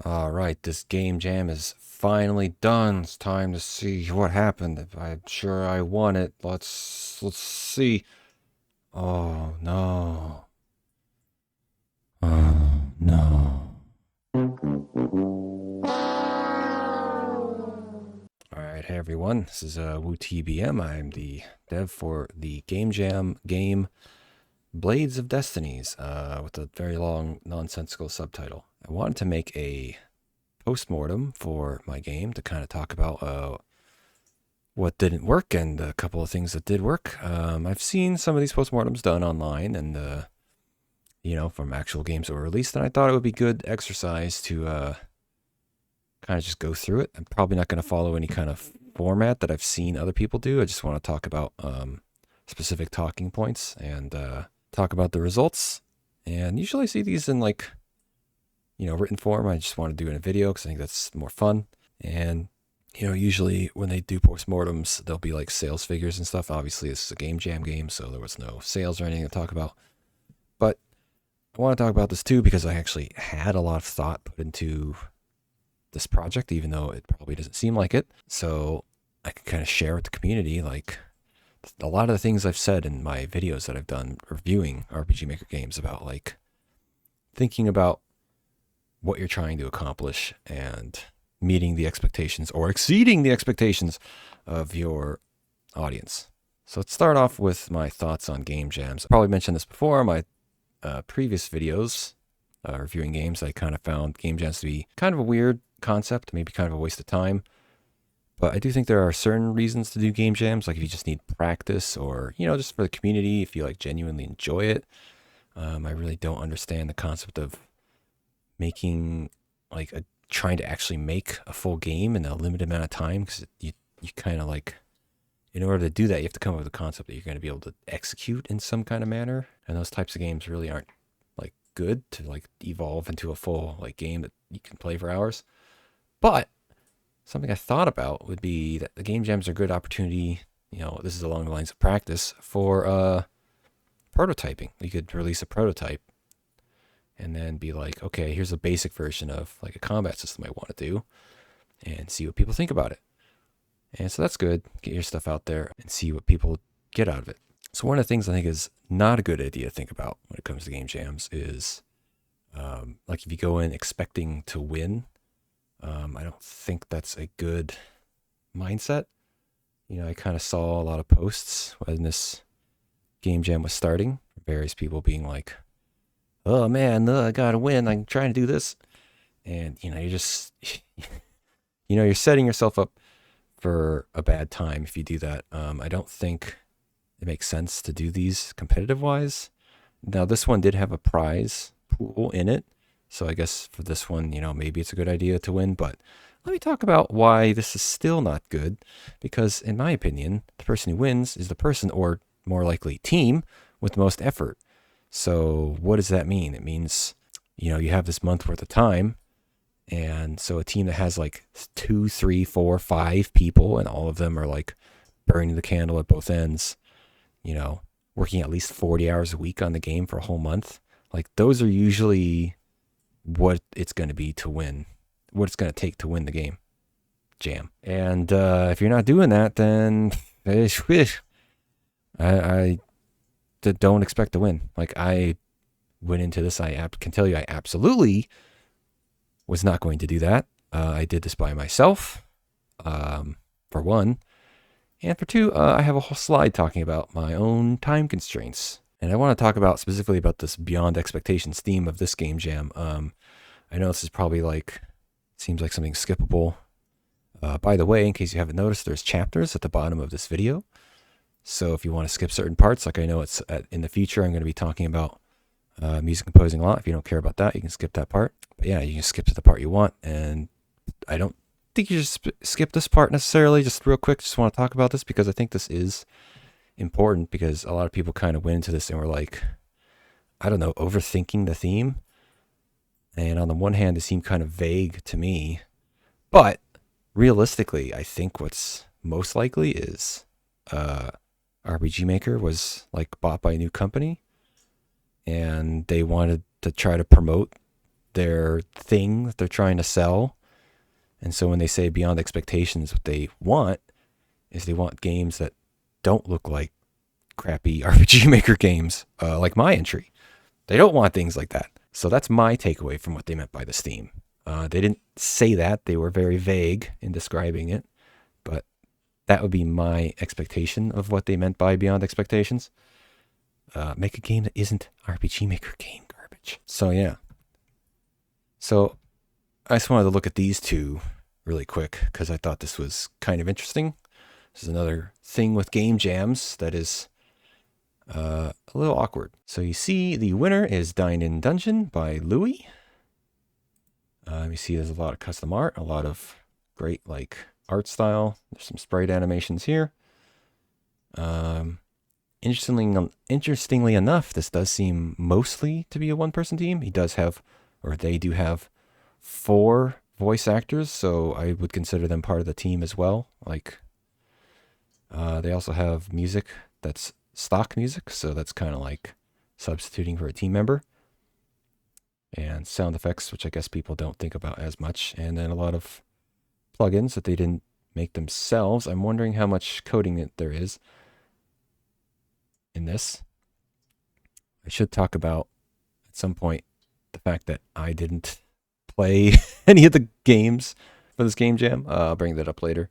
All right, this game jam is finally done. It's time to see what happened. I'm sure I won it. Let's see. Oh no. Oh no. All right, hey everyone. This is woootbm. I'm the dev for the game jam game Blades of Destinies, with a very long nonsensical subtitle. I wanted to make a post-mortem for my game to kind of talk about what didn't work and a couple of things that did work. I've seen some of these postmortems done online and, from actual games that were released, and I thought it would be good exercise to kind of just go through it. I'm probably not going to follow any kind of format that I've seen other people do. I just want to talk about specific talking points and talk about the results. And usually I see these in written form. I just want to do it in a video because I think that's more fun. And usually when they do postmortems, there'll be like sales figures and stuff. Obviously, this is a game jam game, so there was no sales or anything to talk about. But I want to talk about this too because I actually had a lot of thought put into this project, even though it probably doesn't seem like it. So I can kind of share with the community, like a lot of the things I've said in my videos that I've done reviewing RPG Maker games about, like thinking about what you're trying to accomplish and meeting the expectations or exceeding the expectations of your audience. So let's start off with my thoughts on game jams. I probably mentioned this before in my previous videos reviewing games. I kind of found game jams to be kind of a weird concept, maybe kind of a waste of time. But I do think there are certain reasons to do game jams, like if you just need practice or, just for the community, if you like genuinely enjoy it. I really don't understand the concept of making trying to actually make a full game in a limited amount of time, because you kind of like, in order to do that, you have to come up with a concept that you're going to be able to execute in some kind of manner, and those types of games really aren't like good to like evolve into a full like game that you can play for hours. But something I thought about would be that the game jams are a good opportunity, this is along the lines of practice for prototyping. You could release a prototype and then be like, okay, here's a basic version of like a combat system I want to do, and see what people think about it. And so that's good. Get your stuff out there and see what people get out of it. So one of the things I think is not a good idea to think about when it comes to game jams is like if you go in expecting to win, I don't think that's a good mindset. I kind of saw a lot of posts when this game jam was starting, various people being like, oh man, I gotta win, I'm trying to do this. And, you're just, you're setting yourself up for a bad time if you do that. I don't think it makes sense to do these competitive wise. Now, this one did have a prize pool in it, so I guess for this one, maybe it's a good idea to win. But let me talk about why this is still not good, because in my opinion, the person who wins is the person, or more likely team, with the most effort. So what does that mean? It means, you have this month worth of time. And so a team that has like 2, 3, 4, 5 people, and all of them are like burning the candle at both ends, working at least 40 hours a week on the game for a whole month. Like those are usually what it's going to be to win, what it's going to take to win the game jam. And if you're not doing that, then I don't expect to win. Like I went into this, I can tell you I absolutely was not going to do that. I did this by myself, for one. And for two, I have a whole slide talking about my own time constraints. And I want to talk about specifically about this beyond expectations theme of this game jam. I know this is probably seems like something skippable. By the way, in case you haven't noticed, there's chapters at the bottom of this video. So if you want to skip certain parts, like I know it's in the future, I'm going to be talking about music composing a lot. If you don't care about that, you can skip that part. But yeah, you can skip to the part you want. And I don't think you should skip this part necessarily. Just real quick, just want to talk about this because I think this is important, because a lot of people kind of went into this and were like, I don't know, overthinking the theme. And on the one hand, it seemed kind of vague to me. But realistically, I think what's most likely is RPG Maker was like bought by a new company, and they wanted to try to promote their thing that they're trying to sell. And so when they say beyond expectations, what they want is they want games that don't look like crappy RPG Maker games, like my entry. They don't want things like that. So that's my takeaway from what they meant by this theme. They didn't say that. They were very vague in describing it. But that would be my expectation of what they meant by beyond expectations. Make a game that isn't RPG Maker game garbage. So yeah. So I just wanted to look at these two really quick because I thought this was kind of interesting. This is another thing with game jams that is a little awkward. So you see the winner is Dine in Dungeon by Louis. You see there's a lot of custom art, a lot of great like art style. There's some sprite animations here. Interestingly enough, this does seem mostly to be a one-person team. He does have, or they do have, 4 voice actors, so I would consider them part of the team as well. Like, they also have music that's stock music, so that's kind of like substituting for a team member. And sound effects, which I guess people don't think about as much. And then a lot of plugins that they didn't make themselves. I'm wondering how much coding there is in this. I should talk about at some point the fact that I didn't play any of the games for this game jam. I'll bring that up later.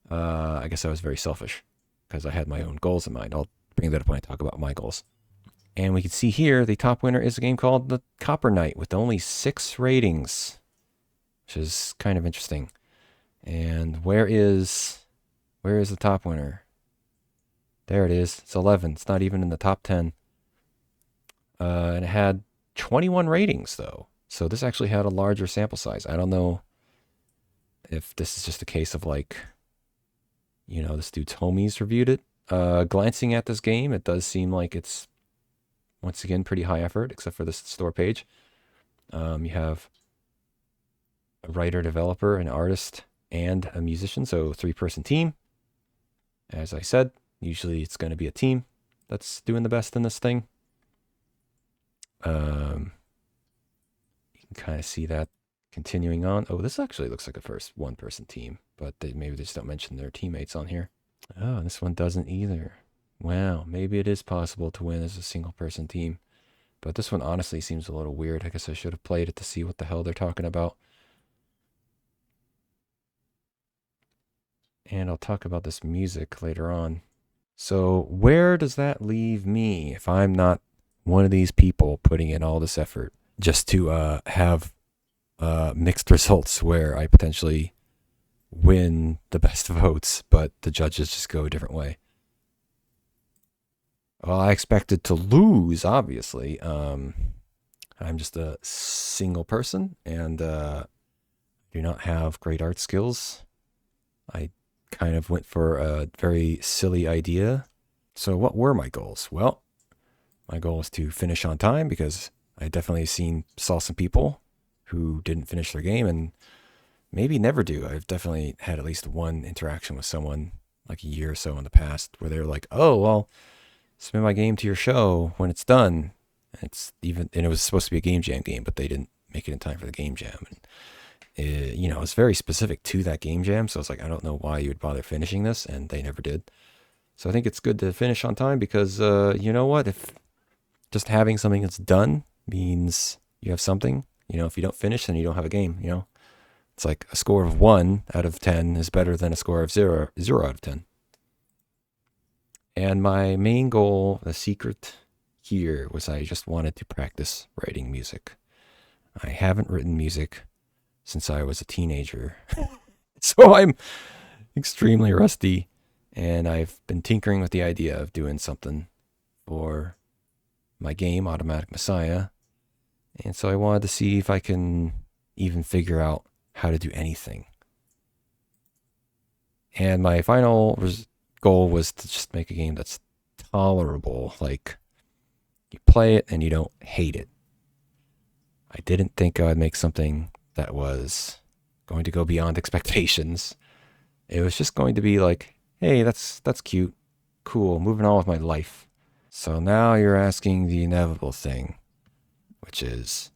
I guess I was very selfish because I had my own goals in mind. I'll bring that up when I talk about my goals. And we can see here the top winner is a game called The Copper Knight with only 6 ratings, which is kind of interesting. And where is the top winner? There it is. It's 11. It's not even in the top 10. And it had 21 ratings, though. So this actually had a larger sample size. I don't know if this is just a case of like, you know, this dude's homies reviewed it. Glancing at this game, it does seem like it's, once again, pretty high effort, except for this store page. You have a writer, developer, an artist, and a musician, so 3-person team. As I said, usually it's going to be a team that's doing the best in this thing. You can kind of see that continuing on. Oh, this actually looks like a first 1-person team, but maybe they just don't mention their teammates on here. Oh, this one doesn't either. Wow, maybe it is possible to win as a single-person team. But this one honestly seems a little weird. I guess I should have played it to see what the hell they're talking about. And I'll talk about this music later on. So where does that leave me if I'm not one of these people putting in all this effort just to have mixed results where I potentially win the best votes, but the judges just go a different way? Well, I expected to lose, obviously. I'm just a single person and do not have great art skills. I kind of went for a very silly idea. So what were my goals? Well, my goal was to finish on time because I definitely saw some people who didn't finish their game and maybe never do. I've definitely had at least one interaction with someone like a year or so in the past where they were like, oh, well, submit my game to your show when it's done. And it was supposed to be a game jam game, but they didn't make it in time for the game jam. And it's very specific to that game jam. So it's like, I don't know why you would bother finishing this, and they never did. So I think it's good to finish on time because, you know what? If just having something that's done means you have something, if you don't finish, then you don't have a game, It's like a score of 1 out of 10 is better than a score of 0 out of 10. And my main goal, the secret here, was I just wanted to practice writing music. I haven't written music since I was a teenager. So I'm extremely rusty, and I've been tinkering with the idea of doing something for my game, Automatic Messiah. And so I wanted to see if I can even figure out how to do anything. And my final goal was to just make a game that's tolerable. Like, you play it and you don't hate it. I didn't think I would make something that was going to go beyond expectations. It was just going to be like, hey, that's cute. Cool, moving on with my life. So now you're asking the inevitable thing, which is,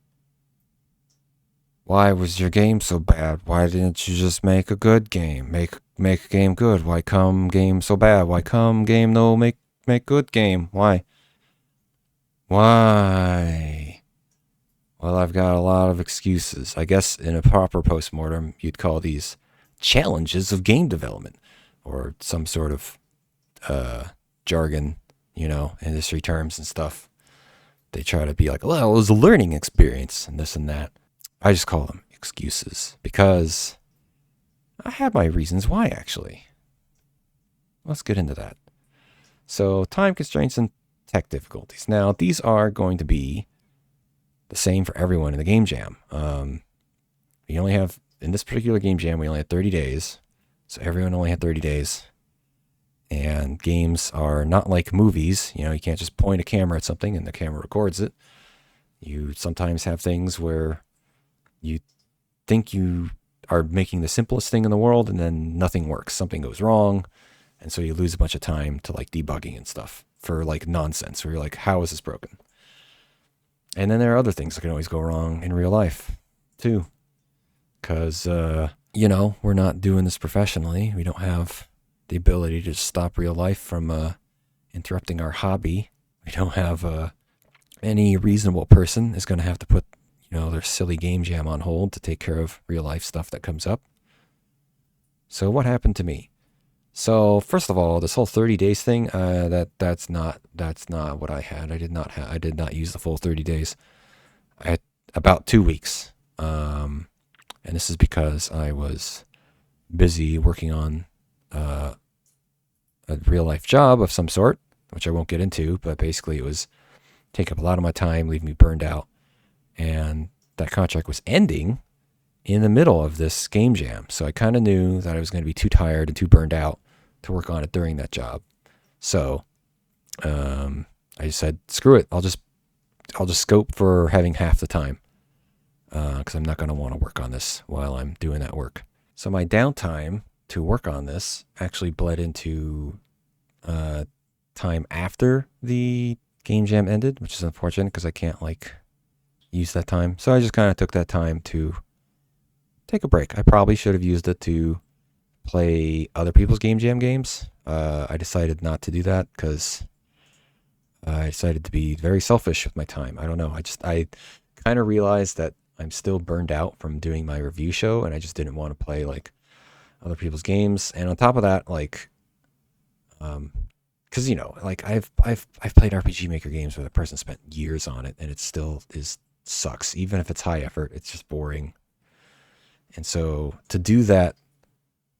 Why was your game so bad? Why didn't you just make a good game? Make a game good. Why come game so bad? Why come game no make good game? Why? Why? Well, I've got a lot of excuses. I guess in a proper postmortem, you'd call these challenges of game development, or some sort of jargon, industry terms and stuff. They try to be like, well, it was a learning experience and this and that. I just call them excuses because I have my reasons why, actually. Let's get into that. So, time constraints and tech difficulties. Now, these are going to be the same for everyone in the game jam. We only have, in this particular game jam, we only had 30 days. So, everyone only had 30 days. And games are not like movies. You can't just point a camera at something and the camera records it. You sometimes have things where you think you are making the simplest thing in the world and then nothing works. Something goes wrong. And so you lose a bunch of time to like debugging and stuff for like nonsense where you're like, how is this broken? And then there are other things that can always go wrong in real life too. Because, we're not doing this professionally. We don't have the ability to stop real life from interrupting our hobby. We don't have any reasonable person is going to have to put their silly game jam on hold to take care of real life stuff that comes up. So what happened to me? So first of all, this whole 30 days thing, that's not what I had. I did not use the full 30 days. I had about 2 weeks. And this is because I was busy working on a real life job of some sort, which I won't get into, but basically it was take up a lot of my time, leave me burned out. And that contract was ending in the middle of this game jam. So I kind of knew that I was going to be too tired and too burned out to work on it during that job. So I just said, screw it. I'll just scope for having half the time because I'm not going to want to work on this while I'm doing that work. So my downtime to work on this actually bled into time after the game jam ended, which is unfortunate because I can't use that time. So I just kind of took that time to take a break. I probably should have used it to play other people's game jam games. I decided not to do that because I decided to be very selfish with my time. I don't know. I kind of realized that I'm still burned out from doing my review show, and I just didn't want to play other people's games. And on top of that, because I've played RPG Maker games where the person spent years on it, and it still sucks. Even if it's high effort, it's just boring. And so to do that,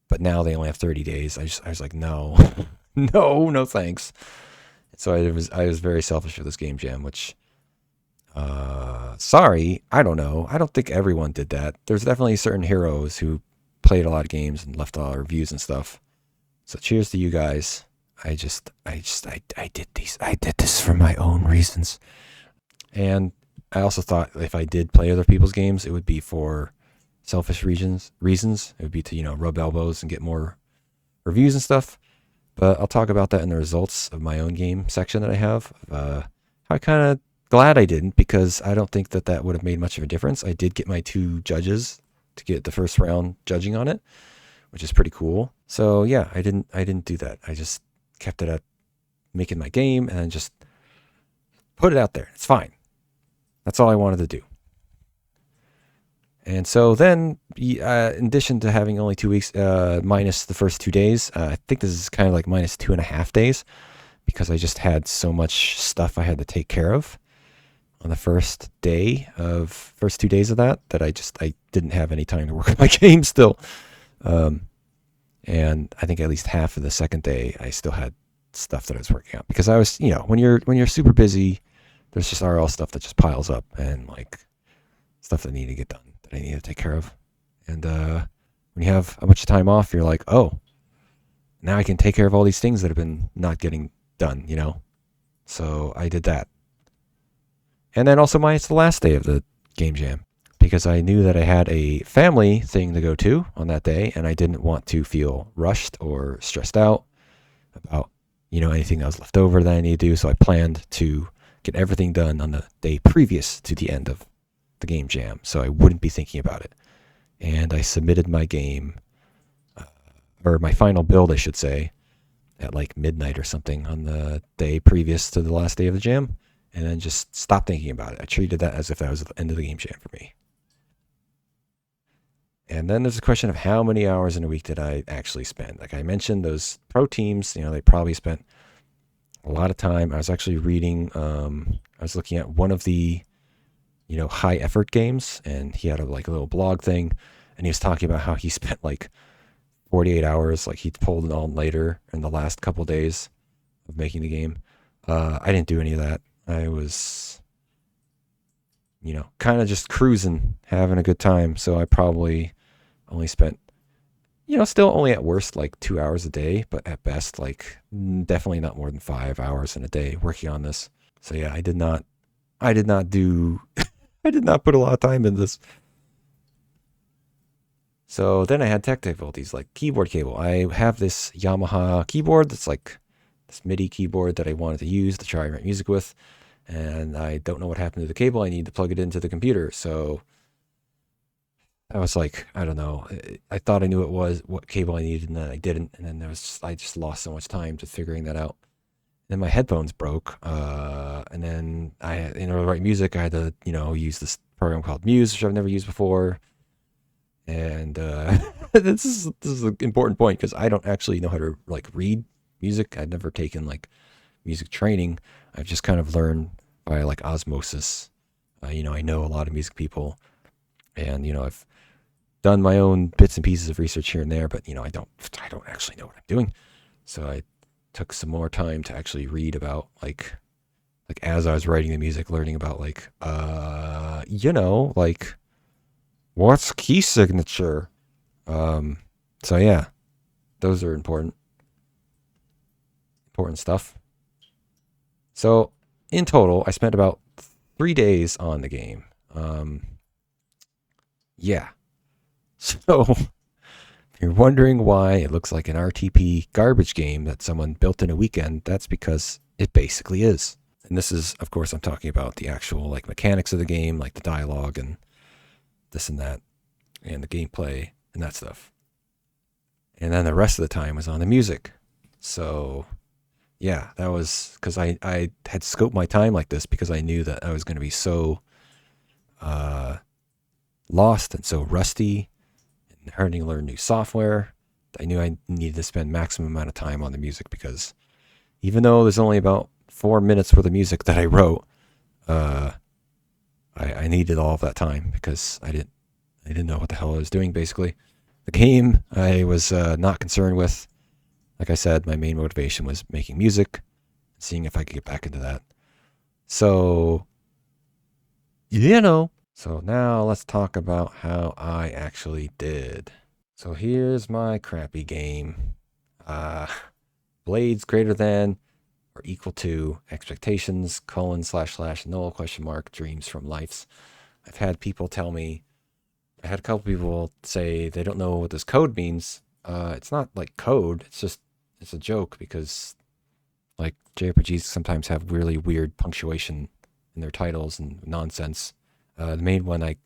but now they only have 30 days. I was like, no, no thanks. So I was very selfish for this game jam, which, sorry, I don't know. I don't think everyone did that. There's definitely certain heroes who played a lot of games and left a lot of reviews and stuff. So cheers to you guys. I did this for my own reasons. And I also thought if I did play other people's games, it would be for selfish reasons. It would be to, rub elbows and get more reviews and stuff. But I'll talk about that in the results of my own game section that I have. I'm kind of glad I didn't, because I don't think that would have made much of a difference. I did get my 2 judges to get the first round judging on it, which is pretty cool. So yeah, I didn't do that. I just kept it at making my game and just put it out there. It's fine. That's all I wanted to do. And so then, in addition to having only 2 weeks, minus the first 2 days, I think this is kind of like minus 2.5 days, because I just had so much stuff I had to take care of on the first 2 days of that I didn't have any time to work on my game still. And I think at least half of the second day, I still had stuff that I was working on, because I was, when you're super busy, there's just RL stuff that just piles up, and stuff that need to get done, that I need to take care of. And when you have a bunch of time off, you're like, oh, now I can take care of all these things that have been not getting done, So I did that. And then also it's the last day of the game jam, because I knew that I had a family thing to go to on that day, and I didn't want to feel rushed or stressed out about, anything that was left over that I need to do. So I planned to get everything done on the day previous to the end of the game jam, so I wouldn't be thinking about it. And I submitted my game, or my final build, I should say, at like midnight or something on the day previous to the last day of the jam, and then just stopped thinking about it. I treated that as if that was the end of the game jam for me. And then there's a question of how many hours in a week did I actually spend. Like I mentioned, those pro teams, they probably spent a lot of time. I was actually reading, I was looking at one of the, high effort games, and he had a little blog thing, and he was talking about how he spent like 48 hours, like he pulled an all-nighter in the last couple days of making the game. I didn't do any of that. I was, kind of just cruising, having a good time. So I probably only spent, still only at worst like 2 hours a day, but at best, like definitely not more than 5 hours in a day working on this. So yeah, I did not do, I did not put a lot of time in this. So then I had tech difficulties like keyboard cable. I have this Yamaha keyboard that's like this MIDI keyboard that I wanted to use to try and write music with, and I don't know what happened to the cable. I need to plug it into the computer. So I was like, I don't know. I thought I knew what cable I needed, and then I didn't. And then I just lost so much time to figuring that out. Then my headphones broke, and then in order to write music, I had to, use this program called Muse, which I've never used before. And this is an important point because I don't actually know how to like read music. I've never taken like music training. I've just kind of learned by like osmosis. I know a lot of music people, and I've done my own bits and pieces of research here and there, but I don't actually know what I'm doing. So I took some more time to actually read about like as I was writing the music, learning about like like what's key signature. So yeah, those are important stuff. So in total, I spent about 3 days on the game. Yeah. So if you're wondering why it looks like an RTP garbage game that someone built in a weekend, that's because it basically is. And this is, of course, I'm talking about the actual like mechanics of the game, like the dialogue and this and that, and the gameplay and that stuff. And then the rest of the time was on the music. So yeah, that was because I had scoped my time like this because I knew that I was going to be so lost and so rusty and having to learn new software. I knew I needed to spend maximum amount of time on the music because even though there's only about 4 minutes worth of music that I wrote, I needed all of that time because I didn't know what the hell I was doing basically. The game I was not concerned with. Like I said, my main motivation was making music, seeing if I could get back into that. So, So now let's talk about how I actually did. So here's my crappy game. Blades greater than or equal to expectations, :/ null ? Dreams from lives. I've had people tell me, I had a couple people say they don't know what this code means. It's not like code. It's a joke because like JRPGs sometimes have really weird punctuation in their titles and nonsense. The main one I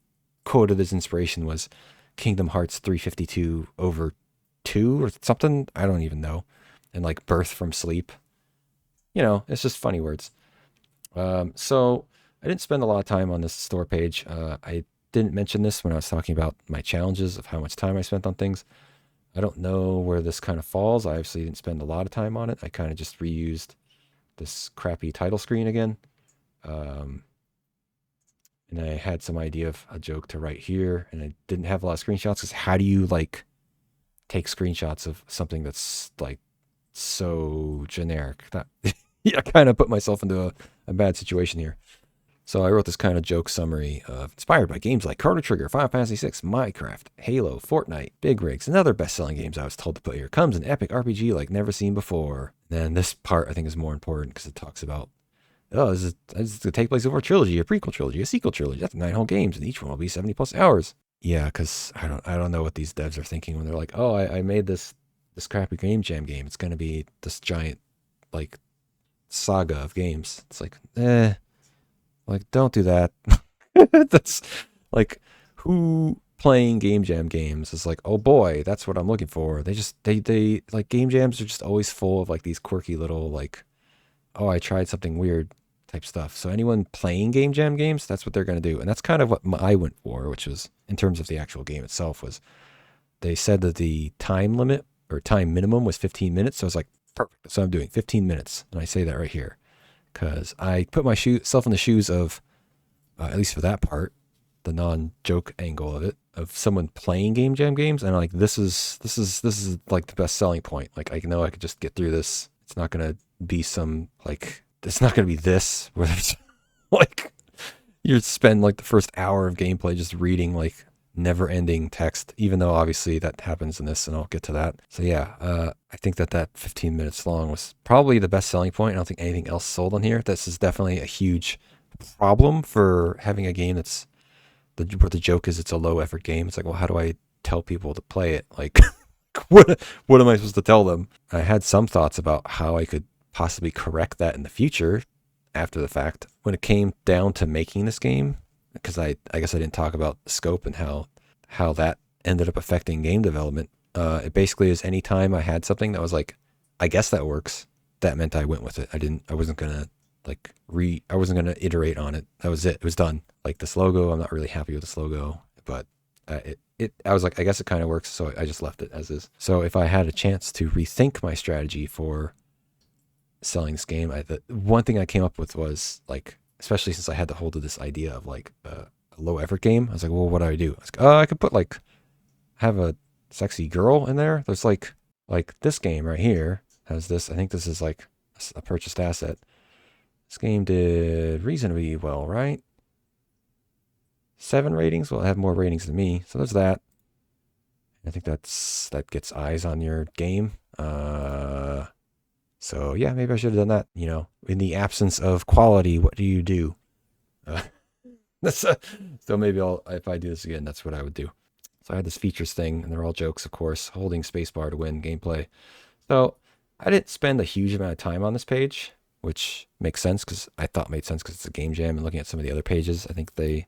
quoted as inspiration was Kingdom Hearts 352 over 2 or something. I don't even know. And like birth from sleep. It's just funny words. So I didn't spend a lot of time on this store page. I didn't mention this when I was talking about my challenges of how much time I spent on things. I don't know where this kind of falls. I obviously didn't spend a lot of time on it. I kind of just reused this crappy title screen again. And I had some idea of a joke to write here, and I didn't have a lot of screenshots because how do you like take screenshots of something that's like so generic? That I kind of put myself into a bad situation here. So I wrote this kind of joke summary of inspired by games like Chrono Trigger, Final Fantasy VI, Minecraft, Halo, Fortnite, Big Rigs, and other best-selling games I was told to put here. Comes an epic RPG like never seen before. Then this part I think is more important because it talks about, this is going to take place over a trilogy, a prequel trilogy, a sequel trilogy. That's 9 whole games, and each one will be 70 plus hours. Yeah, because I don't know what these devs are thinking when they're like, oh, I made this crappy game jam game. It's going to be this giant like saga of games. It's like, like, don't do that. That's like, who playing Game Jam games is like, oh boy, that's what I'm looking for. They like, Game Jams are just always full of like these quirky little like, oh, I tried something weird type stuff. So anyone playing Game Jam games, that's what they're going to do. And that's kind of what I went for, which was, in terms of the actual game itself, was they said that the time limit or time minimum was 15 minutes. So I was like, perfect. So I'm doing 15 minutes. And I say that right here because I put myself in the shoes of, at least for that part, the non-joke angle of it, of someone playing Game Jam games. And like, this is like the best selling point. Like, I know I could just get through this. It's not going to be some like, it's not going to be this where there's like, you spend like the first hour of gameplay just reading like never ending text, even though obviously that happens in this, and I'll get to that. So yeah, I think that 15 minutes long was probably the best selling point. I don't think anything else sold on here. This is definitely a huge problem for having a game that's where the joke is it's a low effort game. It's like, well, how do I tell people to play it? Like, what am I supposed to tell them? I had some thoughts about how I could possibly correct that in the future after the fact. When it came down to making this game, because I guess I didn't talk about the scope and how that ended up affecting game development. It basically is any time I had something that was like, I guess that works, that meant I went with it. I wasn't gonna iterate on it. That was it. It was done. Like this logo, I'm not really happy with this logo, but I was like, I guess it kind of works, so I just left it as is. So if I had a chance to rethink my strategy for selling this game, the one thing I came up with was like, especially since I had the hold of this idea of like a low effort game, I was like, well, what do I do? I was like, oh, I could put like, have a sexy girl in there. There's like this game right here has this. I think this is like a purchased asset. This game did reasonably well, right? 7 ratings. Well, it have more ratings than me, so there's that. I think that gets eyes on your game. So yeah, maybe I should have done that. You know, in the absence of quality, what do you do? Uh, so maybe if I do this again, that's what I would do. So I had this features thing, and they're all jokes, of course. Holding spacebar to win gameplay. So I didn't spend a huge amount of time on this page, which makes sense because I thought made sense because it's a game jam. And looking at some of the other pages, I think a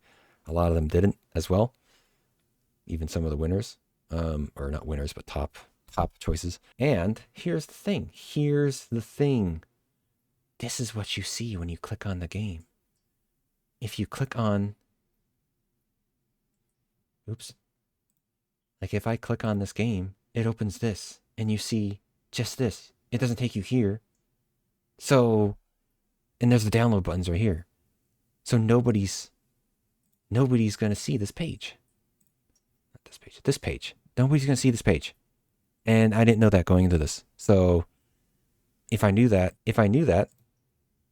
lot of them didn't as well. Even some of the winners, or not winners, but top choices. And here's the thing. This is what you see when you click on the game. If you click on, oops. Like if I click on this game, it opens this and you see just this. It doesn't take you here. So, and there's the download buttons right here. So nobody's going to see this page. Not this page, this page. Nobody's going to see this page. And I didn't know that going into this. So if I knew that,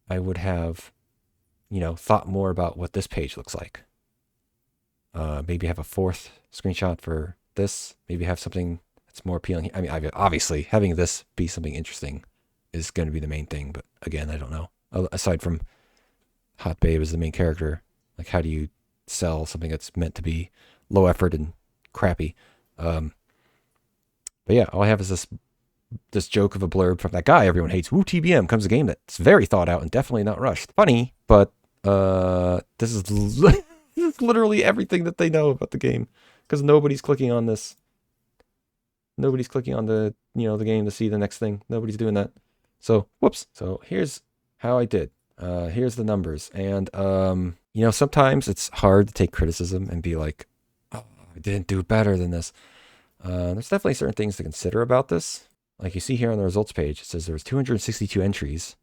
I would have, thought more about what this page looks like. Maybe have a fourth screenshot for this. Maybe have something that's more appealing. I mean, obviously having this be something interesting is going to be the main thing. But again, I don't know. Aside from Hot Babe as the main character, like how do you sell something that's meant to be low effort and crappy? But yeah, all I have is this joke of a blurb from that guy everyone hates. woootbm comes a game that's very thought out and definitely not rushed. Funny, but this is this is literally everything that they know about the game, because nobody's clicking on this. Nobody's clicking on the the game to see the next thing. Nobody's doing that. So whoops. So here's how I did. Here's the numbers, and sometimes it's hard to take criticism and be like, oh, I didn't do better than this. There's definitely certain things to consider about this. Like you see here on the results page, it says there was 262 entries,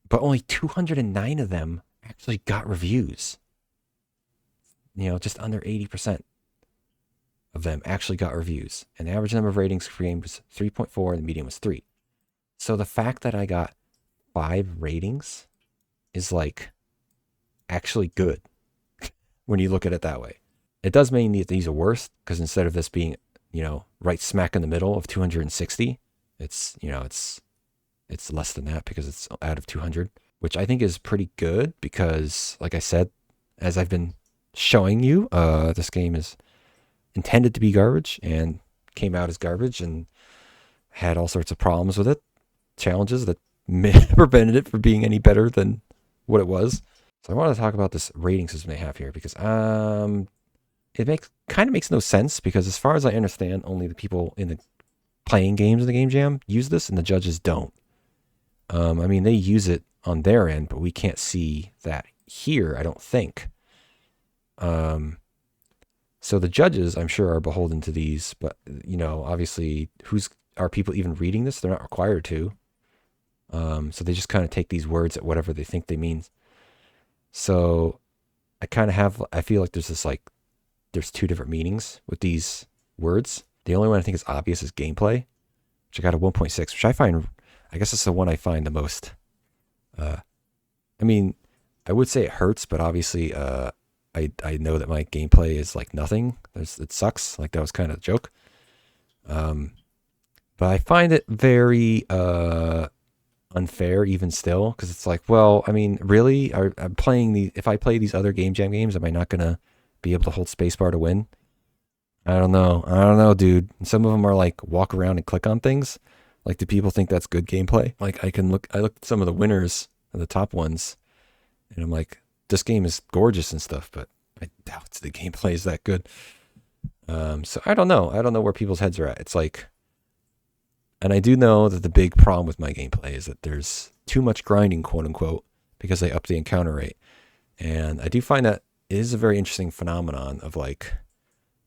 but only 209 of them actually got reviews. Just under 80% of them actually got reviews. And the average number of ratings per game was 3.4 and the median was 3. So the fact that I got 5 ratings is like actually good when you look at it that way. It does mean that these are worse, because instead of this being right smack in the middle of 260, it's it's less than that because it's out of 200, which I think is pretty good because, like I said, as I've been showing you, this game is intended to be garbage and came out as garbage and had all sorts of problems with it, challenges that prevented it from being any better than what it was. So I wanted to talk about this rating system they have here because it makes no sense because as far as I understand, only the people in the playing games in the game jam use this, and the judges don't. I mean, they use it on their end, but we can't see that here, I don't think. So the judges, I'm sure, are beholden to these, but obviously, are people even reading this? They're not required to. So they just kind of take these words at whatever they think they mean. So I feel like there's two different meanings with these words. The only one I think is obvious is gameplay, which I got a 1.6, which I guess it's the one I find the most. I mean, I would say it hurts, but obviously, I know that my gameplay is like nothing. It sucks. Like that was kind of a joke. But I find it very unfair even still because it's like, well, I mean, really, I'm playing if I play these other game jam games, am I not gonna be able to hold spacebar to win? I don't know, dude. Some of them are like walk around and click on things. Like, do people think that's good gameplay? Like, I looked at some of the winners and the top ones, and I'm like, this game is gorgeous and stuff, but I doubt the gameplay is that good. So I don't know. I don't know where people's heads are at. It's like, and I do know that the big problem with my gameplay is that there's too much grinding, quote unquote, because they up the encounter rate. And I do find that it is a very interesting phenomenon of like,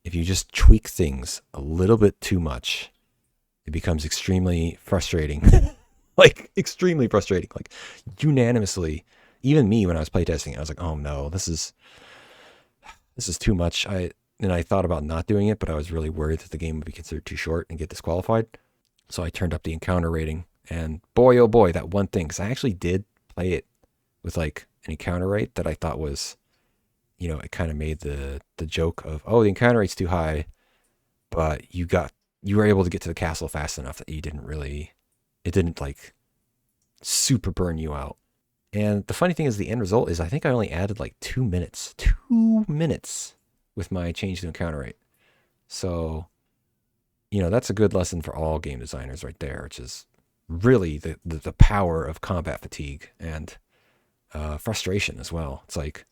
if you just tweak things a little bit too much, it becomes extremely frustrating. Like, extremely frustrating. Like, unanimously, even me when I was playtesting, I was like, oh no, this is too much. I thought about not doing it, but I was really worried that the game would be considered too short and get disqualified. So I turned up the encounter rating, and boy, oh boy, that one thing, because I actually did play it with like an encounter rate that I thought was, it kind of made the joke of, oh, the encounter rate's too high, but you were able to get to the castle fast enough that it didn't like super burn you out. And the funny thing is, the end result is I think I only added like 2 minutes with my change to encounter rate. So, that's a good lesson for all game designers right there, which is really the power of combat fatigue and frustration as well. It's like,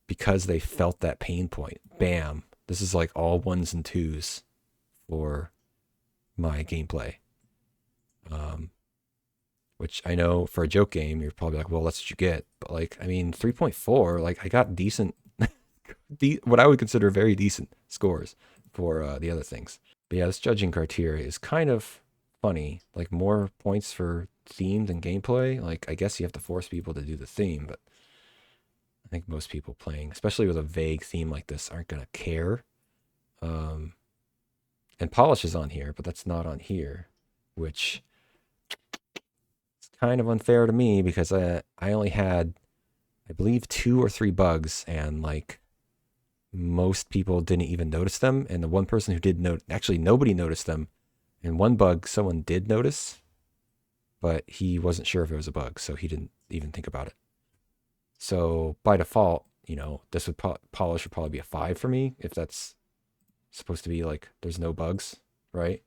because they felt that pain point, bam, this is like all ones and twos for my gameplay. Which I know for a joke game, you're probably like, well, that's what you get. But like, I mean, 3.4, like I got decent, what I would consider very decent scores for the other things. But yeah, this judging criteria is kind of funny. Like, more points for theme than gameplay. Like, I guess you have to force people to do the theme, but I think most people playing, especially with a vague theme like this, aren't going to care. And polish is on here, but that's not on here, which is kind of unfair to me because I only had, I believe, 2 or 3 bugs, and like most people didn't even notice them. And the one person who did note, actually nobody noticed them. And one bug someone did notice, but he wasn't sure if it was a bug, so he didn't even think about it. So by default, this would polish would probably be a 5 for me if that's supposed to be like there's no bugs, right?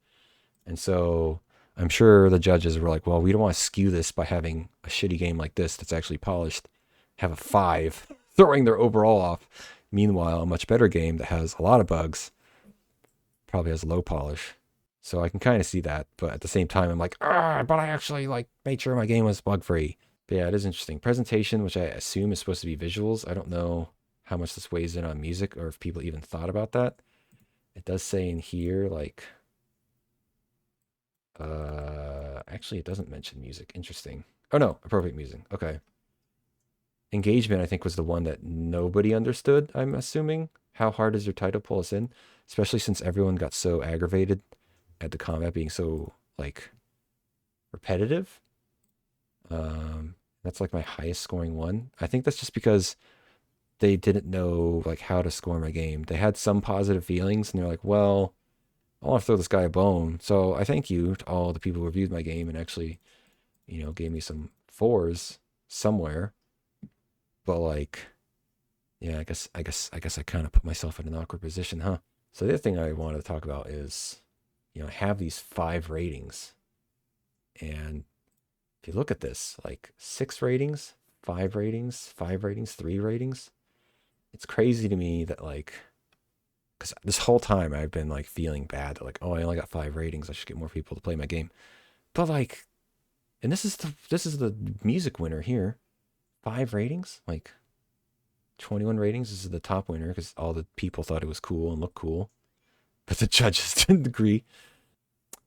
And so I'm sure the judges were like, well, we don't want to skew this by having a shitty game like this that's actually polished have a 5, throwing their overall off. Meanwhile, a much better game that has a lot of bugs probably has low polish. So I can kind of see that, but at the same time, I'm like, but I actually like made sure my game was bug free. But yeah, it is interesting. Presentation, which I assume is supposed to be visuals. I don't know how much this weighs in on music or if people even thought about that. It does say in here, like, actually, it doesn't mention music. Interesting. Oh no, appropriate music. Okay. Engagement, I think, was the one that nobody understood, I'm assuming. How hard is your title pull us in? Especially since everyone got so aggravated at the combat being so, like, repetitive. That's like my highest scoring one. I think that's just because they didn't know like how to score my game. They had some positive feelings and they're like, well, I want to throw this guy a bone. So I thank you to all the people who reviewed my game and actually, gave me some 4s somewhere. But like, yeah, I guess I kind of put myself in an awkward position, huh? So the other thing I wanted to talk about is, I have these 5 ratings. And if you look at this, like 6 ratings, 5 ratings, 3 ratings. It's crazy to me that like, because this whole time I've been like feeling bad that like, oh, I only got 5 ratings. I should get more people to play my game. But like, and this is the music winner here. 5 ratings, like 21 ratings. This is the top winner because all the people thought it was cool and looked cool, but the judges didn't agree.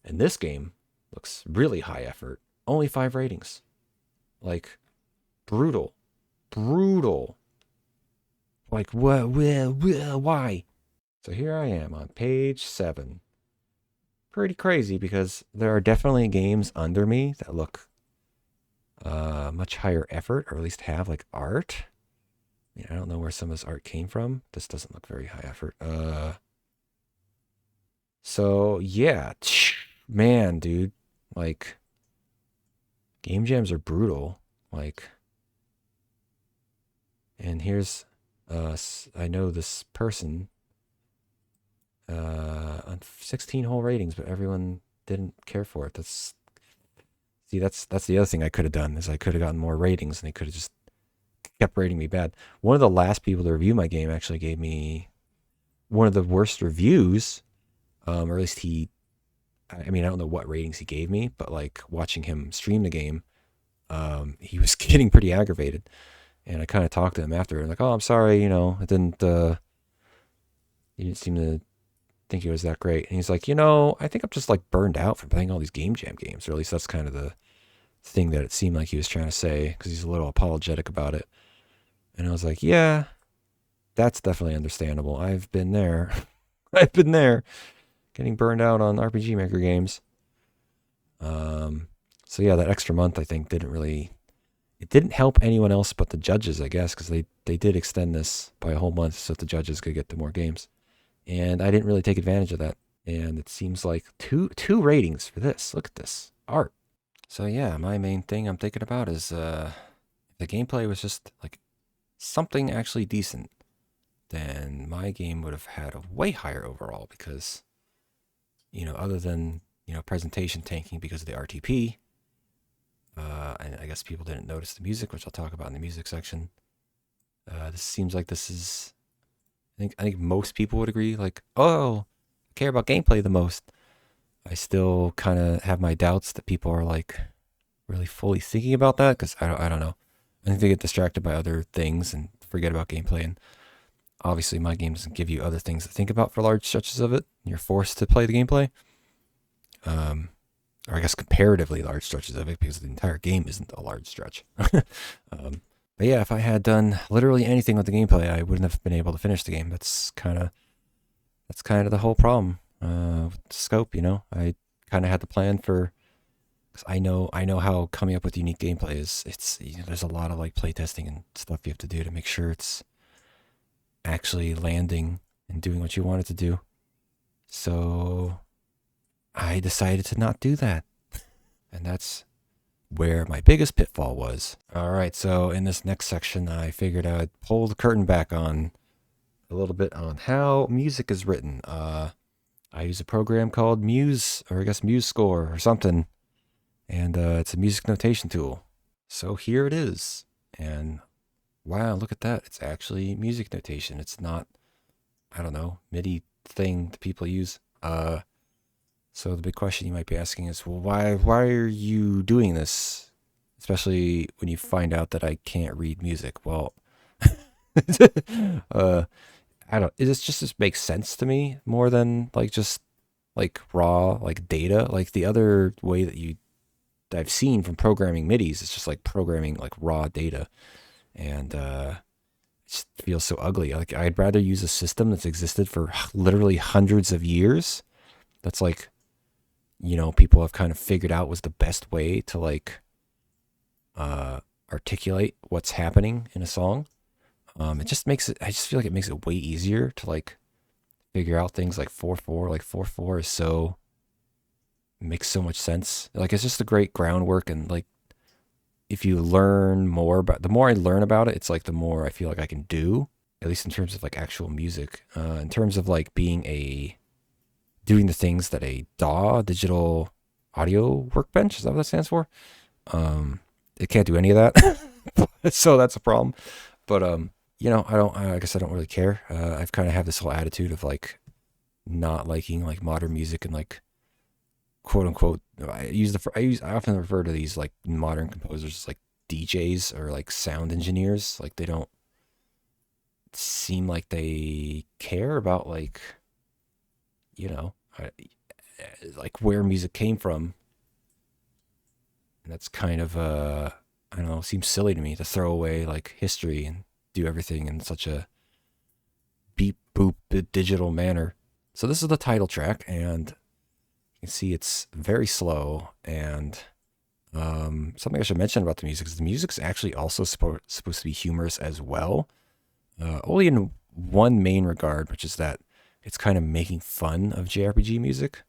And this game looks really high effort. Only 5 ratings. Like, brutal. Brutal. Like, what? Why? So here I am on page 7. Pretty crazy because there are definitely games under me that look much higher effort, or at least have like art. I mean, I don't know where some of this art came from. This doesn't look very high effort. So yeah, man, dude, like game jams are brutal. Like, and here's I know this person on 16 whole ratings, but everyone didn't care for it. That's the other thing I could have done is I could have gotten more ratings and they could have just kept rating me bad. One of the last people to review my game actually gave me one of the worst reviews, or at least I mean, I don't know what ratings he gave me, but like watching him stream the game, he was getting pretty aggravated. And I kind of talked to him after, and like, oh, I'm sorry, it didn't, he didn't seem to think it was that great. And he's like, I think I'm just like burned out from playing all these game jam games, or at least that's kind of the thing that it seemed like he was trying to say, because he's a little apologetic about it. And I was like, yeah, that's definitely understandable. I've been there. I've been there, getting burned out on RPG Maker games. So yeah, that extra month I think it didn't help anyone else but the judges, I guess, because they did extend this by a whole month so that the judges could get to more games. And I didn't really take advantage of that. And it seems like two ratings for this. Look at this art. So yeah, my main thing I'm thinking about is if the gameplay was just like something actually decent, then my game would have had a way higher overall because, other than, presentation tanking because of the RTP, and I guess people didn't notice the music, which I'll talk about in the music section. This seems like this is, I think most people would agree, like, oh, I care about gameplay the most. I still kind of have my doubts that people are like really fully thinking about that because I don't know. I think they get distracted by other things and forget about gameplay. And obviously, my game doesn't give you other things to think about for large stretches of it. You're forced to play the gameplay. Or I guess comparatively large stretches of it because the entire game isn't a large stretch. But yeah, if I had done literally anything with the gameplay, I wouldn't have been able to finish the game. That's kind of the whole problem with the scope. I kind of had the plan for, because I know how coming up with unique gameplay is. It's there's a lot of like playtesting and stuff you have to do to make sure it's actually landing and doing what you want it to do. So I decided to not do that. And that's where my biggest pitfall was. All right, so in this next section, I figured I'd pull the curtain back on a little bit on how music is written. I use a program called MuseScore or something, and it's a music notation tool. So here it is. And wow, look at that. It's actually music notation. It's not, I don't know, MIDI thing that people use. So the big question you might be asking is, well, why are you doing this? Especially when you find out that I can't read music. Well, I don't. It just makes sense to me more than like just like raw like data. Like the other way that I've seen from programming MIDIs is just like programming like raw data, and it just feels so ugly. Like I'd rather use a system that's existed for literally hundreds of years. That's like, people have kind of figured out was the best way to like articulate what's happening in a song. It just makes it, I just feel like it makes it way easier to like figure out things like 4/4. Like 4/4 is makes so much sense. Like it's just a great groundwork, and like if you learn more about, the more I learn about it, it's like the more I feel like I can do, at least in terms of like actual music. In terms of like doing the things that a DAW, digital audio workbench, is that what that stands for? It can't do any of that. So that's a problem. But I guess I don't really care. I've kind of have this whole attitude of like not liking like modern music and like quote unquote. I often refer to these like modern composers as like DJs or like sound engineers. Like they don't seem like they care about like you know like where music came from. And that's kind of I don't know, seems silly to me to throw away like history and do everything in such a beep boop digital manner. So this is the title track, and you can see it's very slow. And something I should mention about the music is the music's actually also supposed to be humorous as well. Only in one main regard, which is that it's kind of making fun of JRPG music,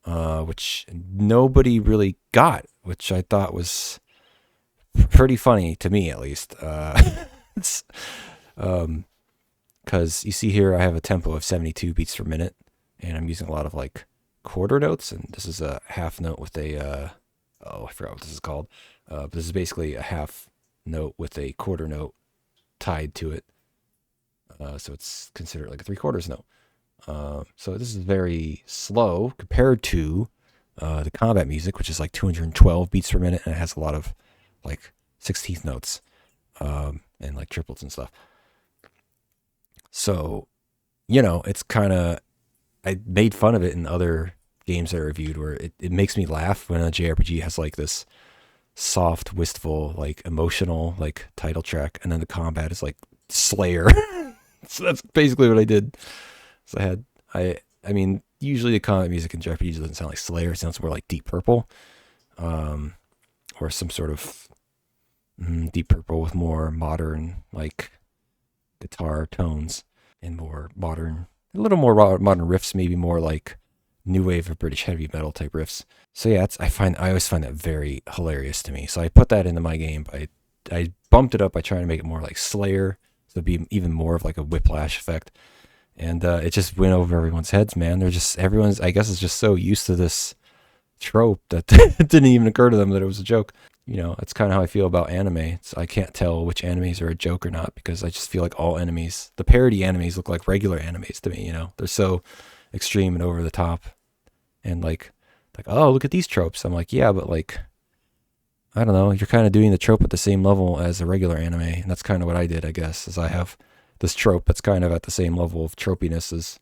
which nobody really got, which I thought was pretty funny to me, at least. It's because you see here I have a tempo of 72 beats per minute, and I'm using a lot of like quarter notes, and this is a half note with a I forgot what this is called, but this is basically a half note with a quarter note tied to it, so it's considered like a three quarters note. So this is very slow compared to the combat music, which is like 212 beats per minute, and it has a lot of like 16th notes and like triplets and stuff. So, it's kind of, I made fun of it in other games I reviewed where it makes me laugh when a JRPG has like this soft, wistful, like emotional, like title track, and then the combat is like Slayer. So that's basically what I did. So I mean, usually the combat music in JRPGs doesn't sound like Slayer. It sounds more like Deep Purple, or some sort of Deep Purple with more modern, like guitar tones and more modern, a little more modern riffs, maybe more like new wave of British heavy metal type riffs. So yeah, I always find that very hilarious to me. So I put that into my game. I bumped it up by trying to make it more like Slayer, so it'd be even more of like a whiplash effect. And it just went over everyone's heads, man. Everyone's, I guess, is just so used to this trope that it didn't even occur to them that it was a joke. That's kind of how I feel about anime. I can't tell which animes are a joke or not because I just feel like all animes, the parody animes, look like regular animes to me. They're so extreme and over the top, and like, oh, look at these tropes. I'm like, yeah, but like, I don't know. You're kind of doing the trope at the same level as a regular anime, and that's kind of what I did, I guess, is I have this trope that's kind of at the same level of tropiness as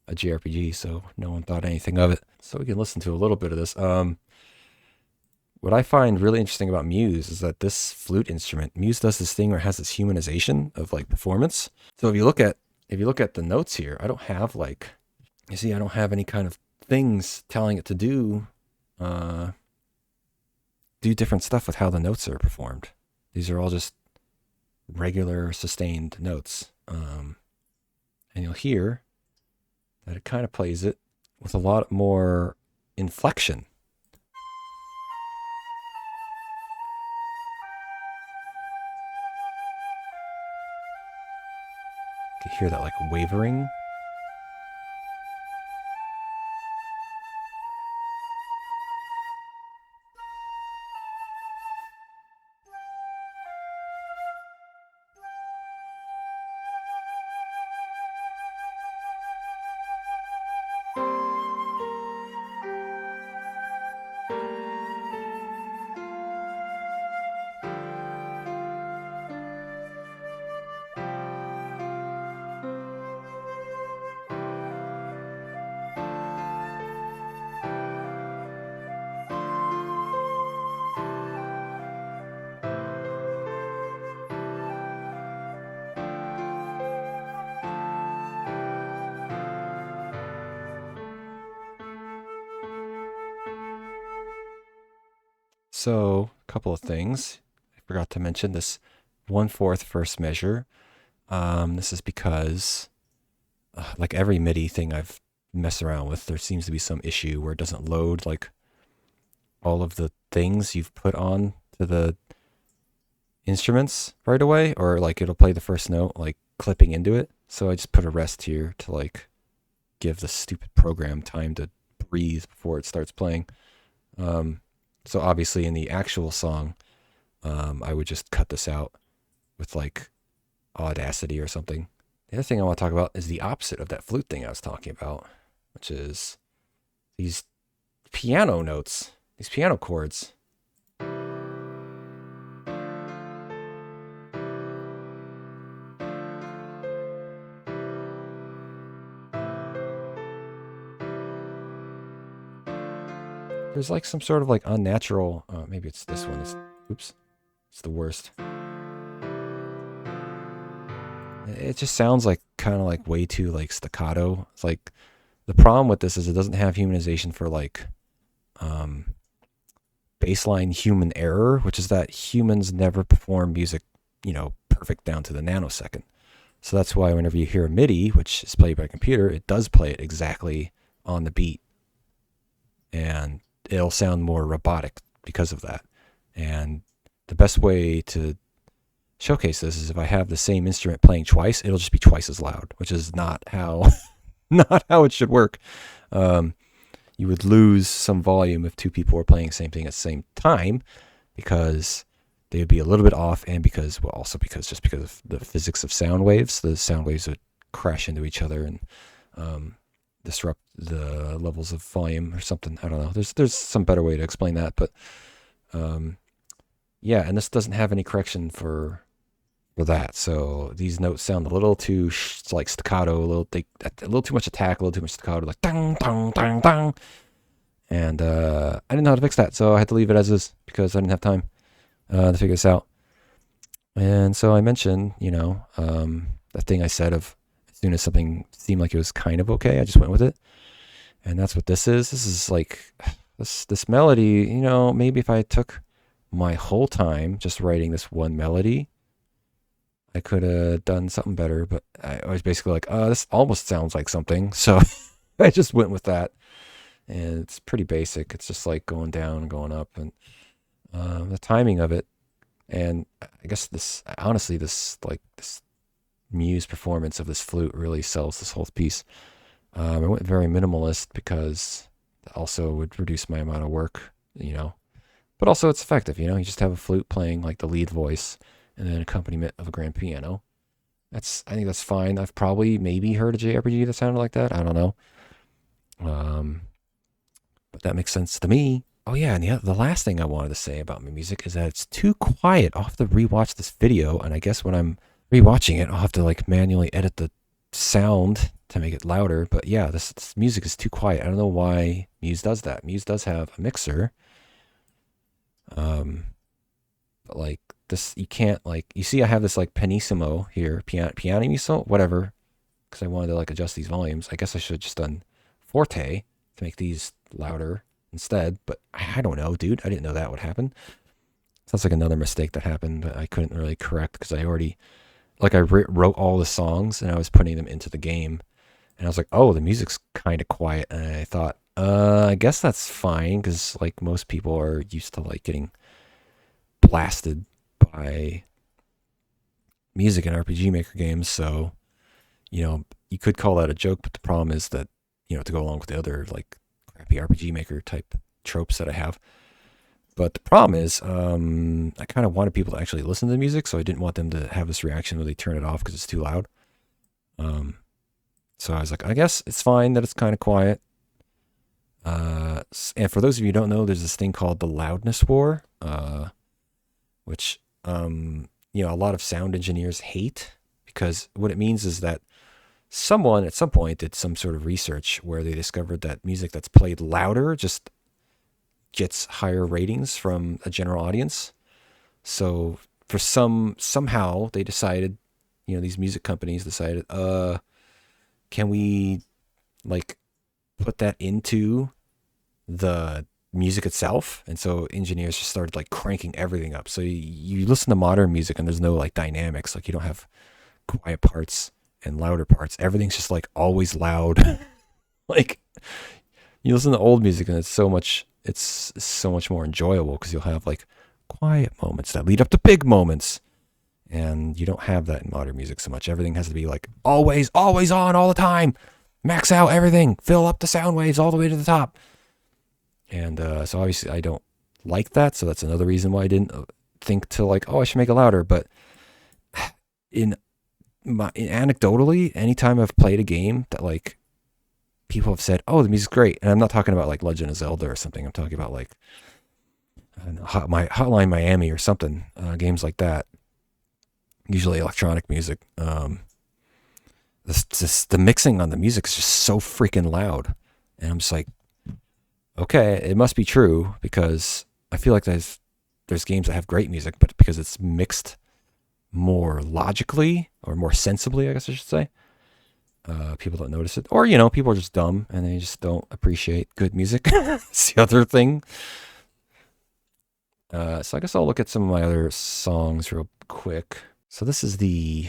a JRPG, so no one thought anything of it. So we can listen to a little bit of this. What I find really interesting about Muse is that this flute instrument, Muse does this thing where it has this humanization of like performance. So if you look at the notes here, I don't have like, you see, I don't have any kind of things telling it to do different stuff with how the notes are performed. These are all just regular sustained notes. And you'll hear that it kind of plays it with a lot more inflection. You can hear that like wavering. So, a couple of things. I forgot to mention this 1/4 first measure. This is because, like every MIDI thing I've messed around with, there seems to be some issue where it doesn't load like all of the things you've put on to the instruments right away, or like it'll play the first note like clipping into it. So I just put a rest here to like give the stupid program time to breathe before it starts playing. So obviously in the actual song, I would just cut this out with like Audacity or something. The other thing I want to talk about is the opposite of that flute thing I was talking about, which is these piano notes, these piano chords. There's like some sort of like unnatural, maybe it's this one. Oops, it's the worst. It just sounds like kind of like way too like staccato. It's like the problem with this is it doesn't have humanization for like baseline human error, which is that humans never perform music, perfect down to the nanosecond. So that's why whenever you hear a MIDI, which is played by a computer, it does play it exactly on the beat. And it'll sound more robotic because of that. And the best way to showcase this is if I have the same instrument playing twice, it'll just be twice as loud, which is not how not how it should work. You would lose some volume if two people were playing the same thing at the same time, because they would be a little bit off, and because of the physics of sound waves. The sound waves would crash into each other and disrupt the levels of volume or something. I don't know. There's some better way to explain that, but yeah, and this doesn't have any correction for that. So these notes sound a little too like staccato, a little too much attack, a little too much staccato, like dang, dang, dang, dang. And I didn't know how to fix that, so I had to leave it as is because I didn't have time to figure this out. And so I mentioned, that thing I said of as soon as something seemed like it was kind of okay, I just went with it. And that's what this is. This is like this melody, maybe if I took my whole time just writing this one melody, I could have done something better, but I was basically like, this almost sounds like something. So I just went with that. And it's pretty basic. It's just like going down and going up, and the timing of it. And I guess this Muse performance of this flute really sells this whole piece. I went very minimalist because that also would reduce my amount of work, but also it's effective. You just have a flute playing like the lead voice and then an accompaniment of a grand piano. I think that's fine. I've probably maybe heard a JRPG that sounded like that. I don't know. But that makes sense to me. Oh yeah, and the last thing I wanted to say about my music is that it's too quiet. I'll have to rewatch this video, and I guess when I'm rewatching it, I'll have to like manually edit the sound to make it louder. But yeah, this music is too quiet. I don't know why Muse does that. Muse does have a mixer. But like this, you can't you see I have this like pianissimo here, pianissimo, whatever, because I wanted to like adjust these volumes. I guess I should have just done forte to make these louder instead, but I don't know, dude. I didn't know that would happen. Sounds like another mistake that happened that I couldn't really correct because I already, I wrote all the songs and I was putting them into the game, and I was like, oh, the music's kind of quiet, and I thought, I guess that's fine because like most people are used to like getting blasted by music in RPG Maker games, so you could call that a joke, but the problem is that to go along with the other like crappy RPG Maker type tropes that I have. But the problem is, I kind of wanted people to actually listen to the music, so I didn't want them to have this reaction where they turn it off because it's too loud. So I was like, I guess it's fine that it's kind of quiet. And for those of you who don't know, there's this thing called the loudness war, which a lot of sound engineers hate, because what it means is that someone at some point did some sort of research where they discovered that music that's played louder just gets higher ratings from a general audience. So for somehow they decided, these music companies decided, can we like put that into the music itself? And so engineers just started like cranking everything up. So you listen to modern music and there's no like dynamics. Like you don't have quiet parts and louder parts. Everything's just like always loud. Like you listen to old music and it's so much more enjoyable because you'll have like quiet moments that lead up to big moments, and you don't have that in modern music so much. Everything has to be like always on all the time, max out everything, fill up the sound waves all the way to the top. And so obviously I don't like that, so that's another reason why I didn't think to like, oh, I should make it louder. But anecdotally, anytime I've played a game that like people have said, oh, the music's great, and I'm not talking about like Legend of Zelda or something. I'm talking about like I don't know, Hotline Miami or something, games like that. Usually electronic music. The mixing on the music is just so freaking loud, and I'm just like, okay, it must be true, because I feel like there's games that have great music, but because it's mixed more logically or more sensibly, I guess I should say, people don't notice it. Or, people are just dumb and they just don't appreciate good music. It's the other thing. So I guess I'll look at some of my other songs real quick. So this is the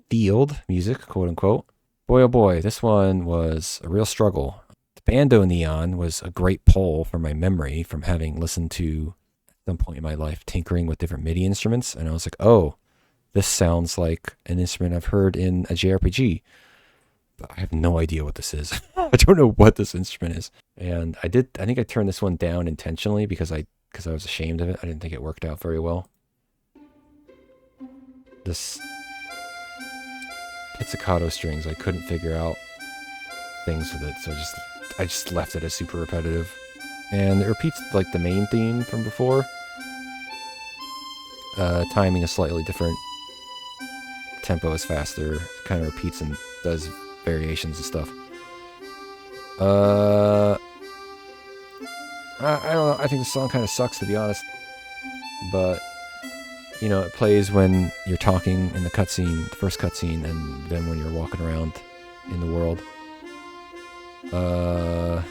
field music, quote unquote. Boy, oh boy, this one was a real struggle. The Bando Neon was a great pull from my memory from having listened to, at some point in my life, tinkering with different MIDI instruments. And I was like, oh, this sounds like an instrument I've heard in a JRPG. But I have no idea what this is. I don't know what this instrument is. And I think I turned this one down intentionally because I was ashamed of it. I didn't think it worked out very well. This pizzicato strings, I couldn't figure out things with it, so I just left it as super repetitive. And it repeats like the main theme from before. Timing is slightly different. Tempo is faster. It kind of repeats and does variations and stuff. I don't know. I think the song kind of sucks, to be honest. But it plays when you're talking in the cutscene, the first cutscene, and then when you're walking around in the world. Yeah,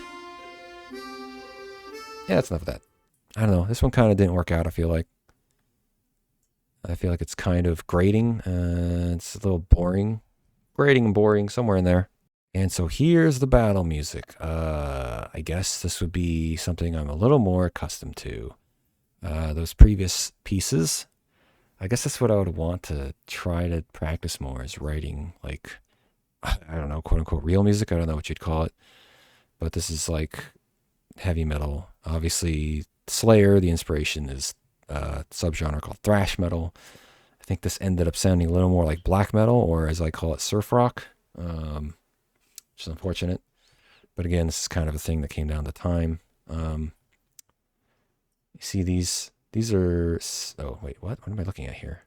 that's enough of that. I don't know. This one kind of didn't work out, I feel like. It's kind of grating. It's a little boring. Grating and boring, somewhere in there. And so here's the battle music. I guess this would be something I'm a little more accustomed to. Those previous pieces, I guess that's what I would want to try to practice more, is writing, like, I don't know, quote unquote real music. I don't know what you'd call it. But this is like heavy metal. Obviously, Slayer, the inspiration is a subgenre called thrash metal. I think this ended up sounding a little more like black metal, or as I call it, surf rock, which is unfortunate. But again, this is kind of a thing that came down to time. You see these are, oh wait, what am I looking at here?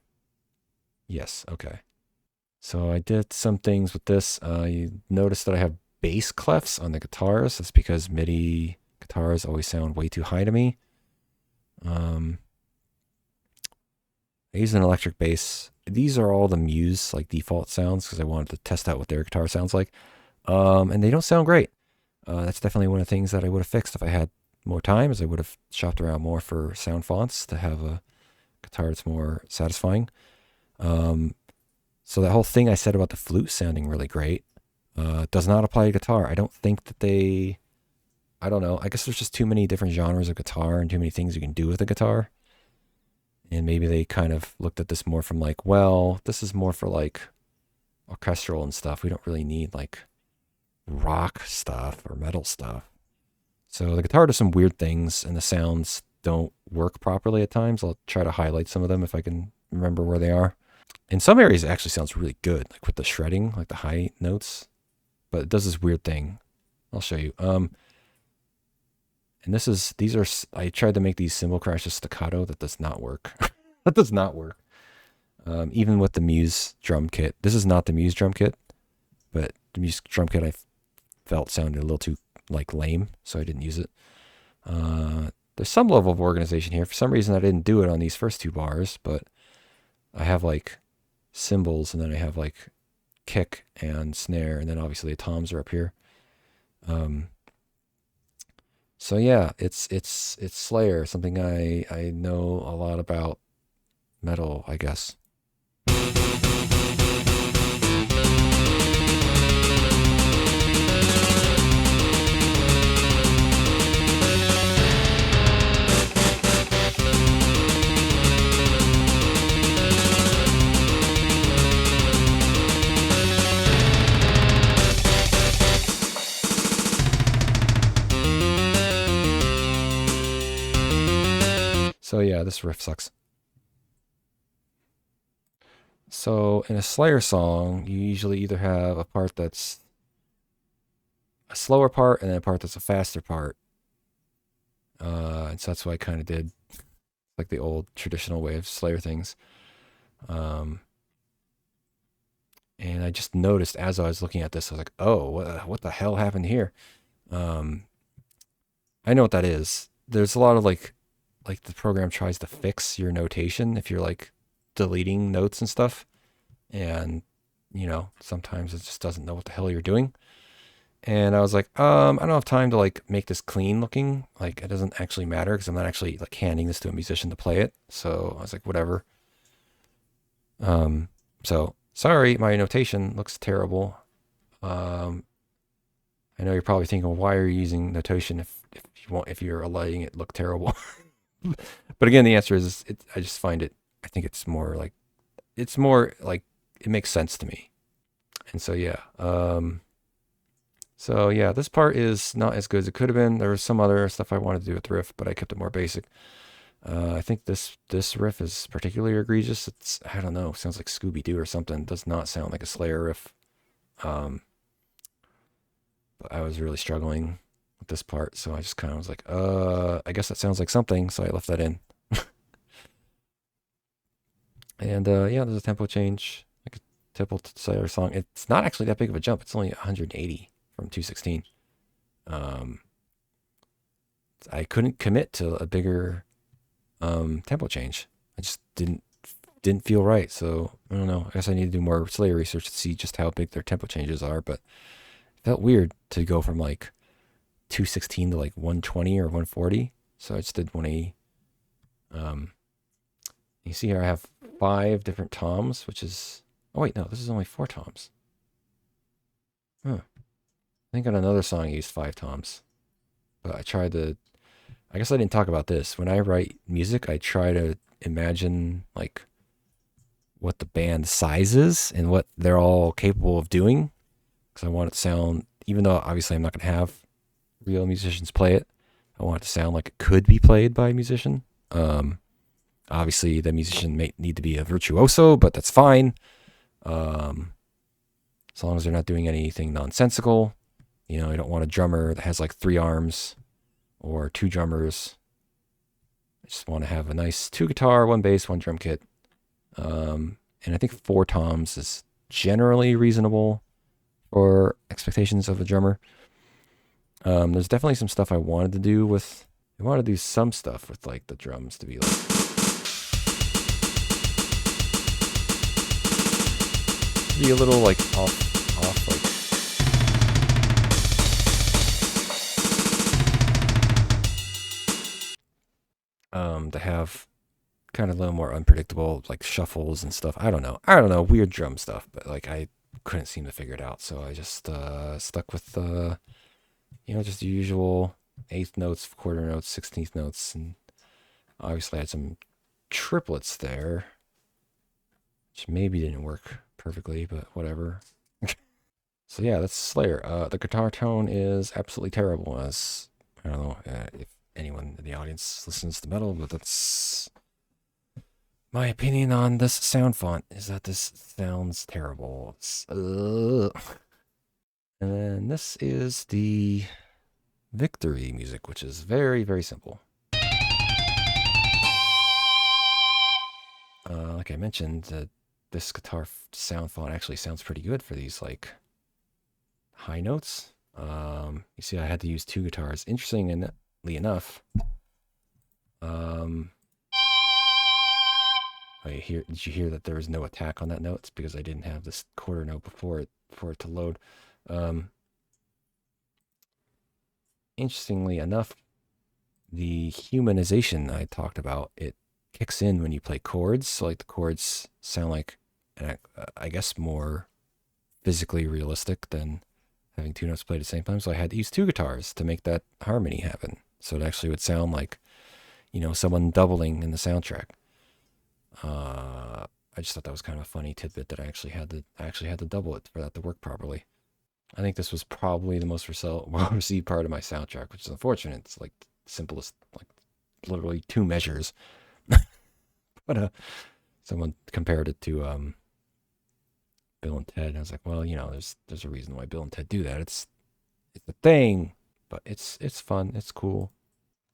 Yes, okay. So I did some things with this. You notice that I have bass clefs on the guitars. That's because MIDI guitars always sound way too high to me. I use an electric bass. These are all the Muse like default sounds because I wanted to test out what their guitar sounds like. And they don't sound great. That's definitely one of the things that I would have fixed if I had more time, is I would have shopped around more for sound fonts to have a guitar that's more satisfying. So that whole thing I said about the flute sounding really great does not apply to guitar. I don't think that I don't know. I guess there's just too many different genres of guitar and too many things you can do with a guitar. And maybe they kind of looked at this more from like, well, this is more for like orchestral and stuff. We don't really need like rock stuff or metal stuff. So the guitar does some weird things and the sounds don't work properly at times. I'll try to highlight some of them if I can remember where they are. In some areas, it actually sounds really good, like with the shredding, like the high notes. But it does this weird thing. I'll show you. And I tried to make these cymbal crashes staccato. That does not work. That does not work. Even with the Muse drum kit. This is not the Muse drum kit, but the Muse drum kit I felt sounded a little too like lame, so I didn't use it. There's some level of organization here. For some reason, I didn't do it on these first two bars, but I have like cymbals, and then I have like kick and snare, and then obviously the toms are up here. So yeah, it's Slayer, something I know a lot about metal, I guess. So yeah, this riff sucks. So in a Slayer song, you usually either have a part that's a slower part and then a part that's a faster part. And so that's what I kind of did, like the old traditional way of Slayer things. Um, and I just noticed as I was looking at this, I was like, oh, what the hell happened here? Um, I know what that is. There's a lot of like the program tries to fix your notation if you're like deleting notes and stuff. And, sometimes it just doesn't know what the hell you're doing. And I was like, I don't have time to like make this clean looking. Like it doesn't actually matter because I'm not actually like handing this to a musician to play it. So I was like, whatever. So sorry, my notation looks terrible. Um, I know you're probably thinking, well, why are you using notation if you're letting it look terrible? But again, the answer is I just find it. I think it's more like it makes sense to me. And so yeah. So yeah, this part is not as good as it could have been. There was some other stuff I wanted to do with the riff, but I kept it more basic. I think this riff is particularly egregious. I don't know, sounds like Scooby Doo or something. It does not sound like a Slayer riff. Um, but I was really struggling with this part, so I just kind of was like, I guess that sounds like something, so I left that in. And yeah, there's a tempo change, like a typical Slayer song. It's not actually that big of a jump. It's only 180 from 216. I couldn't commit to a bigger tempo change. I just didn't feel right. So I don't know. I guess I need to do more Slayer research to see just how big their tempo changes are. But it felt weird to go from like 216 to like 120 or 140. So I just did 180. You see here I have 5 different toms, which is, oh wait, no, this is only 4 toms. Huh. I think on another song I used 5 toms. But I guess I didn't talk about this. When I write music, I try to imagine like what the band size is and what they're all capable of doing. Because I want it to sound, even though obviously I'm not going to have real musicians play it, I want it to sound like it could be played by a musician. Obviously, the musician may need to be a virtuoso, but that's fine. As long as they're not doing anything nonsensical. I don't want a drummer that has like 3 arms or 2 drummers. I just want to have a nice 2 guitar, 1 bass, 1 drum kit. And I think 4 toms is generally reasonable for expectations of a drummer. There's definitely some stuff I wanted to do with. I want to do some stuff with like the drums to be a little like off like to have kind of a little more unpredictable like shuffles and stuff. I don't know, weird drum stuff, but like I couldn't seem to figure it out, so I just stuck with just the usual 8th notes, quarter notes, 16th notes, and obviously I had some triplets there, which maybe didn't work perfectly, but whatever. So yeah, that's Slayer. The guitar tone is absolutely terrible. As I don't know if anyone in the audience listens to metal, but that's my opinion on this sound font, is that this sounds terrible. And then this is the victory music, which is very, very simple. Like I mentioned, this guitar sound font actually sounds pretty good for these like high notes. You see, I had to use 2 guitars. Interestingly enough, did you hear that there was no attack on that note? It's because I didn't have this quarter note for it to load. Interestingly enough, the humanization I talked about, it kicks in when you play chords. So like the chords sound like, and I guess more physically realistic than having 2 notes played at the same time. So I had to use 2 guitars to make that harmony happen. So it actually would sound like, someone doubling in the soundtrack. I just thought that was kind of a funny tidbit that I actually had to double it for that to work properly. I think this was probably the most well-received part of my soundtrack, which is unfortunate. It's like the simplest, like literally 2 measures. But someone compared it to Bill and Ted. And I was like, well, there's a reason why Bill and Ted do that. It's a thing, but it's fun. It's cool.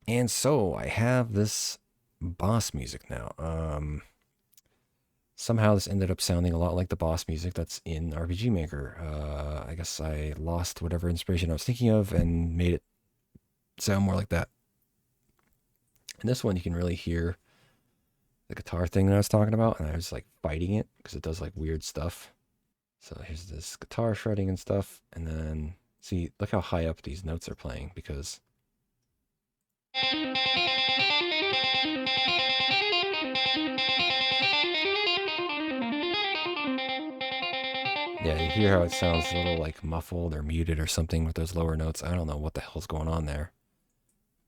And so I have this boss music now. Somehow this ended up sounding a lot like the boss music that's in RPG Maker. I guess I lost whatever inspiration I was thinking of and made it sound more like that. And this one you can really hear the guitar thing that I was talking about, and I was like fighting it because it does like weird stuff. So here's this guitar shredding and stuff, and then see, look how high up these notes are playing because yeah, you hear how it sounds a little like muffled or muted or something with those lower notes. I don't know what the hell's going on there.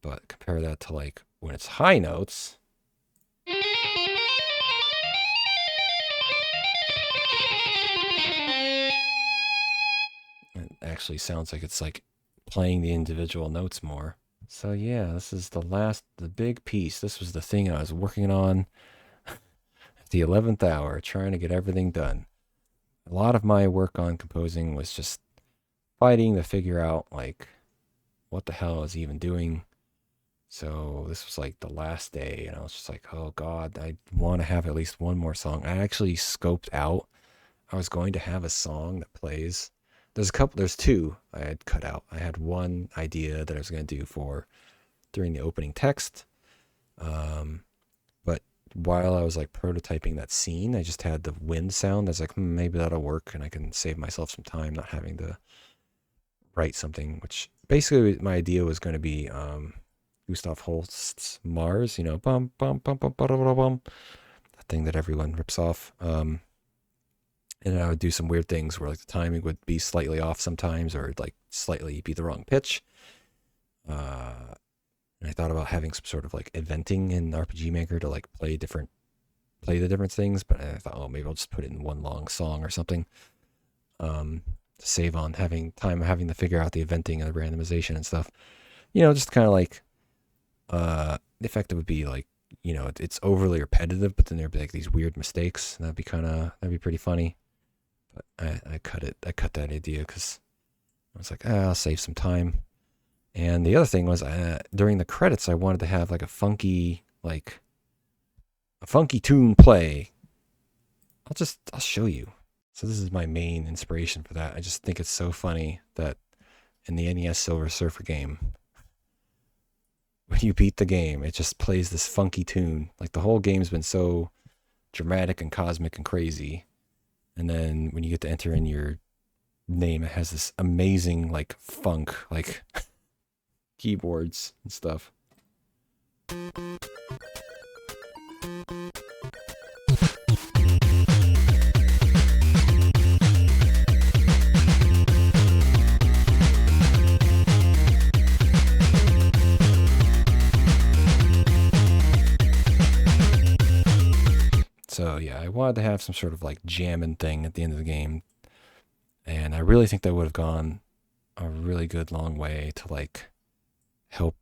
But compare that to like when it's high notes. It actually sounds like it's like playing the individual notes more. So yeah, this is the big piece. This was the thing I was working on at the 11th hour, trying to get everything done. A lot of my work on composing was just fighting to figure out like what the hell I was even doing. So this was like the last day, and I was just like, oh God, I want to have at least one more song. I actually scoped out. I was going to have a song that plays. There's two I had cut out. I had one idea that I was going to do for during the opening text. But while I was like prototyping that scene, I just had the wind sound. I was like, maybe that'll work, and I can save myself some time not having to write something, which basically my idea was going to be Gustav Holst's Mars, bum bum bum bum bum bum bum, that thing that everyone rips off. And I would do some weird things where like the timing would be slightly off sometimes, or like slightly be the wrong pitch. And I thought about having some sort of like eventing in RPG Maker to like play the different things, but I thought, oh, maybe I'll just put it in one long song or something. To save on having to figure out the eventing and the randomization and stuff. Just kind of like the effect would be like, it's overly repetitive, but then there'd be like these weird mistakes. And that'd be pretty funny. But I cut that idea because I was like, I'll save some time. And the other thing was, during the credits, I wanted to have like a funky tune play. I'll show you. So this is my main inspiration for that. I just think it's so funny that in the NES Silver Surfer game, when you beat the game, it just plays this funky tune. Like the whole game's been so dramatic and cosmic and crazy. And then when you get to enter in your name, it has this amazing like funk, like keyboards and stuff. So yeah, I wanted to have some sort of like jamming thing at the end of the game. And I really think that would have gone a really good long way to like help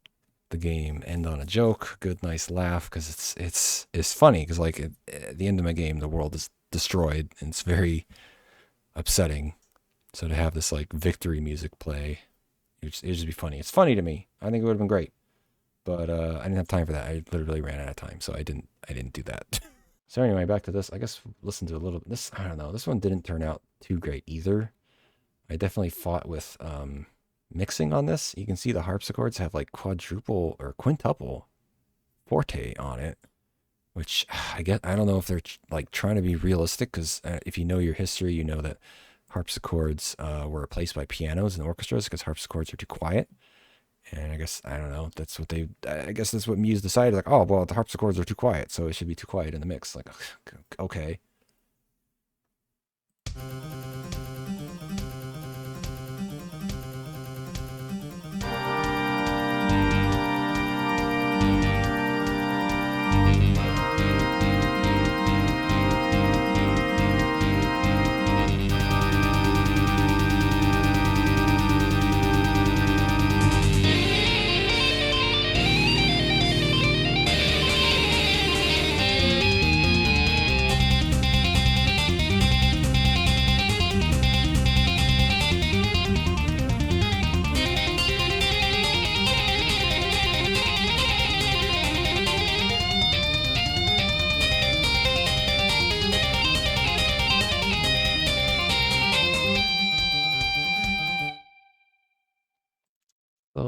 the game end on a joke, good nice laugh, because it's funny because like at the end of my game the world is destroyed and it's very upsetting. So to have this like victory music play, it'd just be funny. It's funny to me. I think it would have been great, but I didn't have time for that. I literally ran out of time, so I didn't do that. So anyway, back to this. I guess listen to a little. I don't know. This one didn't turn out too great either. I definitely fought with mixing on this. You can see the harpsichords have like quadruple or quintuple forte on it, which I don't know if they're like trying to be realistic, because if you know your history, you know that harpsichords were replaced by pianos in orchestras because harpsichords are too quiet. And I guess, I don't know, I guess that's what Muse decided. Like, oh, well, the harpsichords are too quiet, so it should be too quiet in the mix. Like, okay.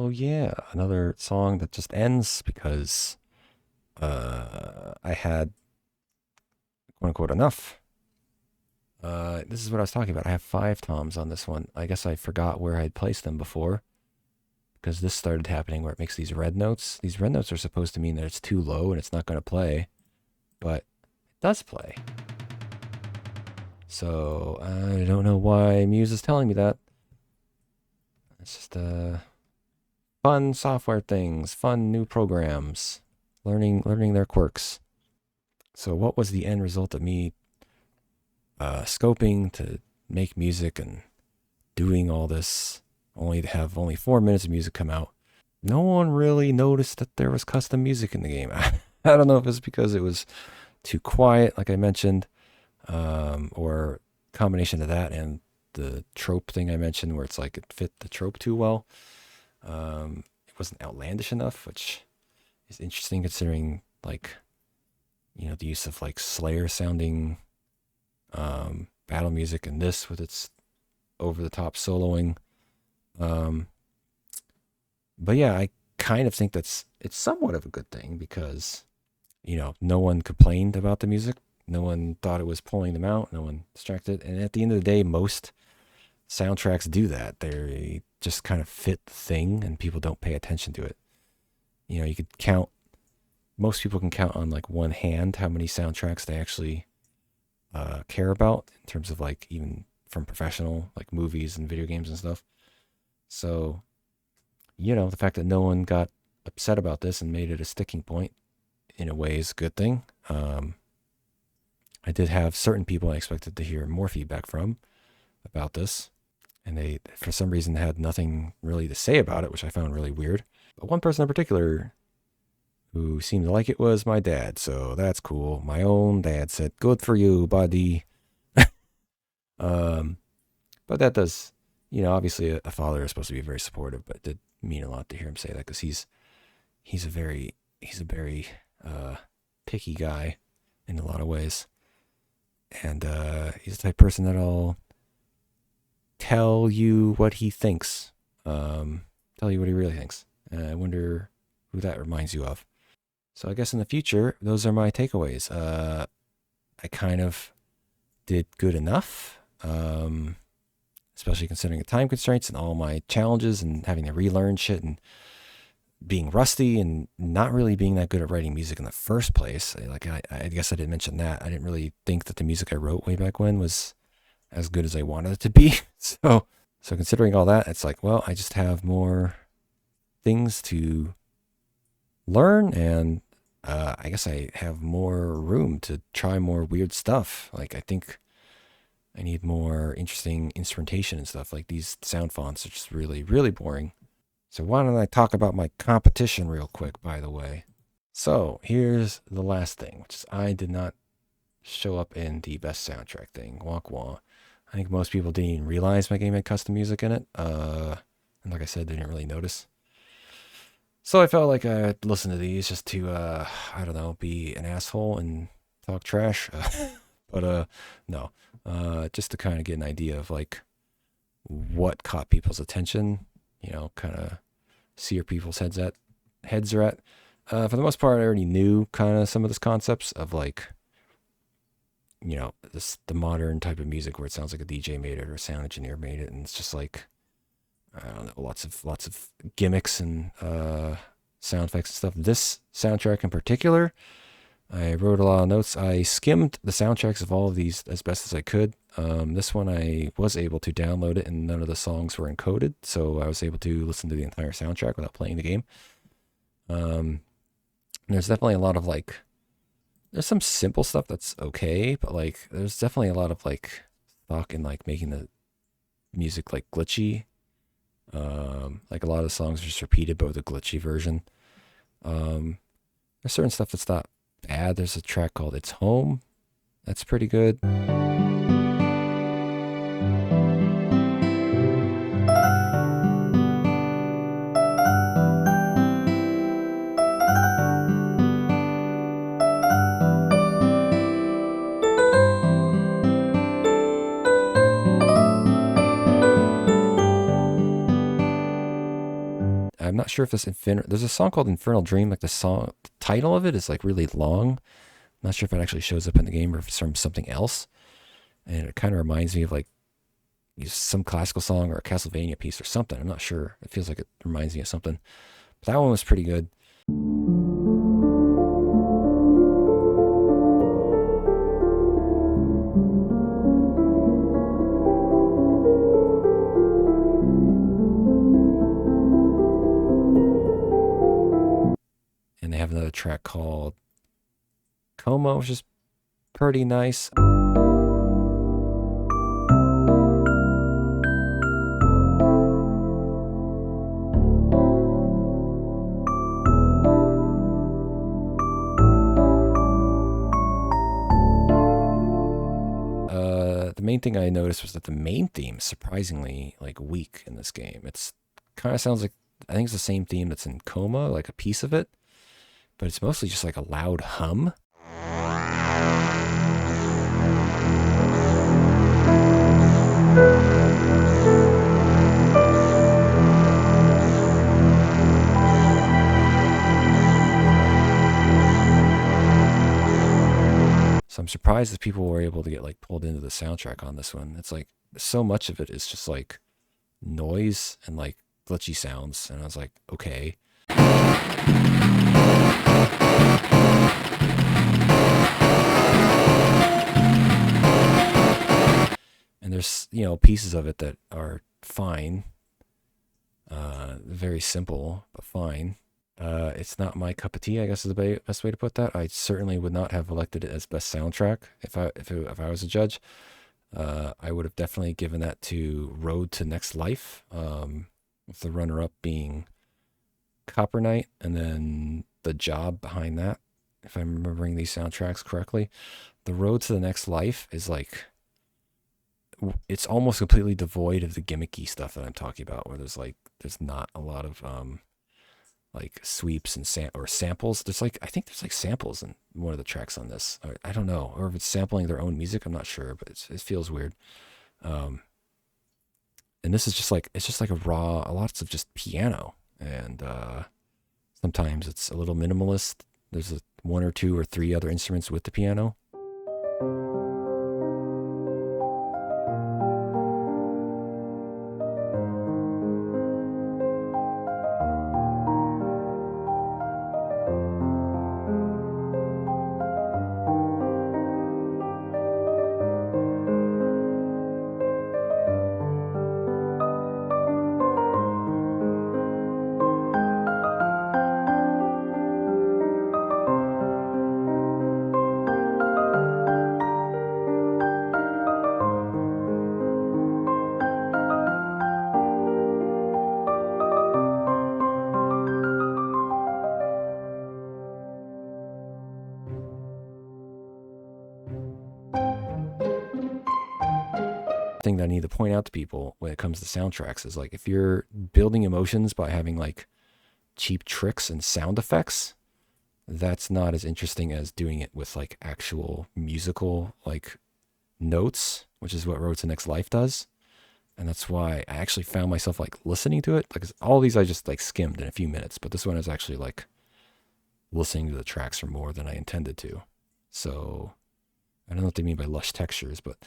So yeah, another song that just ends because I had quote unquote enough. This is what I was talking about. I have 5 toms on this one. I guess I forgot where I'd placed them before because this started happening where it makes these red notes. These red notes are supposed to mean that it's too low and it's not going to play, but it does play. So I don't know why Muse is telling me that. It's just fun software things, fun new programs, learning their quirks. So what was the end result of me scoping to make music and doing all this only to have only 4 minutes of music come out? No one really noticed that there was custom music in the game. I don't know if it's because it was too quiet, like I mentioned, or combination of that and the trope thing I mentioned where it's like it fit the trope too well. It wasn't outlandish enough, which is interesting considering like, the use of like Slayer sounding battle music and this with its over the top soloing. But yeah, I kind of think it's somewhat of a good thing because, no one complained about the music. No one thought it was pulling them out. No one distracted. And at the end of the day, most soundtracks do that. They just kind of fit the thing and people don't pay attention to it. You could count, most people can count on like one hand how many soundtracks they actually care about in terms of like even from professional like movies and video games and stuff. So, the fact that no one got upset about this and made it a sticking point in a way is a good thing. I did have certain people I expected to hear more feedback from about this, and they, for some reason, had nothing really to say about it, which I found really weird. But one person in particular who seemed to like it was my dad, so that's cool. My own dad said, "Good for you, buddy." But that does, obviously a father is supposed to be very supportive, but it did mean a lot to hear him say that because he's a very picky guy in a lot of ways. And he's the type of person that'll tell you what he thinks, tell you what he really thinks. I wonder who that reminds you of. So I guess in the future, those are my takeaways. I kind of did good enough, especially considering the time constraints and all my challenges and having to relearn shit and being rusty and not really being that good at writing music in the first place. Like I guess I didn't mention that. I didn't really think that the music I wrote way back when was as good as I wanted it to be. So considering all that, it's like, well, I just have more things to learn, and I guess I have more room to try more weird stuff. Like I think I need more interesting instrumentation and stuff. Like these sound fonts are just really, really boring. So why don't I talk about my competition real quick, by the way. So here's the last thing, which is I did not show up in the best soundtrack thing. Wonk wah. I think most people didn't even realize my game had custom music in it. And like I said, they didn't really notice. So I felt like I'd listen to these just to, I don't know, be an asshole and talk trash. But no, just to kind of get an idea of like what caught people's attention, kind of see where people's heads are at. For the most part, I already knew kind of some of these concepts of like, the modern type of music where it sounds like a DJ made it or a sound engineer made it, and it's just like, I don't know, lots of gimmicks and sound effects and stuff. This soundtrack in particular, I wrote a lot of notes. I skimmed the soundtracks of all of these as best as I could. This one I was able to download it and none of the songs were encoded, so I was able to listen to the entire soundtrack without playing the game. There's definitely a lot of like, there's some simple stuff that's okay, but like there's definitely a lot of like thought in like making the music like glitchy. Like a lot of the songs are just repeated but with a glitchy version. There's certain stuff that's not bad. There's a track called It's Home. That's pretty good. I'm not sure if this there's a song called Infernal Dream. Like the title of it is like really long. I'm not sure if it actually shows up in the game or if it's from something else. And it kind of reminds me of like some classical song or a Castlevania piece or something. I'm not sure. It feels like it reminds me of something. But that one was pretty good. And they have another track called Coma, which is pretty nice. The main thing I noticed was that the main theme is surprisingly like weak in this game. It's kind of sounds like, I think it's the same theme that's in Coma, like a piece of it, but it's mostly just like a loud hum. So I'm surprised that people were able to get like pulled into the soundtrack on this one. It's like so much of it is just like noise and like glitchy sounds, and I was like, okay. And there's, you know, pieces of it that are fine, very simple but fine. It's not my cup of tea, I guess is the best way to put that. I certainly would not have elected it as best soundtrack if I was a judge. I would have definitely given that to Road to Next Life, with the runner-up being Copper Knight, and then The Job behind that, if I'm remembering these soundtracks correctly. The Road to the Next Life is like, it's almost completely devoid of the gimmicky stuff that I'm talking about, where there's not a lot of like sweeps and samples. There's like, I think there's like samples in one of the tracks on this. I don't know, or if it's sampling their own music, I'm not sure, but it feels weird. And this is just like, it's just like a lots of just piano, and sometimes it's a little minimalist. There's one or two or three other instruments with the piano. Thing that I need to point out to people when it comes to soundtracks is like, if you're building emotions by having like cheap tricks and sound effects, that's not as interesting as doing it with like actual musical like notes, which is what Road to Next Life does. And that's why I actually found myself like listening to it. Like all these I just like skimmed in a few minutes, but this one is actually like listening to the tracks for more than I intended to. So I don't know what they mean by lush textures, but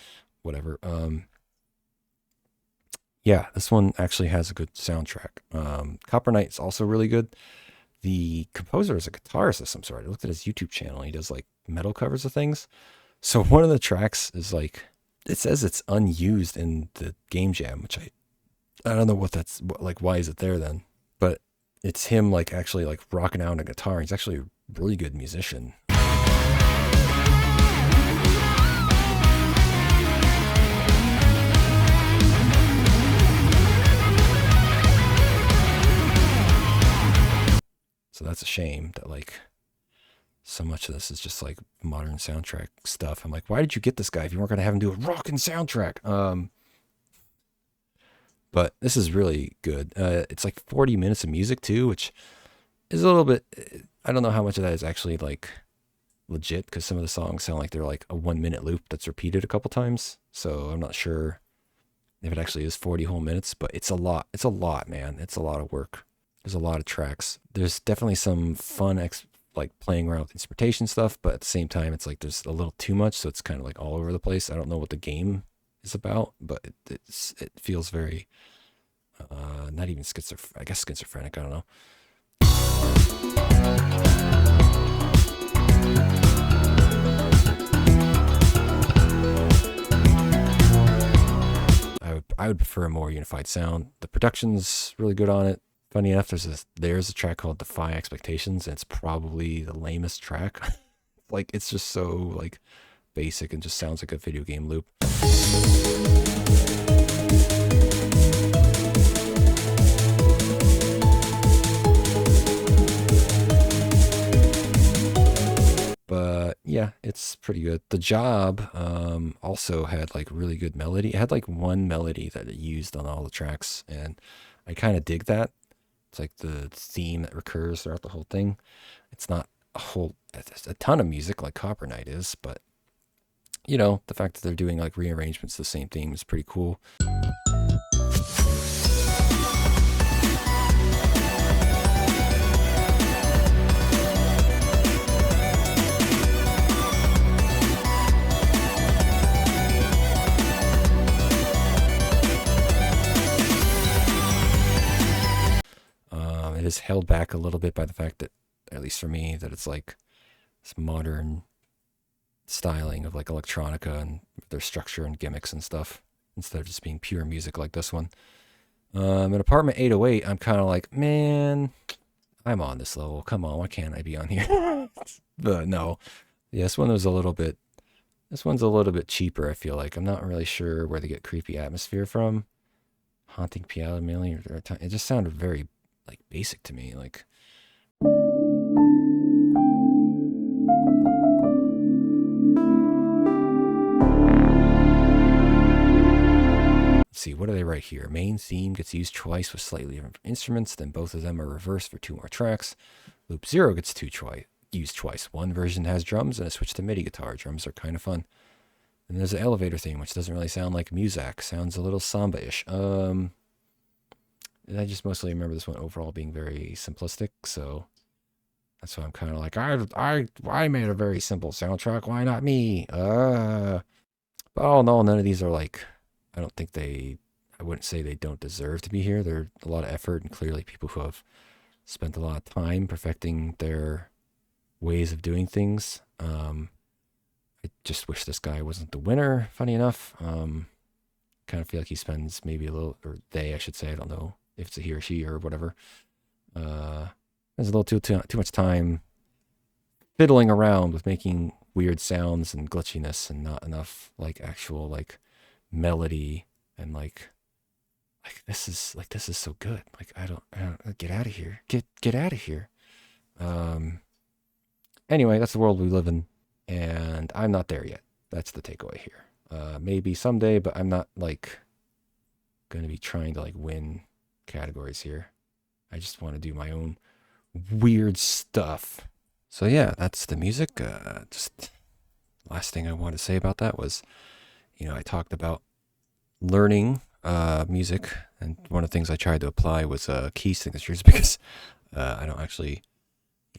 whatever. Yeah, this one actually has a good soundtrack. Copper Knight is also really good. The composer is a guitarist of some sort. I looked at his YouTube channel. He does like metal covers of things. So one of the tracks is like, it says it's unused in the Game Jam, which I don't know what that's like. Why is it there then? But it's him like actually like rocking out on a guitar. He's actually a really good musician. So that's a shame that like so much of this is just like modern soundtrack stuff. I'm like, why did you get this guy if you weren't going to have him do a rockin' soundtrack? But this is really good. It's like 40 minutes of music too, which is a little bit, I don't know how much of that is actually like legit, because some of the songs sound like they're like a 1 minute loop that's repeated a couple times. So I'm not sure if it actually is 40 whole minutes, but it's a lot. It's a lot, man. It's a lot of work. There's a lot of tracks. There's definitely some fun like playing around with instrumentation stuff, but at the same time, it's like there's a little too much, so it's kind of like all over the place. I don't know what the game is about, but it feels very not even schizophrenic. I guess schizophrenic. I don't know. I would prefer a more unified sound. The production's really good on it. Funny enough, there's a track called Defy Expectations, and it's probably the lamest track. Like, it's just so like basic and just sounds like a video game loop. But yeah, it's pretty good. The Job also had like really good melody. It had like one melody that it used on all the tracks, and I kind of dig that. It's like the theme that recurs throughout the whole thing. It's not a ton of music like Copper Night is, but you know, the fact that they're doing like rearrangements of the same theme is pretty cool. It is held back a little bit by the fact that, at least for me, that it's like this modern styling of like electronica and their structure and gimmicks and stuff, instead of just being pure music like this one. In Apartment 808, I'm kind of like, man, I'm on this level. Come on, why can't I be on here? But no, yeah, this one's a little bit cheaper, I feel like. I'm not really sure where they get creepy atmosphere from. Haunting Piano Millie, it just sounded very like basic to me. Like, let's see, what do they write here? Main theme gets used twice with slightly different instruments, then both of them are reversed for 2 more tracks. Loop 0 gets used twice. One version has drums and a switch to MIDI guitar. Drums are kind of fun. And there's an elevator theme, which doesn't really sound like Muzak. Sounds a little samba-ish. And I just mostly remember this one overall being very simplistic, so that's why I'm kind of like, I made a very simple soundtrack. Why not me? But all in all, none of these are like, I wouldn't say they don't deserve to be here. They're a lot of effort, and clearly people who have spent a lot of time perfecting their ways of doing things. I just wish this guy wasn't the winner, funny enough. Kind of feel like he spends maybe a little, or they, I should say, I don't know if it's a he or she or whatever. There's a little too much time fiddling around with making weird sounds and glitchiness, and not enough like actual like melody and like this is so good. Like I don't get out of here. Get out of here. Anyway, that's the world we live in, and I'm not there yet. That's the takeaway here. Maybe someday, but I'm not like going to be trying to like win categories here. I just want to do my own weird stuff. So yeah, that's the music. Just last thing I want to say about that was, you know, I talked about learning music, and one of the things I tried to apply was key signatures, because I don't actually,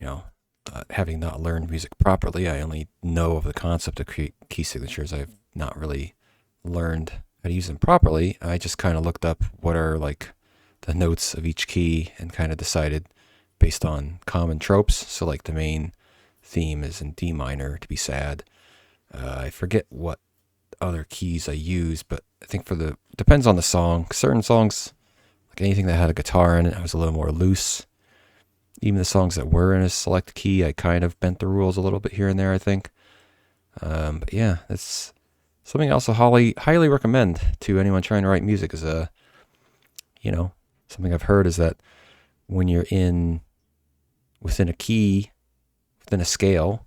you know, having not learned music properly, I only know of the concept of key signatures. I've not really learned how to use them properly. I just kind of looked up what are like the notes of each key and kind of decided based on common tropes. So like the main theme is in D minor to be sad. I forget what other keys I use, but I think depends on the song. Certain songs, like anything that had a guitar in it, I was a little more loose. Even the songs that were in a select key, I kind of bent the rules a little bit here and there, I think. But yeah, that's something I also highly recommend to anyone trying to write music. Is you know, something I've heard is that when you're within a key, within a scale,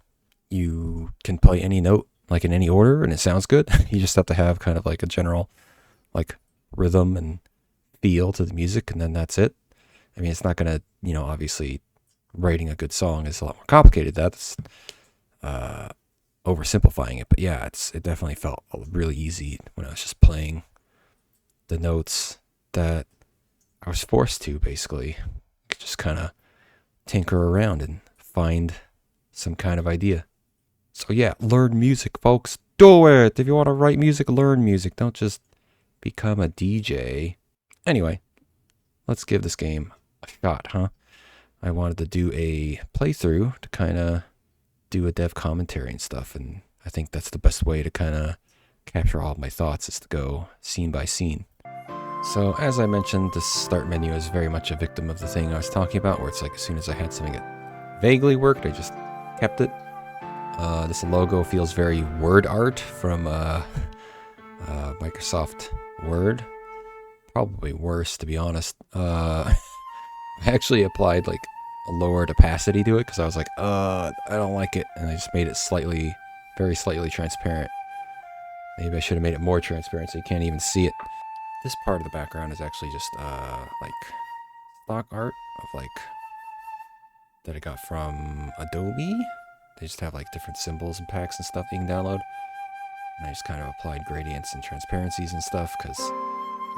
you can play any note like in any order and it sounds good. You just have to have kind of like a general like rhythm and feel to the music, and then that's it. I mean, it's not going to, you know, obviously writing a good song is a lot more complicated. That's oversimplifying it. But yeah, it definitely felt really easy when I was just playing the notes that I was forced to, basically. could just kind of tinker around and find some kind of idea. So yeah, learn music, folks. Do it! If you want to write music, learn music. Don't just become a DJ. Anyway, let's give this game a shot, huh? I wanted to do a playthrough to kind of do a dev commentary and stuff, and I think that's the best way to kind of capture all of my thoughts, is to go scene by scene. So as I mentioned, the start menu is very much a victim of the thing I was talking about, where it's like as soon as I had something that vaguely worked, I just kept it. This logo feels very word art from Microsoft Word. Probably worse, to be honest. I actually applied like a lowered opacity to it because I was like, I don't like it, and I just made it very slightly transparent. Maybe I should have made it more transparent so you can't even see it. This part of the background is actually just like stock art of like that I got from Adobe. They just have like different symbols and packs and stuff you can download. And I just kind of applied gradients and transparencies and stuff because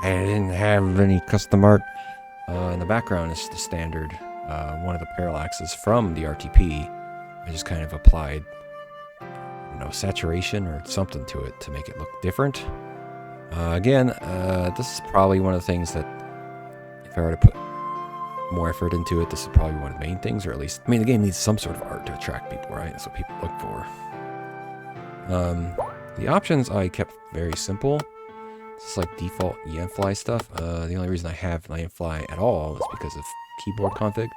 I didn't have any custom art. In the background is the standard, one of the parallaxes from the RTP. I just kind of applied, I don't know, saturation or something to it to make it look different. Again, this is probably one of the things that if I were to put more effort into it, this is probably one of the main things, or at least, I mean, the game needs some sort of art to attract people, right? That's what people look for. The options I kept very simple. This is like default EMFly stuff. The only reason I have EMFly at all is because of keyboard config.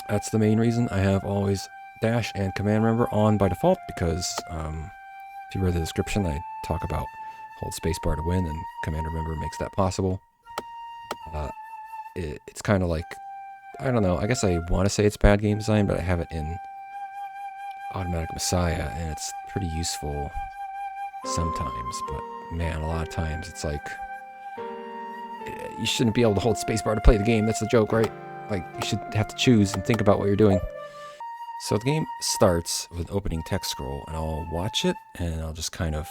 That's the main reason. I have always dash and command remember on by default because if you read the description, I talk about hold spacebar to win, and command remember makes that possible. It's kind of like, I don't know, I guess I want to say it's bad game design, but I have it in Automatic Messiah, and it's pretty useful sometimes, but man, a lot of times it's like, you shouldn't be able to hold spacebar to play the game. That's the joke, right? Like, you should have to choose and think about what you're doing. So the game starts with an opening text scroll, and I'll watch it, and I'll just kind of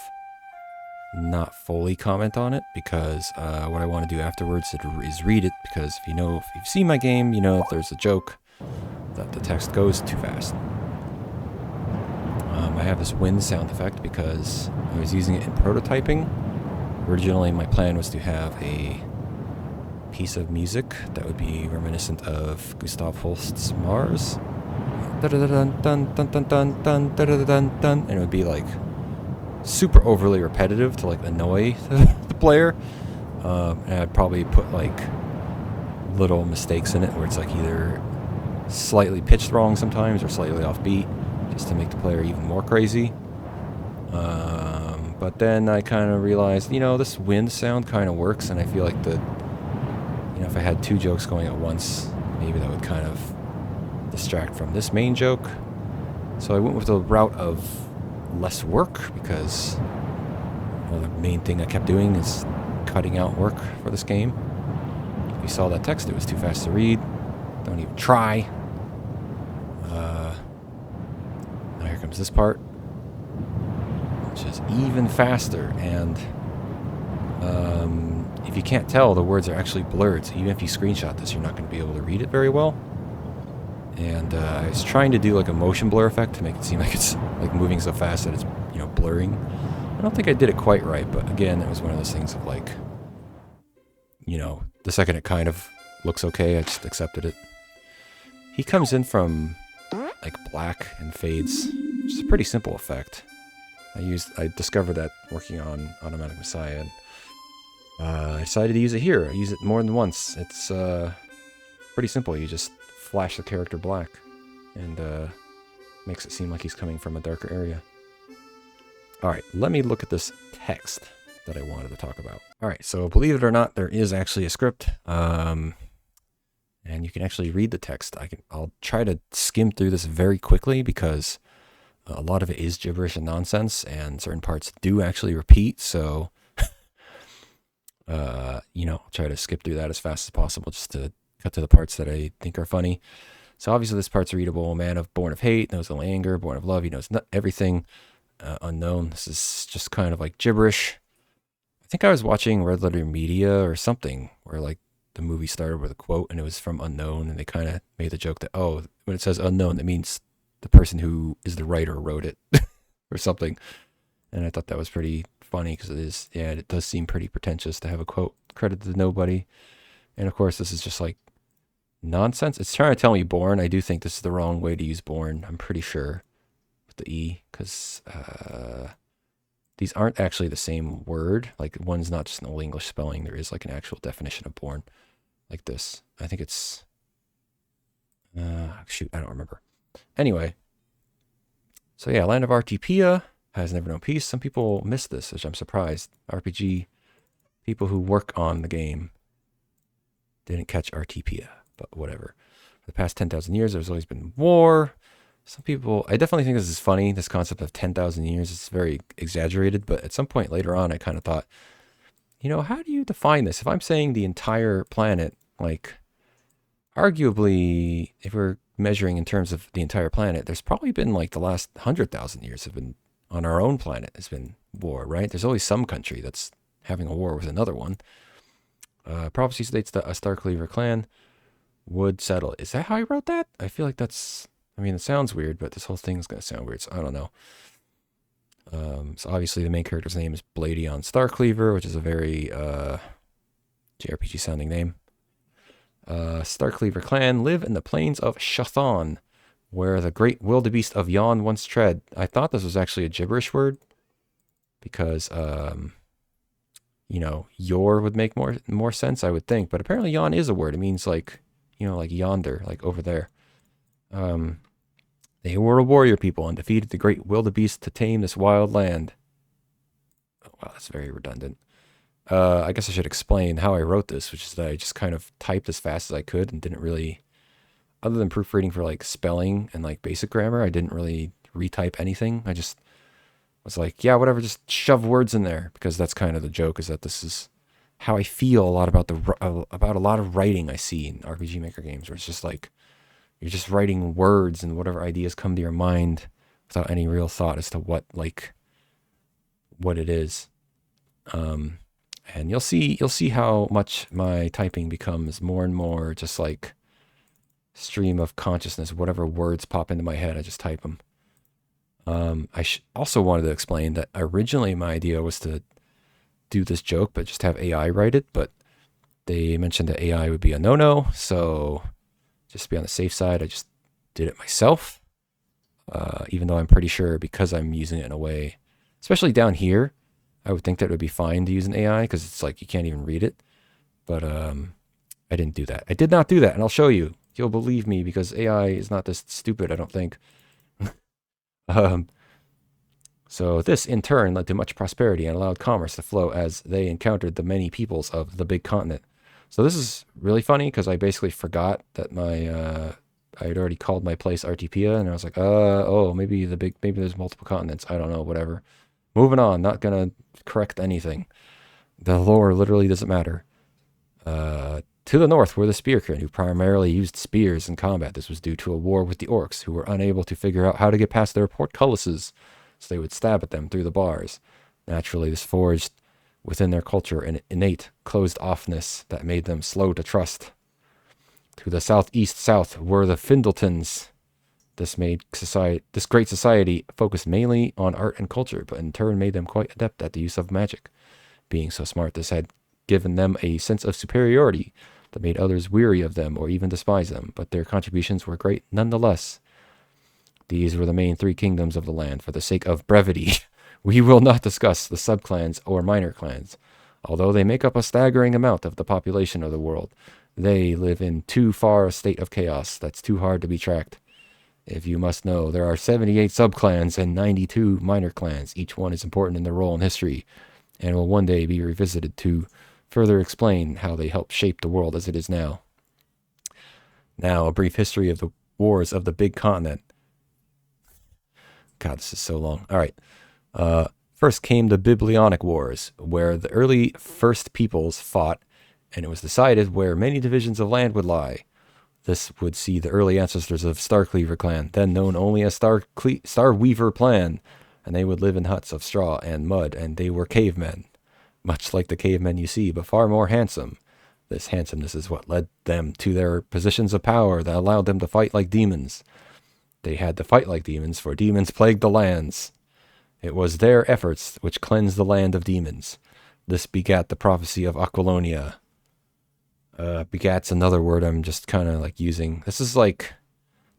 not fully comment on it, because what I want to do afterwards is read it, because if you've seen my game, you know if there's a joke that the text goes too fast. I have this wind sound effect because I was using it in prototyping. Originally, my plan was to have a piece of music that would be reminiscent of Gustav Holst's Mars. And it would be like super overly repetitive to like annoy the player. And I'd probably put like little mistakes in it where it's like either slightly pitched wrong sometimes or slightly off beat, just to make the player even more crazy. But then I kind of realized, this wind sound kind of works, and I feel like if I had two jokes going at once, maybe that would kind of distract from this main joke. So I went with the route of less work, because the main thing I kept doing is cutting out work for this game. If you saw that text, it was too fast to read. Don't even try. Now here comes this part, which is even faster, and if you can't tell, the words are actually blurred, so even if you screenshot this, you're not going to be able to read it very well. And I was trying to do like a motion blur effect to make it seem like it's like moving so fast that it's blurring. I don't think I did it quite right, but again, it was one of those things of like, the second it kind of looks okay, I just accepted it. He comes in from like black and fades, which is a pretty simple effect. I discovered that working on Automatic Messiah, and I decided to use it here. I use it more than once. It's pretty simple. You just flash the character black, and makes it seem like he's coming from a darker area. Alright, let me look at this text that I wanted to talk about. Alright, so believe it or not, there is actually a script, and you can actually read the text. I'll try to skim through this very quickly, because a lot of it is gibberish and nonsense, and certain parts do actually repeat, so I'll try to skip through that as fast as possible, just to cut to the parts that I think are funny. So obviously this part's readable. Born of hate, knows only anger. Born of love, he knows everything. Unknown, this is just kind of like gibberish. I think I was watching Red Letter Media or something, where like the movie started with a quote, and it was from Unknown, and they kind of made the joke that, oh, when it says unknown, that means the person who is the writer wrote it or something. And I thought that was pretty funny because it is, yeah, it does seem pretty pretentious to have a quote credited to nobody. And of course, this is just like nonsense. It's trying to tell me born. I do think this is the wrong way to use born. I'm pretty sure with the E, because these aren't actually the same word. Like one's not just an old English spelling. There is like an actual definition of born like this. I think it's, shoot, I don't remember. Anyway, so yeah, Land of Artepia has never known peace. Some people miss this, which I'm surprised. RPG people who work on the game didn't catch Artepia, but whatever. For the past 10,000 years, there's always been war. Some people, I definitely think this is funny, this concept of 10,000 years. It's very exaggerated, but at some point later on, I kind of thought, you know, how do you define this? If I'm saying the entire planet, like, arguably, if we're measuring in terms of the entire planet, there's probably been like the last 100,000 years have been on our own planet has been war, right? There's always some country that's having a war with another one. Prophecy states that a Starcleaver clan would settle. Is that how I wrote that? I feel like that's, I mean, it sounds weird, but this whole thing is going to sound weird, so I don't know. So obviously the main character's name is Bladion Starcleaver, which is a very JRPG sounding name. Starcleaver clan live in the plains of Shathon, where the great wildebeest of Yon once tread. I thought this was actually a gibberish word because, you know, yor would make more sense, I would think. But apparently Yon is a word. It means like, you know, like yonder, like over there. They were a warrior people and defeated the great wildebeest to tame this wild land. Oh, wow, that's very redundant. I guess I should explain how I wrote this, which is that I just kind of typed as fast as I could and didn't really, other than proofreading for like spelling and like basic grammar, I didn't really retype anything. I just was like, yeah, whatever, just shove words in there, because that's kind of the joke, is that this is how I feel a lot about about a lot of writing I see in RPG Maker games, where it's just like you're just writing words and whatever ideas come to your mind without any real thought as to what it is. And you'll see how much my typing becomes more and more just like stream of consciousness. Whatever words pop into my head, I just type them. I also wanted to explain that originally my idea was to do this joke, but just have AI write it. But they mentioned that AI would be a no-no, so just to be on the safe side, I just did it myself. Even though I'm pretty sure, because I'm using it in a way, especially down here, I would think that it would be fine to use an AI because it's like you can't even read it. But I didn't do that. I did not do that, and I'll show you. You'll believe me because AI is not this stupid, I don't think. So this, in turn, led to much prosperity and allowed commerce to flow as they encountered the many peoples of the big continent. So this is really funny because I basically forgot that I had already called my place Artepia, and I was like, oh, maybe there's multiple continents. I don't know, whatever. Moving on, not gonna correct anything. The lore literally doesn't matter. To the north were the Spearkin, who primarily used spears in combat. This was due to a war with the orcs, who were unable to figure out how to get past their portcullises, so they would stab at them through the bars. Naturally, this forged within their culture an innate closed-offness that made them slow to trust. To the south were the Findletons. This great society focused mainly on art and culture, but in turn made them quite adept at the use of magic. Being so smart, this had given them a sense of superiority that made others weary of them or even despise them, but their contributions were great nonetheless. These were the main three kingdoms of the land. For the sake of brevity, we will not discuss the subclans or minor clans. Although they make up a staggering amount of the population of the world, they live in too far a state of chaos that's too hard to be tracked. If you must know, there are 78 subclans and 92 minor clans. Each one is important in their role in history and will one day be revisited to further explain how they helped shape the world as it is now. Now, a brief history of the wars of the big continent. God, this is so long. All right. First came the Biblionic Wars, where the early first peoples fought, and it was decided where many divisions of land would lie. This would see the early ancestors of Starcleaver clan, then known only as Starweaver clan, and they would live in huts of straw and mud, and they were cavemen, much like the cavemen you see, but far more handsome. This handsomeness is what led them to their positions of power that allowed them to fight like demons. They had to fight like demons, for demons plagued the lands. It was their efforts which cleansed the land of demons. This begat the prophecy of Aquilonia. Begat's another word I'm just kind of like using. This is like,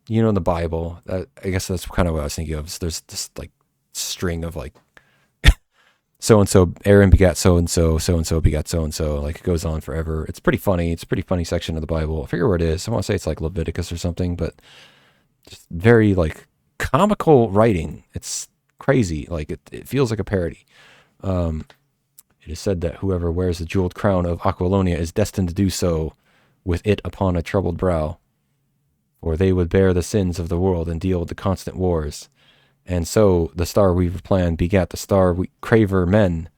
you know, in the Bible. I guess that's kind of what I was thinking of. So there's this like string of like, so and so, Aaron begat so and so and so begat so and so. Like it goes on forever. It's pretty funny. It's a pretty funny section of the Bible. I forget where it is. I want to say it's like Leviticus or something, but just very like comical writing. It's crazy. Like it feels like a parody. It is said that whoever wears the jeweled crown of Aquilonia is destined to do so with it upon a troubled brow, for they would bear the sins of the world and deal with the constant wars. And so the Star Weaver plan begat the Star Craver men,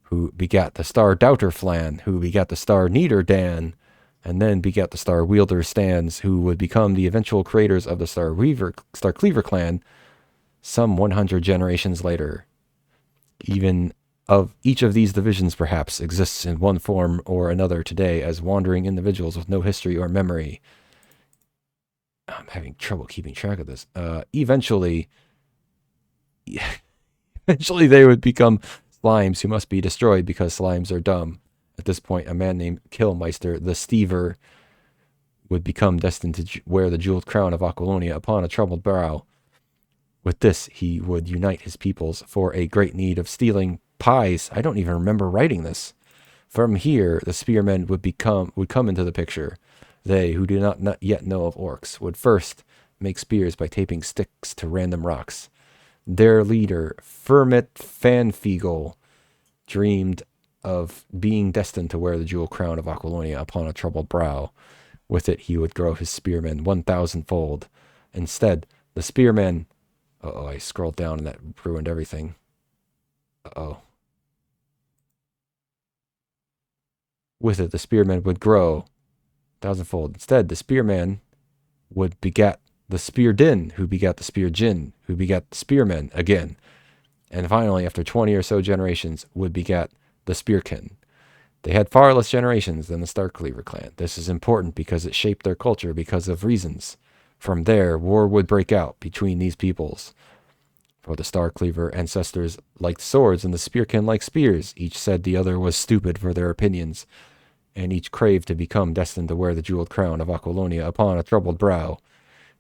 who begat the Star Doubter flan, who begat the Star Needer Dan, and then begat the Star Wielder stands, who would become the eventual creators of the Star Cleaver clan some 100 generations later. Even of each of these divisions perhaps exists in one form or another today as wandering individuals with no history or memory. I'm having trouble keeping track of this. Eventually they would become slimes who must be destroyed because slimes are dumb. At this point, a man named Killmeister, the Stever, would become destined to wear the jeweled crown of Aquilonia upon a troubled brow. With this, he would unite his peoples for a great need of stealing pies. I don't even remember writing this. From here, the spearmen would come into the picture. They, who do not yet know of orcs, would first make spears by taping sticks to random rocks. Their leader, Fermit Fanfeagle, dreamed of being destined to wear the jewel crown of Aquilonia upon a troubled brow. With it, he would grow his spearmen 1,000-fold. Instead, the spearmen... Uh-oh, I scrolled down and that ruined everything. Uh-oh. With it, the spearmen would grow 1,000-fold. Instead, the spearman would begat the speardin, who begat the spearjin, who begat the spearmen again. And finally, after 20 or so generations, would begat the spearkin. They had far less generations than the Starcleaver clan. This is important because it shaped their culture because of reasons. From there, war would break out between these peoples. For the Starcleaver ancestors liked swords and the spearkin liked spears. Each said the other was stupid for their opinions, and each craved to become destined to wear the jeweled crown of Aquilonia upon a troubled brow.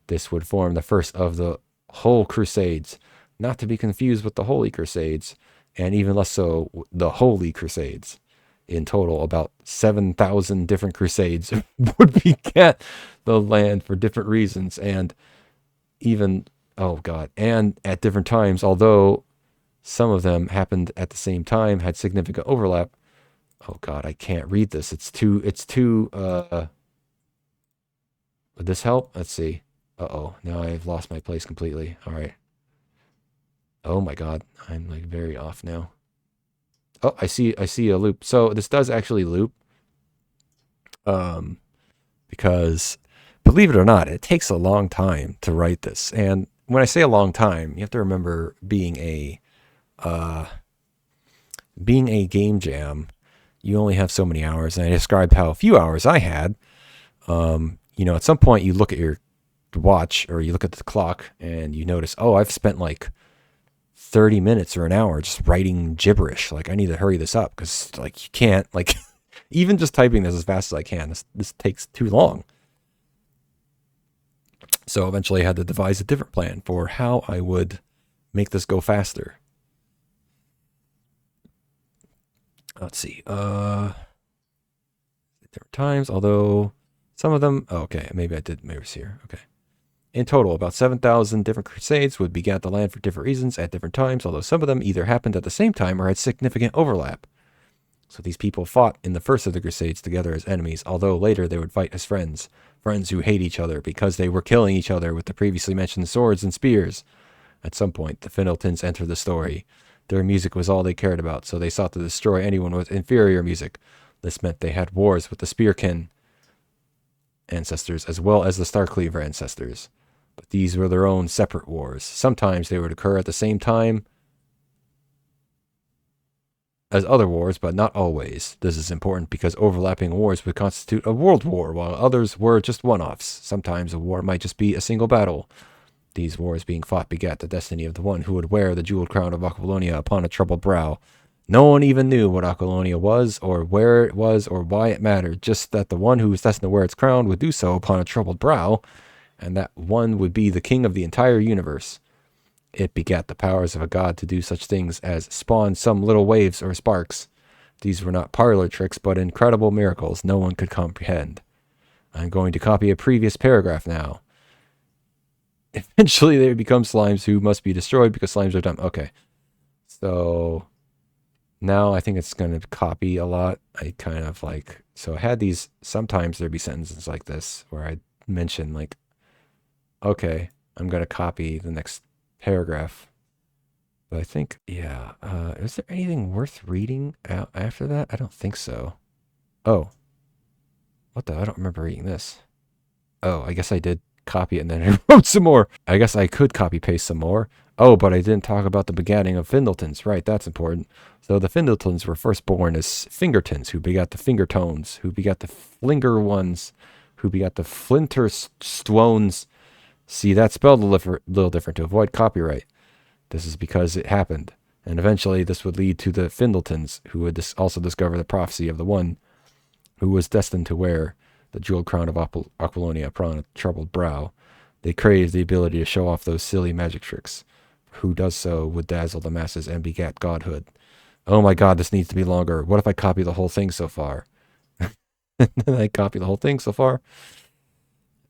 This would form the first of the whole Crusades, not to be confused with the Holy Crusades, and even less so the Holy Crusades. In total, about 7,000 different crusades would beget the land for different reasons, and even, oh God, and at different times, although some of them happened at the same time, had significant overlap. Oh God, I can't read this. It's too, would this help? Let's see. Uh-oh, now I've lost my place completely. All right. Oh my God, I'm like very off now. Oh, I see a loop. So this does actually loop. Because believe it or not, it takes a long time to write this. And when I say a long time, you have to remember being a game jam, you only have so many hours. And I described how few hours I had. You know, at some point you look at your watch or you look at the clock and you notice, oh, I've spent like 30 minutes or an hour just writing gibberish. Like, I need to hurry this up because, like, you can't, like, even just typing this as fast as I can, this takes too long. So eventually I had to devise a different plan for how I would make this go faster. Let's see. Different times, although some of them, oh, okay, maybe I did, maybe it was here. Okay. In total, about 7,000 different crusades would begat the land for different reasons at different times, although some of them either happened at the same time or had significant overlap. So these people fought in the first of the crusades together as enemies, although later they would fight as friends who hate each other because they were killing each other with the previously mentioned swords and spears. At some point, the Findletons entered the story. Their music was all they cared about, so they sought to destroy anyone with inferior music. This meant they had wars with the Spearkin ancestors as well as the Starcleaver ancestors. But these were their own separate wars. Sometimes they would occur at the same time. as other wars, but not always. This is important because overlapping wars would constitute a world war, while others were just one-offs. Sometimes a war might just be a single battle. These wars being fought begat the destiny of the one who would wear the jeweled crown of Aquilonia upon a troubled brow. No one even knew what Aquilonia was, or where it was, or why it mattered, just that the one who was destined to wear its crown would do so upon a troubled brow, and that one would be the king of the entire universe. It begat the powers of a god to do such things as spawn some little waves or sparks. These were not parlor tricks, but incredible miracles no one could comprehend. I'm going to copy a previous paragraph now. Eventually they become slimes who must be destroyed because slimes are dumb. Okay. So now I think it's going to copy a lot. I kind of like, so I had these, sometimes there'd be sentences like this where I'd mention like, okay, I'm going to copy the next paragraph. But I think, yeah, is there anything worth reading out after that? I don't think so. Oh, what the, I don't remember reading this. Oh, I guess I did copy it and then I wrote some more. I guess I could copy paste some more. Oh, but I didn't talk about the begatting of Findletons. Right, that's important. So the Findletons were first born as Fingertons, who begat the Fingertones, who begat the Flinger ones, who begat the Flinterstones. See, that's spelled a little different to avoid copyright. This is because it happened. And eventually this would lead to the Findletons, who would also discover the prophecy of the one who was destined to wear the jeweled crown of Aquilonia upon a troubled brow. They craved the ability to show off those silly magic tricks. Who does so would dazzle the masses and begat godhood. Oh my god, this needs to be longer. What if I copy the whole thing so far? I copy the whole thing so far?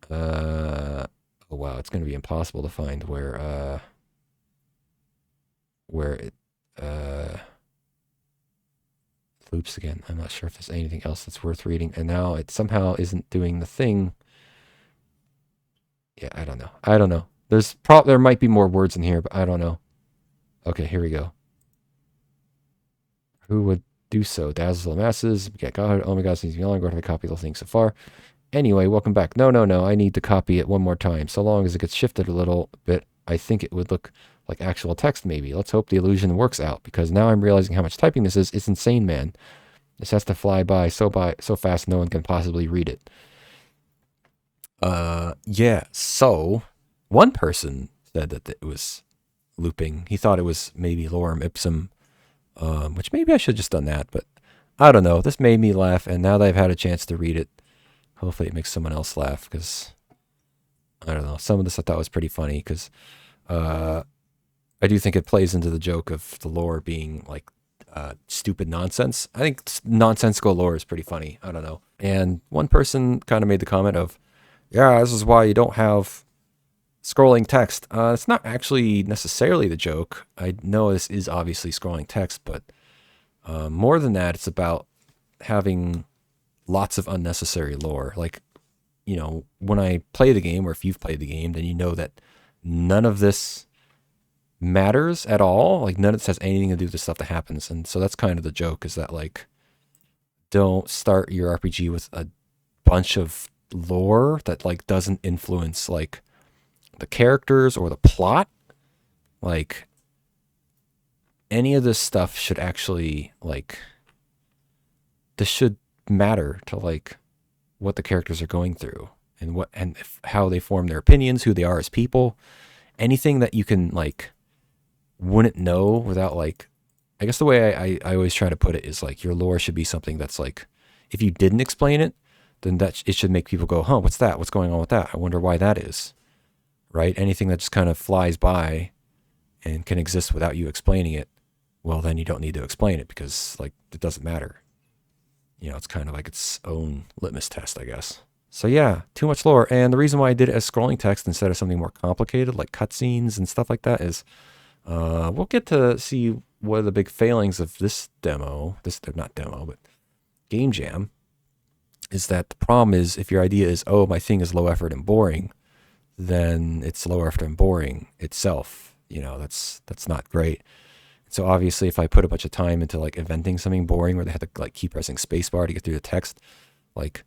Oh wow, it's going to be impossible to find where it loops again. I'm not sure if there's anything else that's worth reading. And now it somehow isn't doing the thing. Yeah, I don't know. I don't know. There might be more words in here, but I don't know. Okay, here we go. Who would do so? Dazzle the masses. Get God. Oh my god, seems to be longer if I copy the thing so far. Anyway, welcome back. No. I need to copy it one more time. So long as it gets shifted a little bit, I think it would look like actual text maybe. Let's hope the illusion works out, because now I'm realizing how much typing this is. It's insane, man. This has to fly by so fast no one can possibly read it. Yeah, so one person said that it was looping. He thought it was maybe lorem ipsum, which maybe I should have just done that, but I don't know. This made me laugh, and now that I've had a chance to read it, hopefully it makes someone else laugh, because I don't know. Some of this I thought was pretty funny, because I do think it plays into the joke of the lore being like stupid nonsense. I think nonsensical lore is pretty funny. I don't know. And one person kind of made the comment of, yeah, this is why you don't have scrolling text. It's not actually necessarily the joke. I know this is obviously scrolling text, but more than that, it's about having lots of unnecessary lore. Like, you know, when I play the game, or if you've played the game, then you know that none of this matters at all. Like, none of this has anything to do with the stuff that happens. And so that's kind of the joke, is that, like, don't start your RPG with a bunch of lore that like doesn't influence like the characters or the plot. Like, any of this stuff should actually, like, this should matter to like what the characters are going through, and how they form their opinions, who they are as people. Anything that you can like wouldn't know without, like, I guess the way I always try to put it is like, your lore should be something that's like, if you didn't explain it, then that it should make people go, huh, what's that? What's going on with that? I wonder why that is, right? Anything that just kind of flies by and can exist without you explaining it, well, then you don't need to explain it, because like it doesn't matter. You know, it's kind of like its own litmus test, I guess. So yeah, too much lore. And the reason why I did it as scrolling text instead of something more complicated like cutscenes and stuff like that is we'll get to see what are the big failings of this demo. They're not demo, but Game Jam. Is that the problem is, if your idea is, oh, my thing is low effort and boring, then it's low effort and boring itself. You know, that's not great. So obviously, if I put a bunch of time into like inventing something boring where they have to like keep pressing spacebar to get through the text, like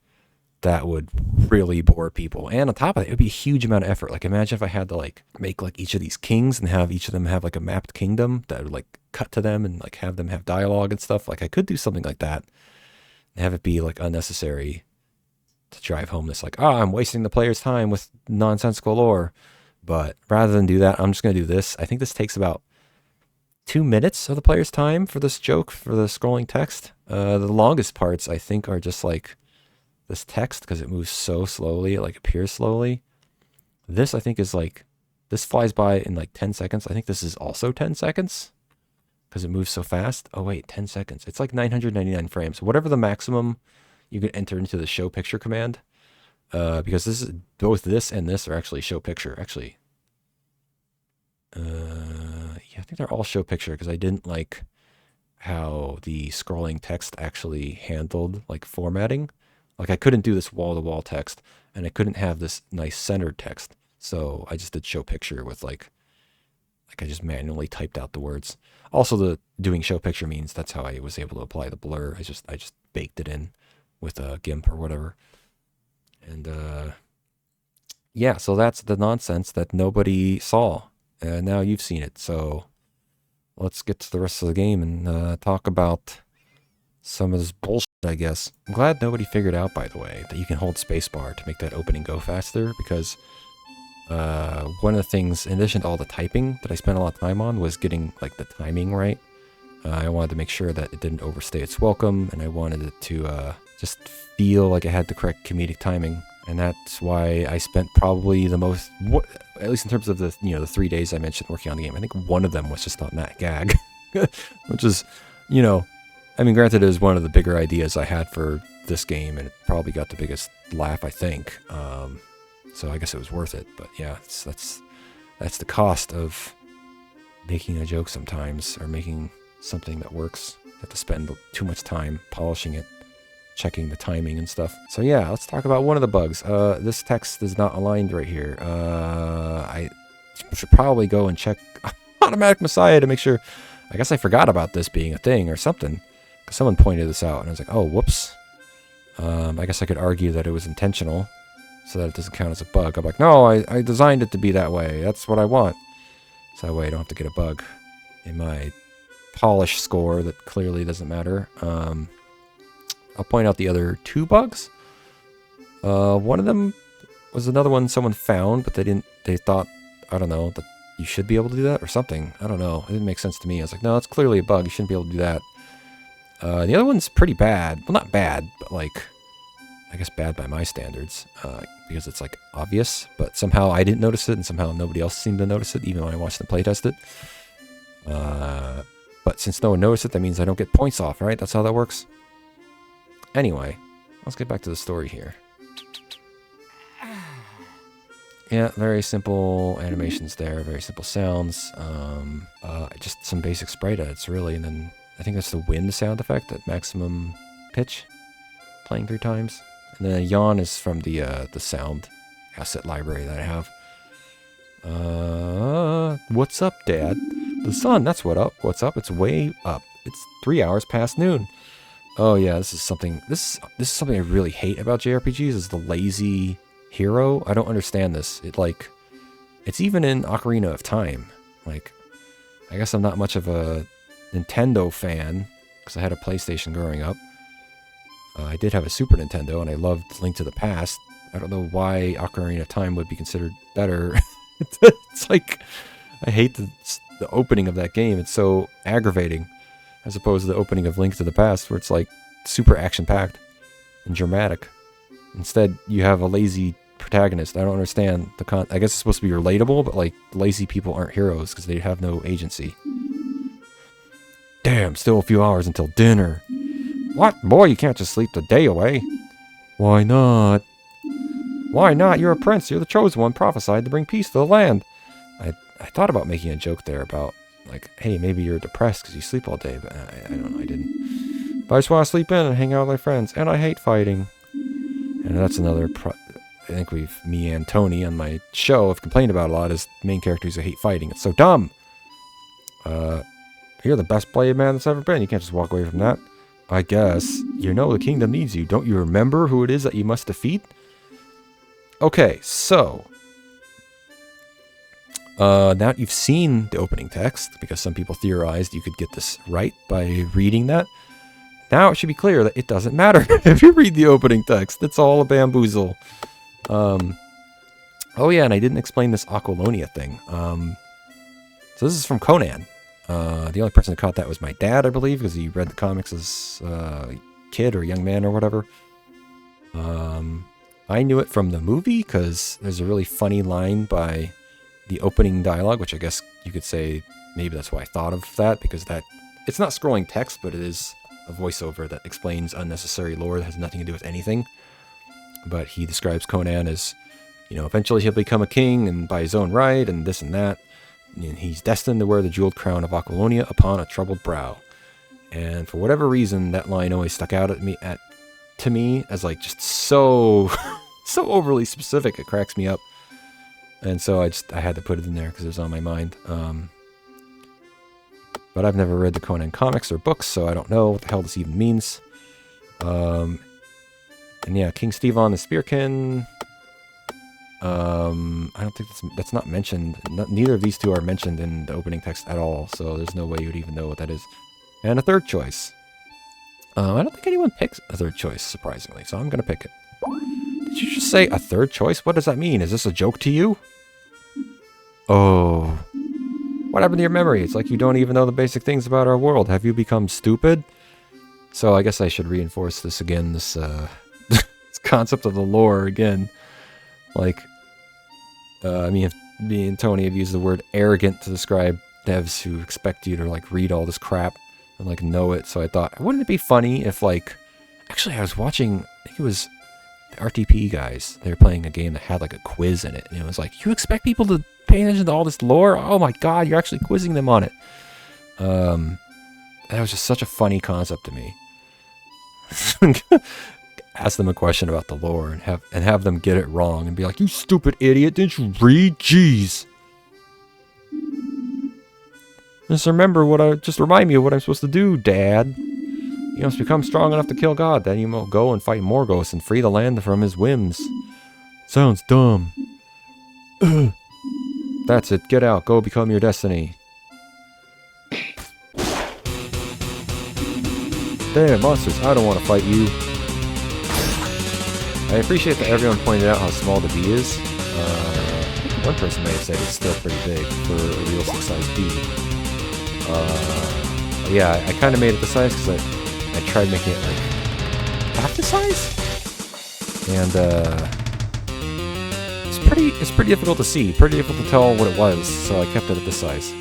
that would really bore people. And on top of it, it would be a huge amount of effort. Like, imagine if I had to like make like each of these kings and have each of them have like a mapped kingdom. That would like cut to them and like have them have dialogue and stuff. Like I could do something like that and have it be like unnecessary to drive home this like, I'm wasting the player's time with nonsensical lore. But rather than do that, I'm just going to do this. I think this takes about 2 minutes of the player's time for this joke, for the scrolling text. The longest parts, I think, are just like this text because it moves so slowly, it like appears slowly. This, I think, is like, this flies by in like 10 seconds. I think this is also 10 seconds because it moves so fast. Oh, wait, 10 seconds. It's like 999 frames. Whatever the maximum you can enter into the show picture command. Because this is both this and this are actually show picture. Actually, yeah, I think they're all show picture because I didn't like how the scrolling text actually handled like formatting. Like I couldn't do this wall-to-wall text, and I couldn't have this nice centered text. So I just did show picture with like I just manually typed out the words. Also, the doing show picture means that's how I was able to apply the blur. I just baked it in with a GIMP or whatever. And yeah, so that's the nonsense that nobody saw. And now you've seen it. So let's get to the rest of the game and talk about some of this bullshit, I guess. I'm glad nobody figured out, by the way, that you can hold spacebar to make that opening go faster, because one of the things, in addition to all the typing that I spent a lot of time on, was getting like the timing right. I wanted to make sure that it didn't overstay its welcome, and I wanted it to just feel like it had the correct comedic timing. And that's why I spent probably the most, at least in terms of the, the 3 days I mentioned working on the game. I think one of them was just on that gag, which is, I mean, granted, it was one of the bigger ideas I had for this game, and it probably got the biggest laugh, I think. So I guess it was worth it. But yeah, that's the cost of making a joke sometimes, or making something that works. You have to spend too much time polishing it, checking the timing and stuff. So yeah, let's talk about one of the bugs. This text is not aligned right here. I should probably go and check Automatic Messiah to make sure. I guess I forgot about this being a thing or something, because someone pointed this out, and I was like, oh, whoops. I guess I could argue that it was intentional, so that it doesn't count as a bug. I'm like, no, I designed it to be that way. That's what I want. So that way I don't have to get a bug in my polish score that clearly doesn't matter. I'll point out the other 2 bugs. One of them was another one someone found, but they thought, I don't know, that you should be able to do that or something. I don't know. It didn't make sense to me. I was like, no, it's clearly a bug. You shouldn't be able to do that. The other one's pretty bad. Well, not bad, but like, I guess bad by my standards, because it's like obvious, but somehow I didn't notice it, and somehow nobody else seemed to notice it, even when I watched them playtest it. But since no one noticed it, that means I don't get points off, right? That's how that works. Anyway, let's get back to the story here. Yeah, very simple animations there, very simple sounds. Just some basic sprite edits, really, and then I think that's the wind sound effect at maximum pitch, playing 3 times. And then a yawn is from the sound asset library that I have. What's up, Dad? The sun, that's what's up. It's way up. It's 3 hours past noon. Oh yeah, this is something I really hate about JRPGs, is the lazy hero. I don't understand this. It's even in Ocarina of Time. Like, I guess I'm not much of a Nintendo fan, because I had a PlayStation growing up. I did have a Super Nintendo, and I loved Link to the Past. I don't know why Ocarina of Time would be considered better. It's like, I hate the opening of that game. It's so aggravating, as opposed to the opening of Link to the Past, where it's like super action-packed and dramatic. Instead, you have a lazy protagonist. I don't understand I guess it's supposed to be relatable, but like, lazy people aren't heroes because they have no agency. Damn, still a few hours until dinner. What? Boy, you can't just sleep the day away. Why not? Why not? You're a prince. You're the chosen one, prophesied to bring peace to the land. I thought about making a joke there about, like, hey, maybe you're depressed because you sleep all day, but I don't know, I didn't. But I just want to sleep in and hang out with my friends, and I hate fighting. And that's another, I think me and Tony on my show have complained about a lot, is main characters who hate fighting. It's so dumb. You're the best blade man that's ever been. You can't just walk away from that. I guess. The kingdom needs you. Don't you remember who it is that you must defeat? Okay, so Now that you've seen the opening text, because some people theorized you could get this right by reading that, now it should be clear that it doesn't matter if you read the opening text. It's all a bamboozle. Oh yeah, and I didn't explain this Aquilonia thing. So this is from Conan. The only person who caught that was my dad, I believe, because he read the comics as a kid or a young man or whatever. I knew it from the movie because there's a really funny line by the opening dialogue, which I guess you could say maybe that's why I thought of that, because that it's not scrolling text, but it is a voiceover that explains unnecessary lore that has nothing to do with anything. But he describes Conan as, you know, eventually he'll become a king and by his own right and this and that. And he's destined to wear the jeweled crown of Aquilonia upon a troubled brow. And for whatever reason, that line always stuck out to me as like just so so overly specific. It cracks me up. And so I had to put it in there because it was on my mind. But I've never read the Conan comics or books, so I don't know what the hell this even means. And yeah, King Stevon the Spearkin. I don't think that's not mentioned. Neither of these two are mentioned in the opening text at all, so there's no way you would even know what that is. And a third choice. I don't think anyone picks a third choice, surprisingly, so I'm going to pick it. Did you just say a third choice? What does that mean? Is this a joke to you? Oh. What happened to your memory? It's like you don't even know the basic things about our world. Have you become stupid? So I guess I should reinforce this again, this this concept of the lore again. Like, me and Tony have used the word arrogant to describe devs who expect you to, like, read all this crap and, like, know it. So I thought, wouldn't it be funny if, like... Actually, I was watching... I think it was the RTP guys. They were playing a game that had, like, a quiz in it. And it was like, you expect people to pay attention to all this lore? Oh my god, you're actually quizzing them on it. That was just such a funny concept to me. Ask them a question about the lore and have them get it wrong and be like, you stupid idiot, didn't you read? Jeez. Just remind me of what I'm supposed to do, Dad. You must become strong enough to kill God, then you will go and fight Morgos and free the land from his whims. Sounds dumb. That's it, get out, go become your destiny. Damn, monsters, I don't want to fight you. I appreciate that everyone pointed out how small the bee is. One person may have said it's still pretty big for a real 6-size bee. Yeah, I kind of made it the size because I tried making it like half the size, and it's pretty difficult to see, pretty difficult to tell what it was. So I kept it at this size.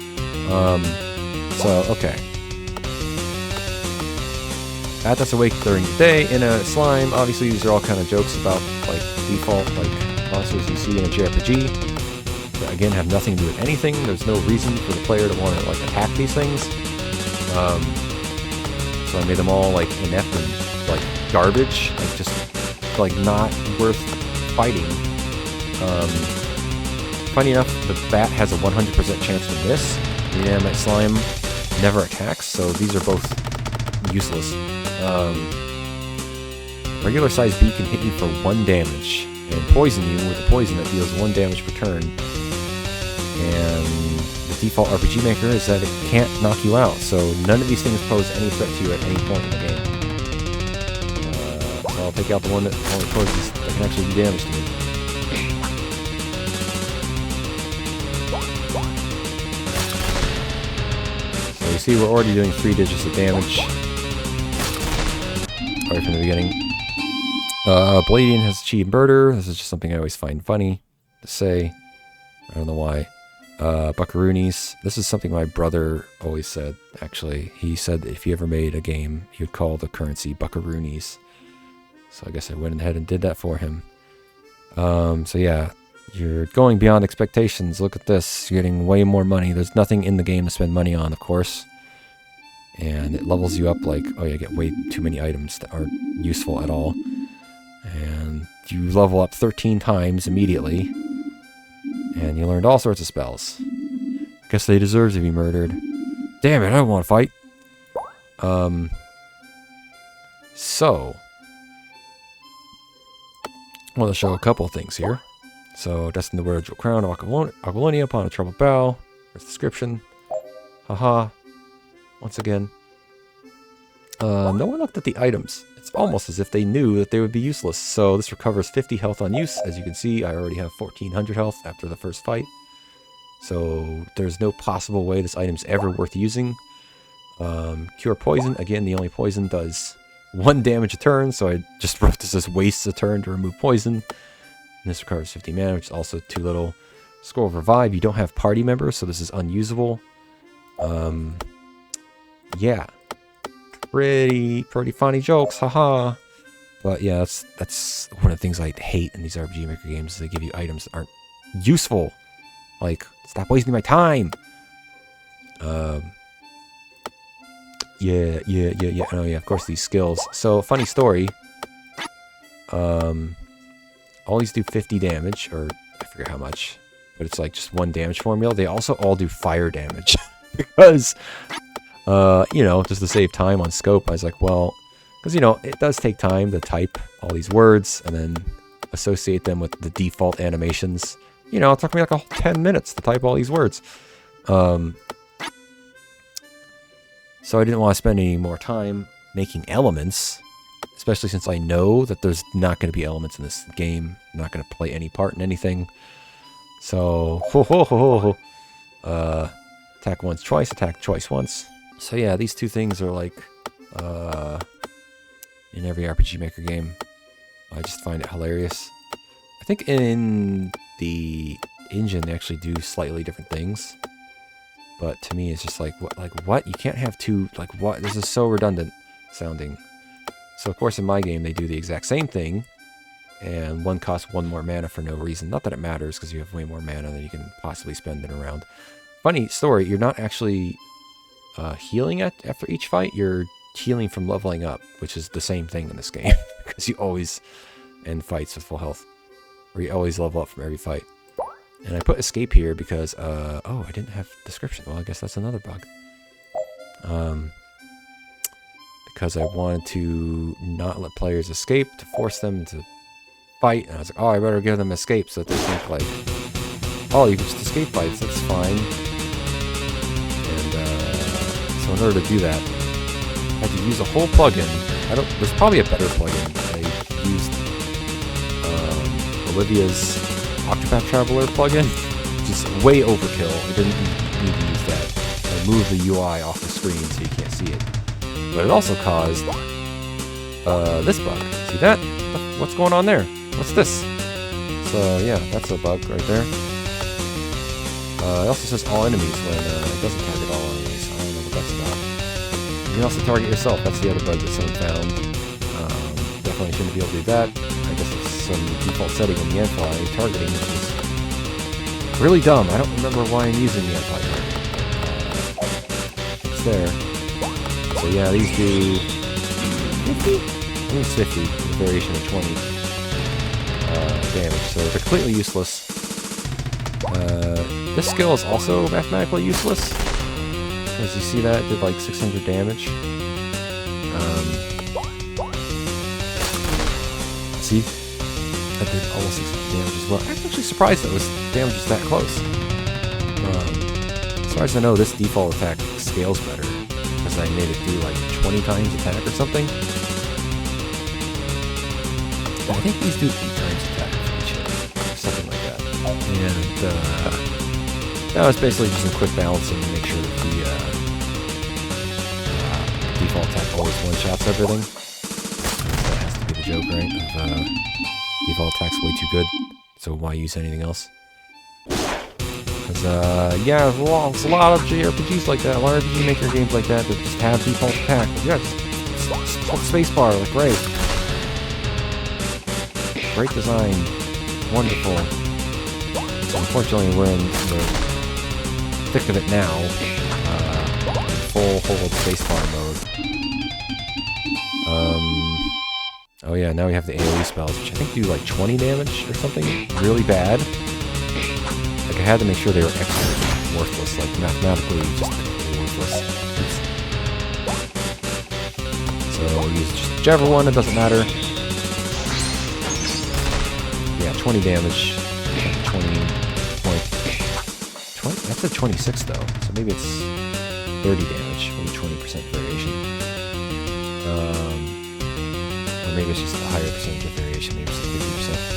So okay. That's awake during the day in a slime. Obviously, these are all kind of jokes about, like, default, like, monsters you see in a JRPG. That, again, have nothing to do with anything. There's no reason for the player to want to, like, attack these things. So I made them all, like, inept and, like, garbage. Like, just, like, not worth fighting. Funny enough, the bat has a 100% chance to miss. The inanimate slime never attacks, so these are both useless. Regular sized bee can hit you for 1 damage and poison you with a poison that deals 1 damage per turn. And the default RPG maker is that it can't knock you out, so none of these things pose any threat to you at any point in the game. So I'll take out the one that only poses that can actually do damage to me. So you see we're already doing 3 digits of damage. Right from the beginning. Bladian has achieved murder. This is just something I always find funny to say. I don't know why. Buckaroonies. This is something my brother always said, actually. He said that if he ever made a game, he would call the currency Buckaroonies. So I guess I went ahead and did that for him. So yeah, you're going beyond expectations. Look at this. You're getting way more money. There's nothing in the game to spend money on, of course. And it levels you up like, oh yeah, get way too many items that aren't useful at all. And you level up 13 times immediately. And you learned all sorts of spells. Guess they deserve to be murdered. Damn it, I don't want to fight. So I want to show a couple things here. So, destined to wear a jewel crown of Aqualonia upon a troubled bow. There's the description. Haha. Once again. No one looked at the items. It's almost as if they knew that they would be useless. So this recovers 50 health on use. As you can see, I already have 1400 health after the first fight. So there's no possible way this item's ever worth using. Cure poison. Again, the only poison does 1 damage a turn. So I just wrote this as wastes a turn to remove poison. And this recovers 50 mana, which is also too little. Scroll of Revive. You don't have party members, so this is unusable. Yeah. Pretty funny jokes, haha. But yeah, that's one of the things I hate in these RPG Maker games. Is they give you items that aren't useful. Like, stop wasting my time. Yeah. Oh yeah, of course these skills. So funny story. All these do 50 damage, or I forget how much, but it's like just 1 damage formula. They also all do fire damage because. You know, just to save time on scope, I was like, well, because, you know, it does take time to type all these words and then associate them with the default animations. You know, it took me like 10 minutes to type all these words. So I didn't want to spend any more time making elements, especially since I know that there's not going to be elements in this game. I'm not going to play any part in anything. So, attack once, twice, attack twice, once. So yeah, these two things are like, in every RPG Maker game. I just find it hilarious. I think in the engine they actually do slightly different things. But to me it's just like, what? You can't have two, like what? This is so redundant sounding. So of course in my game they do the exact same thing. And one costs 1 more mana for no reason. Not that it matters, because you have way more mana than you can possibly spend it around. Funny story, you're not actually... healing after each fight, you're healing from leveling up, which is the same thing in this game, because you always end fights with full health, or you always level up from every fight. And I put escape here because, oh, I didn't have description. Well, I guess that's another bug. Because I wanted to not let players escape, to force them to fight, and I was like, oh, I better give them escape so that they think like, oh, you can just escape fights, that's fine. So in order to do that, I had to use a whole plugin. There's probably a better plugin. I used Olivia's Octopath Traveler plugin, which is way overkill. I didn't need to use that. I moved the UI off the screen so you can't see it. But it also caused this bug. See that? What's going on there? What's this? So yeah, that's a bug right there. It also says all enemies when it doesn't target all enemies. That's about. You can also target yourself. That's the other bug that someone found. Definitely shouldn't be able to do that. I guess it's some default setting in the anti targeting, which is really dumb. I don't remember why I'm using the anti targeting. It's there. So yeah, these do 50? I think it's 50. A variation of 20 damage. So they're completely useless. This skill is also mathematically useless. As you see that, it did like 600 damage. See? That did almost 600 damage as well. I'm actually surprised that it was damage is that close. As far as I know, this default attack scales better. Because I made it do like 20 times attack or something. I think these do 8 times attack for each hit. Or something like that. And, that was basically just some quick balancing to make sure that the default attack always one-shots everything. That has to be the joke, right? Of, default attack's way too good, so why use anything else? Because, yeah, there's a lot of JRPGs like that, a lot of RPG Maker games like that just have default attack. Yeah, just hold spacebar, like, great. Great design. Wonderful. So unfortunately, we're in the thick of it now. Full hold spacebar mode. Oh yeah, now we have the AoE spells, which I think do like 20 damage or something really bad. Like I had to make sure they were extra worthless, like mathematically just worthless. So use just whichever one, it doesn't matter. Yeah, 20 damage. That's a 26 though, so maybe it's 30 damage, maybe 20% variation. Or maybe it's just a higher percentage of variation, maybe it's 50%.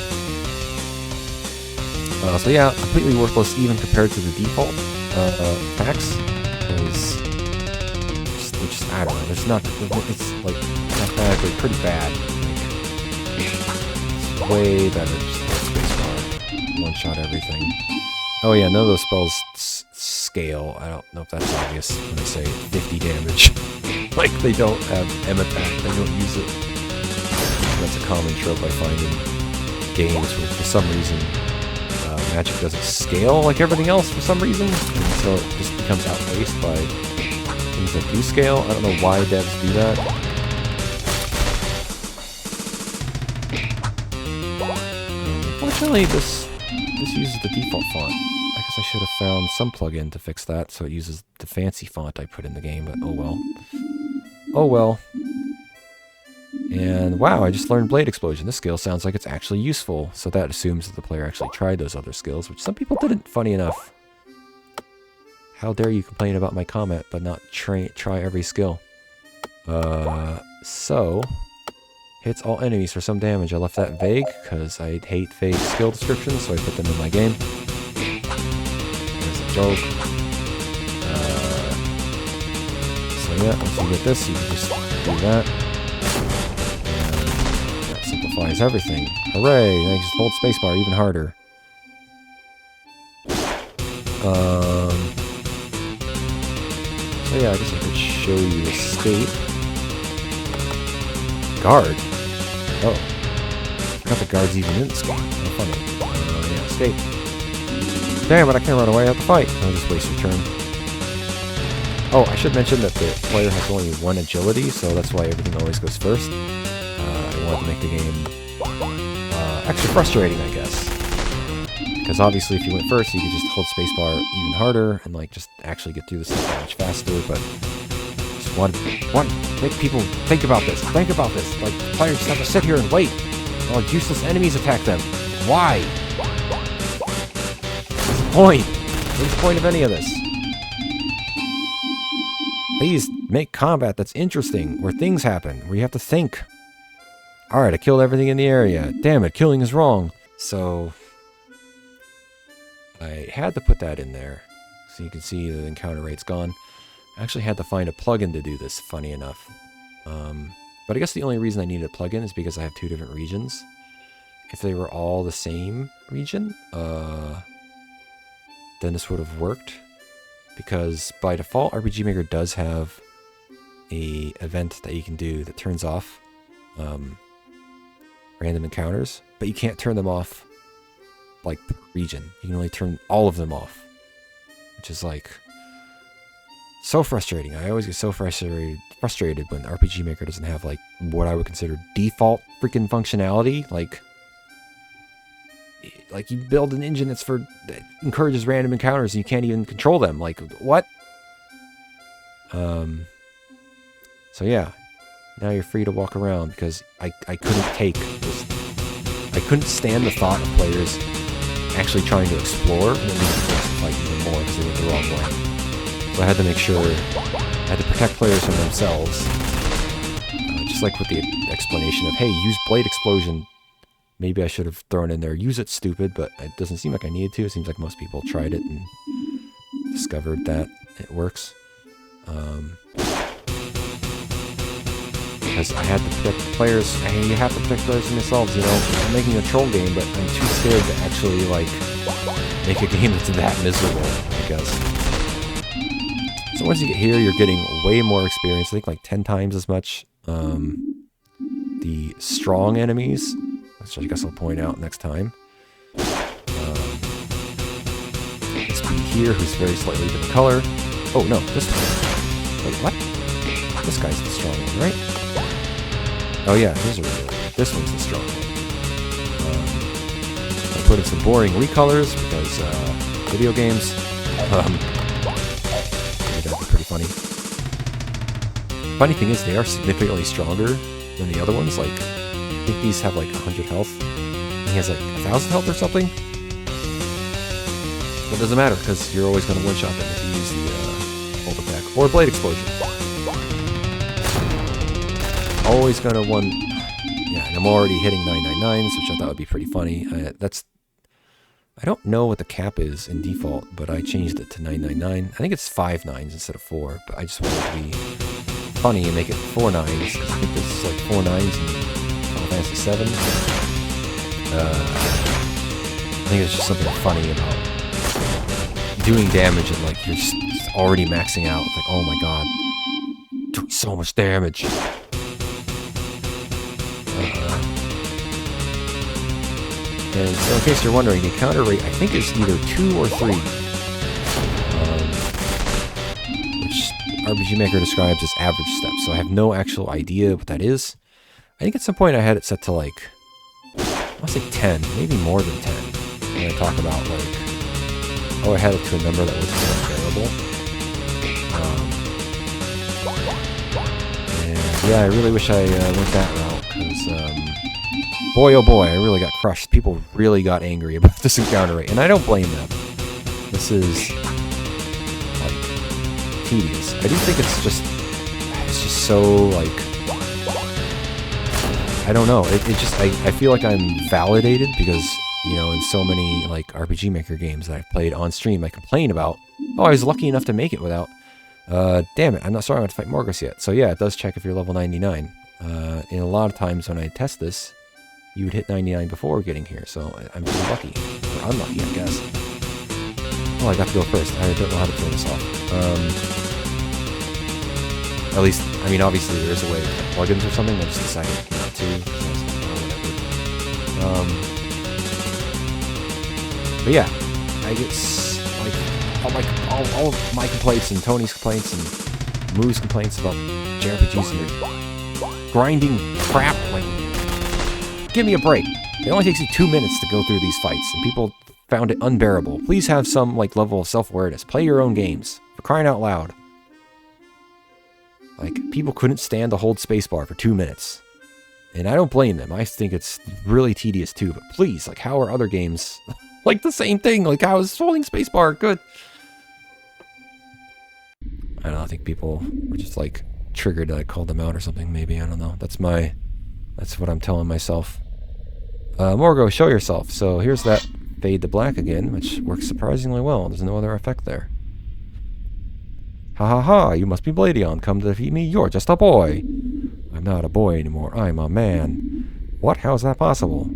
So yeah, completely worthless even compared to the default attacks, because just, I don't know, it's like mathematically pretty bad. Like, it's way better just spacebar, one-shot everything. Oh yeah, none of those spells scale. I don't know if that's obvious when I say 50 damage. Like, they don't have M attack, they don't use it. That's a common trope I find in games where for some reason magic doesn't scale like everything else for some reason, and so it just becomes outpaced by things that do scale. I don't know why devs do that. Unfortunately, this uses the default font. I guess I should have found some plugin to fix that so it uses the fancy font I put in the game, but oh well. Oh well. And wow, I just learned Blade Explosion. This skill sounds like it's actually useful, so that assumes that the player actually tried those other skills, which some people didn't, funny enough. How dare you complain about my comment, but not try every skill. So... hits all enemies for some damage. I left that vague, because I hate vague skill descriptions, so I put them in my game. There's a joke. So yeah, once you get this, you can just do that. And that simplifies everything. Hooray! Now you just hold spacebar even harder. So yeah, I guess I could show you escape. Guard. Oh. I forgot the guards even in escape. Oh, funny. Yeah, escape. Damn it, I can't run away, I have to fight. I'll just waste your turn. Oh, I should mention that the player has only one agility, so that's why everything always goes first. I wanted to make the game extra frustrating, I guess. Because obviously if you went first, you could just hold spacebar even harder and like just actually get through the stuff much faster, but... Want to make people think about this. Think about this. Like, players just have to sit here and wait while useless enemies attack them. Why? What's the point? What's the point of any of this? Please make combat that's interesting, where things happen, where you have to think. Alright, I killed everything in the area. Damn it, killing is wrong. So, I had to put that in there, so you can see the encounter rate's gone. I actually had to find a plugin to do this, funny enough. But I guess the only reason I needed a plugin is because I have two different regions. If they were all the same region, then this would have worked. Because by default, RPG Maker does have a event that you can do that turns off random encounters, but you can't turn them off like per region. You can only turn all of them off, which is like... so frustrating. I always get so frustrated when RPG Maker doesn't have, like, what I would consider default freaking functionality. Like you build an engine that encourages random encounters and you can't even control them. Like, what? So yeah, now you're free to walk around because I couldn't take this. I couldn't stand the thought of players actually trying to explore and then fight even more because they went the wrong way. So I had to make sure, I had to protect players from themselves. Just like with the explanation of, hey, use Blade Explosion. Maybe I should have thrown in there, use it, stupid, but it doesn't seem like I needed to. It seems like most people tried it and discovered that it works. Because I had to protect players. Hey, you have to protect players from themselves, you know. I'm making a troll game, but I'm too scared to actually, like, make a game that's that miserable, I guess. So once you get here, you're getting way more experience. I think like 10 times as much. The strong enemies, which I guess I'll point out next time. This one here, who's very slightly different color. Oh no, this one. Wait, what? This guy's the strong one, right? Oh yeah, this one's the strong one. I put in some boring recolors because video games. That'd be pretty funny. Funny thing is, they are significantly stronger than the other ones. Like, I think these have like 100 health. And he has like 1,000 health or something. It doesn't matter, because you're always going to one-shot them if you use the hold attack. Or Blade Explosion. Always going to one... Yeah, and I'm already hitting 999s, which I thought would be pretty funny. I don't know what the cap is in default, but I changed it to 999. I think it's 5 9s instead of 4, but I just wanted it to be funny and make it 4 9s. I think there's like 4 9s in Final Fantasy 7. I think it's just something funny about doing damage and like you're just already maxing out. It's like, oh my god, doing so much damage. And so in case you're wondering, the counter rate I think is either 2 or 3. Which RPG Maker describes as average steps, so I have no actual idea what that is. I think at some point I had it set to like, I'll say 10, maybe more than 10. When I talk about like, oh, I had it to a number that was more variable. And yeah, I really wish I went that route, because boy oh boy, I really got crushed. People really got angry about this encounter rate, and I don't blame them. This is like tedious. I do think it's just so like, I don't know. It just I feel like I'm validated because, you know, in so many like RPG Maker games that I've played on stream, I complain about, oh, I was lucky enough to make it without. Damn it, I'm not sorry I want to fight Morgus yet. So yeah, it does check if you're level 99. And a lot of times when I test this, you would hit 99 before getting here, so I'm pretty lucky. Or unlucky, I guess. Oh, I got to go first. I don't know how to turn this off. At least, I mean, obviously there is a way with plugins or something. I just decided not to. But yeah, I get like all of my complaints and Tony's complaints and Moo's complaints about JRPGs and their grinding crap. Like, give me a break. It only takes you 2 minutes to go through these fights, and people found it unbearable. Please have some like level of self-awareness. Play your own games. For crying out loud. Like, people couldn't stand to hold spacebar for 2 minutes. And I don't blame them. I think it's really tedious too. But please, like, how are other games like the same thing? Like, how is holding spacebar good? I don't know. I think people were just like triggered that I called them out or something. Maybe, I don't know. That's what I'm telling myself. Morgo, show yourself. So here's that fade to black again, which works surprisingly well. There's no other effect there. Ha ha ha, you must be Bladion. Come to defeat me? You're just a boy. I'm not a boy anymore. I'm a man. What? How is that possible?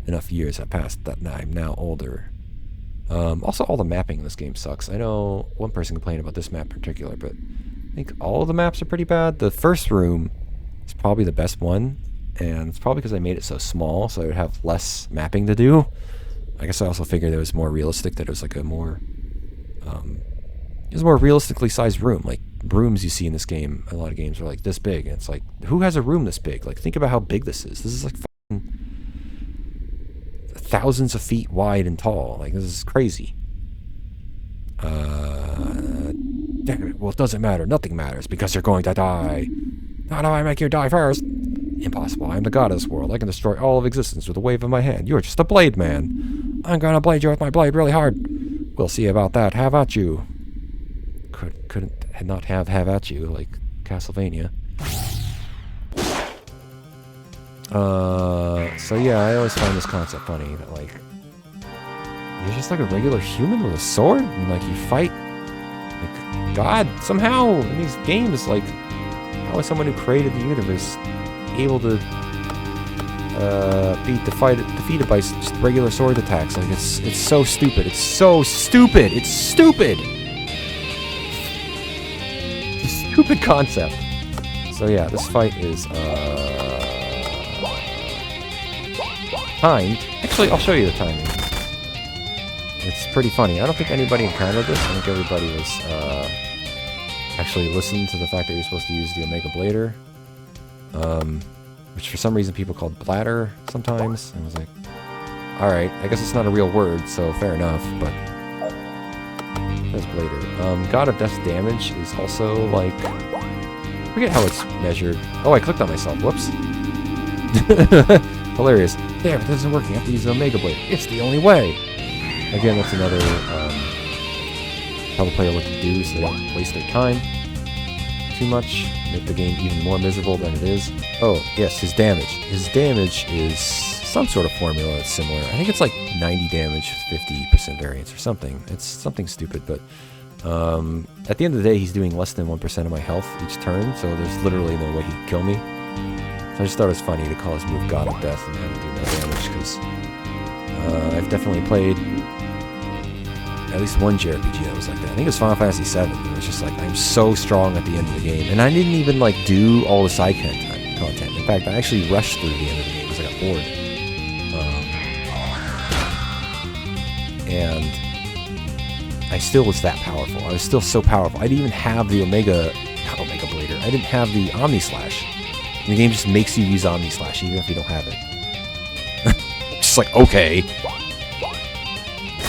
Enough years have passed that I'm now older. Also, all the mapping in this game sucks. I know one person complained about this map in particular, but I think all of the maps are pretty bad. The first room is probably the best one, and it's probably because I made it so small, so I would have less mapping to do. I guess I also figured it was more realistic, that it was like a more... it was a more realistically sized room. Like, rooms you see in this game, a lot of games are like this big, and it's like, who has a room this big? Like, think about how big this is. This is like fucking thousands of feet wide and tall. Like, this is crazy. Damn it. Well, it doesn't matter. Nothing matters, because you're going to die. How do I make you die first? Impossible. I am the god of this world. I can destroy all of existence with a wave of my hand. You're just a blade man. I'm gonna blade you with my blade really hard. We'll see about that. Have at you. Couldn't not have at you, like Castlevania. So yeah, I always find this concept funny, that like, you're just like a regular human with a sword, and like you fight like God somehow in these games. Like, how is someone who created the universe able to be defeated by just regular sword attacks? Like, it's so stupid. It's so stupid. It's stupid. It's a stupid concept. So yeah, this fight is timed. Actually, I'll show you the timing. It's pretty funny. I don't think anybody encountered this. I think everybody was actually listened to the fact that you're supposed to use the Omega Blader. Which for some reason people called bladder sometimes. And I was like, alright, I guess it's not a real word, so fair enough, but that's Blader. God of Death's damage is also like, I forget how it's measured. Oh, I clicked on myself, whoops. Hilarious. Damn, it isn't working. I have to use the Omega Blade. It's the only way. Again, that's another tell the player what to do so they don't waste their time too much, make the game even more miserable than it is. Oh, yes, his damage. His damage is some sort of formula that's similar. I think it's like 90 damage with 50% variance or something. It's something stupid, but at the end of the day, he's doing less than 1% of my health each turn, so there's literally no way he could kill me. So I just thought it was funny to call his move God of Death and have him do no damage, because I've definitely played at least one JRPG that was like that. I think it was Final Fantasy VII. It was just like, I'm so strong at the end of the game. And I didn't even like do all the side content. In fact, I actually rushed through the end of the game because I got bored. And I still was that powerful. I was still so powerful. I didn't even have the Omega Blader. I didn't have the Omni Slash. And the game just makes you use Omni Slash even if you don't have it. Just like, okay.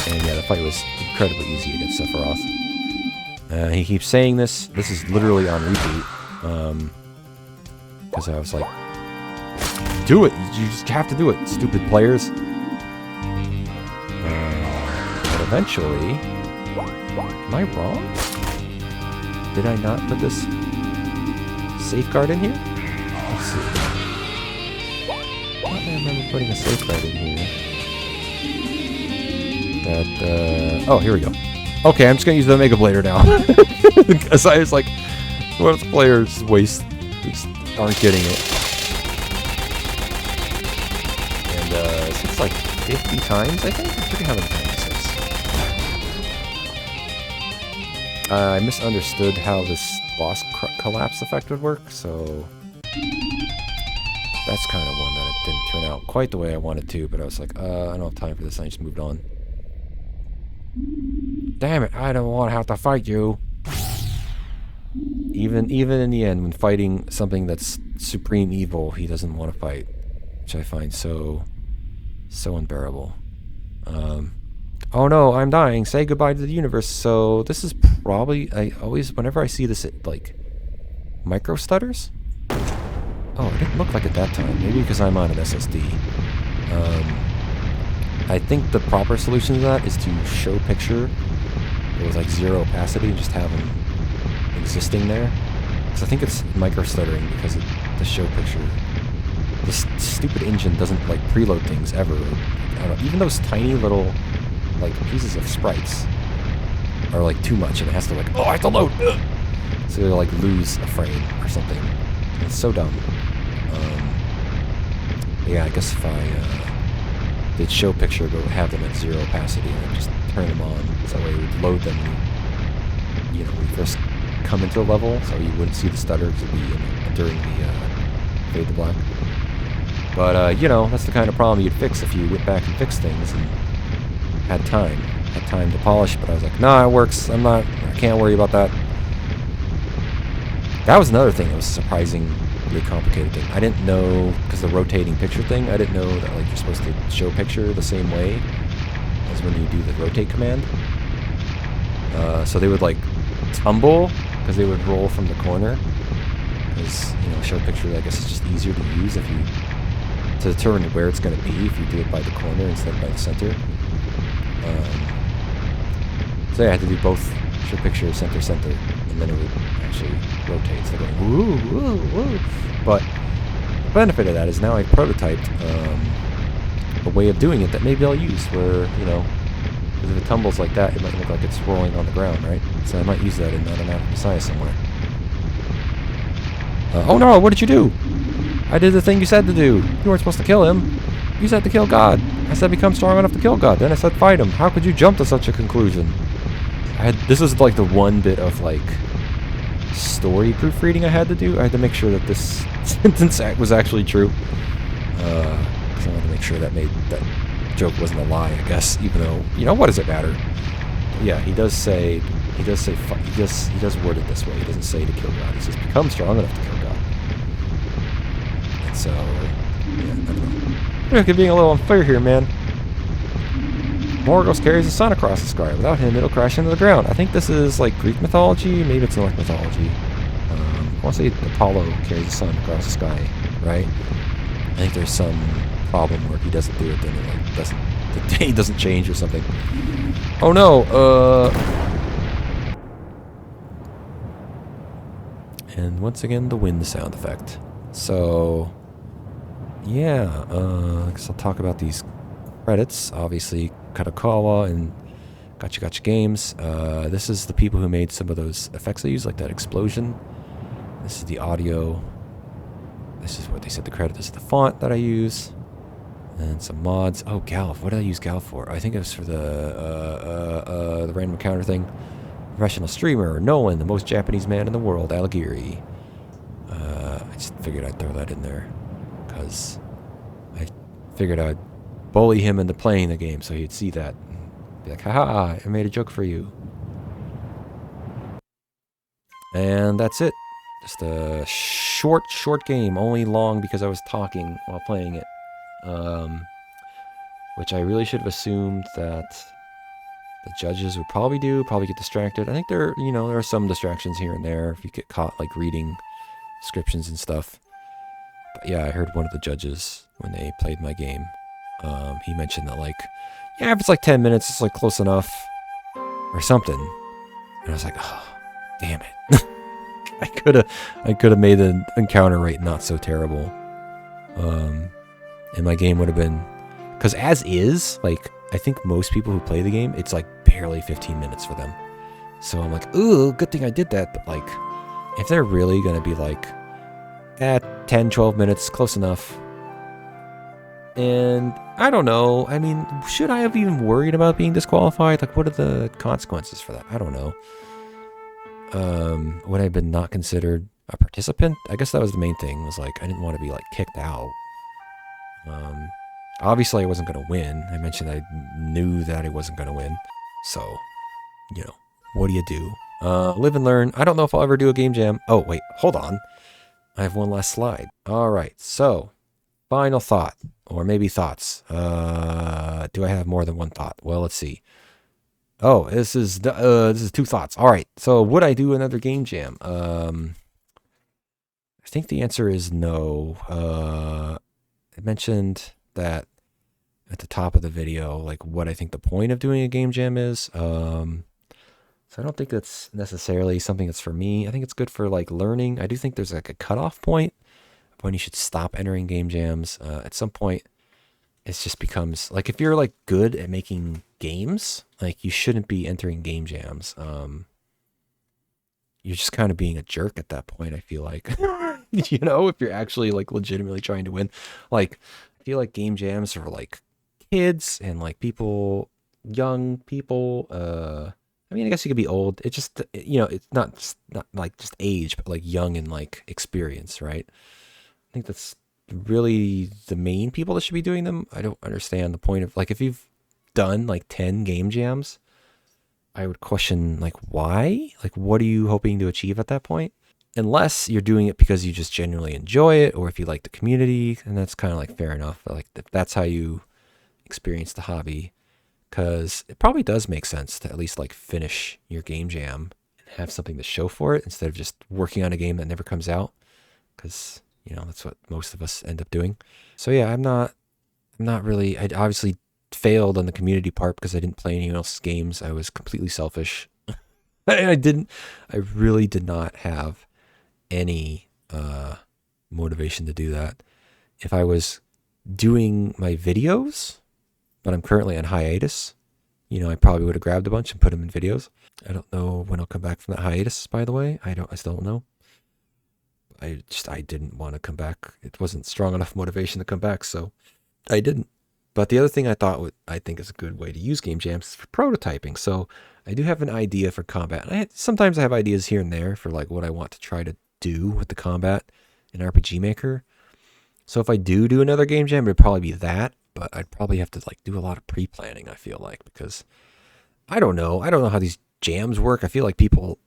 And yeah, the fight was incredibly easy against Sephiroth. He keeps saying this. This is literally on repeat. Because I was like, do it! You just have to do it, stupid players. But eventually... Am I wrong? Did I not put this safeguard in here? Let's see. I thought I remember putting a safeguard in here. Oh, here we go. Okay, I'm just gonna use the Omega Blader now. Because I was like, what if players just aren't getting it? And it's like 50 times, I think? I forget how many times this is. I misunderstood how this boss collapse effect would work, so that's kind of one that it didn't turn out quite the way I wanted to, but I was like, I don't have time for this, I just moved on. Damn it, I don't want to have to fight you. Even in the end, when fighting something that's supreme evil, he doesn't want to fight, which I find so unbearable. Oh no, I'm dying. Say goodbye to the universe. So this is probably, whenever I see this, it like micro stutters. Oh, it didn't look like it that time. Maybe because I'm on an SSD. I think the proper solution to that is to show picture with like zero opacity and just have them existing there. Because I think it's micro stuttering because the show picture, this stupid engine doesn't like preload things ever. I don't know, even those tiny little like pieces of sprites are like too much, and it has to like, oh, I have to load. Ugh! So it'll like lose a frame or something. It's so dumb. Yeah, I guess if I did show picture, but would have them at zero opacity and then just turn them on, so that way it would load them when you when you first come into a level, so you wouldn't see the stutter because it would be during the fade to black. But that's the kind of problem you'd fix if you went back and fixed things and had time to polish. But I was like, nah, it works. I can't worry about that. That was another thing that was surprisingly complicated thing. I didn't know, because the rotating picture thing, I didn't know that like you're supposed to show picture the same way as when you do the rotate command. So they would like tumble because they would roll from the corner. Because show picture, I guess, is just easier to use if you to determine where it's going to be if you do it by the corner instead of by the center. So yeah, I had to do both show picture, center, and then it would actually rotate instead of going woo, woo, woo. But the benefit of that is now I've prototyped a way of doing it that maybe I'll use where, because if it tumbles like that, it might look like it's rolling on the ground, right? So I might use that in Automatic Messiah somewhere. Oh no, what did you do? I did the thing you said to do. You weren't supposed to kill him. You said to kill God. I said become strong enough to kill God. Then I said fight him. How could you jump to such a conclusion? This was like the one bit of like story proofreading I had to do. I had to make sure that this sentence was actually true. Because I wanted to make sure that joke wasn't a lie, I guess, even though, what does it matter? But yeah, he does word it this way. He doesn't say to kill God. He says become strong enough to kill God. And so, yeah, I don't know. I think I'm being a little unfair here, man. Morgos carries the sun across the sky. Without him, it'll crash into the ground. I think this is like Greek mythology. Maybe it's Norse mythology. I want to say Apollo carries the sun across the sky, right? I think there's some problem where if he doesn't do it, then it like the day doesn't change or something. Oh no, and once again, the wind sound effect. So, yeah, I guess I'll talk about these credits. Obviously, Kadokawa and Gotcha Gotcha Games. This is the people who made some of those effects I use, like that explosion. This is the audio. This is what they said the credit. This is the font that I use. And some mods. Oh, Galv. What did I use Galv for? I think it was for the random encounter thing. Professional streamer, Nolan, the most Japanese man in the world, Alagiri. I just figured I'd throw that in there. Because I figured I'd bully him into playing the game so he'd see that. Be like, haha, I made a joke for you. And that's it. Just a short game. Only long because I was talking while playing it. Which I really should have assumed that the judges would probably get distracted. I think there are some distractions here and there if you get caught like reading descriptions and stuff. But yeah, I heard one of the judges when they played my game. He mentioned that like, yeah, if it's like 10 minutes, it's like close enough or something. And I was like, oh, damn it. I could have made the encounter rate not so terrible. And my game would have been, because as is, like, I think most people who play the game, it's like barely 15 minutes for them. So I'm like, ooh, good thing I did that. But like, if they're really going to be like, at 10, 12 minutes, close enough. And I don't know. I mean, should I have even worried about being disqualified? Like, what are the consequences for that? I don't know. Would I have been not considered a participant? I guess that was the main thing, was like, I didn't want to be like kicked out. Obviously I wasn't going to win. I mentioned I knew that I wasn't going to win. So, what do you do? Live and learn. I don't know if I'll ever do a game jam. Oh, wait, hold on. I have one last slide. All right, so final thought, or maybe thoughts. Do I have more than one thought? Well, let's see. Oh, this is two thoughts. All right, so would I do another game jam? I think the answer is no. I mentioned that at the top of the video, like what I think the point of doing a game jam is. So I don't think that's necessarily something that's for me. I think it's good for like learning. I do think there's like a cutoff point when you should stop entering game jams. At some point, it just becomes like, if you're like good at making games, like you shouldn't be entering game jams. You're just kind of being a jerk at that point, I feel like. If you're actually like legitimately trying to win. Like, I feel like game jams are for like kids and like young people. I mean, I guess you could be old. It just, it's not like just age, but like young and like experience, right? I think that's really the main people that should be doing them. I don't understand the point of, like, if you've done like 10 game jams, I would question like, why? Like, what are you hoping to achieve at that point? Unless you're doing it because you just genuinely enjoy it, or if you like the community, and that's kind of like fair enough. But like, if that's how you experience the hobby, because it probably does make sense to at least like finish your game jam and have something to show for it instead of just working on a game that never comes out. Because that's what most of us end up doing. So yeah, I'm not really. I obviously failed on the community part because I didn't play anyone else's games. I was completely selfish. I really did not have any motivation to do that. If I was doing my videos, but I'm currently on hiatus, I probably would have grabbed a bunch and put them in videos. I don't know when I'll come back from that hiatus, by the way. I still don't know. I didn't want to come back. It wasn't strong enough motivation to come back, so I didn't. But the other thing I think is a good way to use game jams is for prototyping. So I do have an idea for combat. Sometimes I have ideas here and there for like what I want to try to do with the combat in RPG Maker. So if I do another game jam, it'd probably be that, but I'd probably have to like do a lot of pre-planning, I feel like, because I don't know how these jams work. I feel like people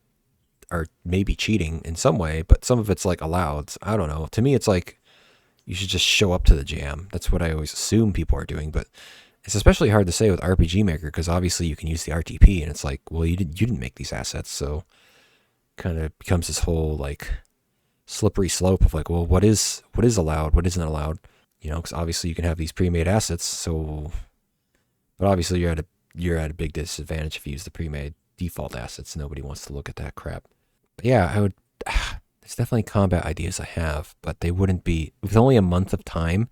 are maybe cheating in some way, but some of it's like allowed. I don't know. To me, it's like you should just show up to the jam. That's what I always assume people are doing, but it's especially hard to say with RPG Maker because obviously you can use the RTP, and it's like, well, you didn't make these assets, so kind of becomes this whole like slippery slope of like, well, what is allowed, what isn't allowed, because obviously you can have these pre-made assets, so But obviously you're at a big disadvantage if you use the pre-made default assets. Nobody wants to look at that crap. But yeah, I would. There's definitely combat ideas I have, but they wouldn't be with only a month of time.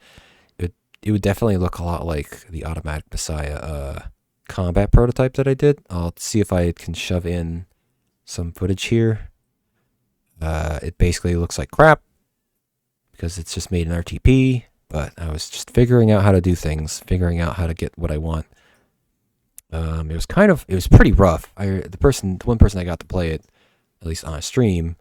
It would definitely look a lot like the Automatic Messiah combat prototype that I did. I'll see if I can shove in some footage here. It basically looks like crap because it's just made in RTP, but I was just figuring out how to do things, figuring out how to get what I want. It was pretty rough. The one person I got to play it, at least on a stream,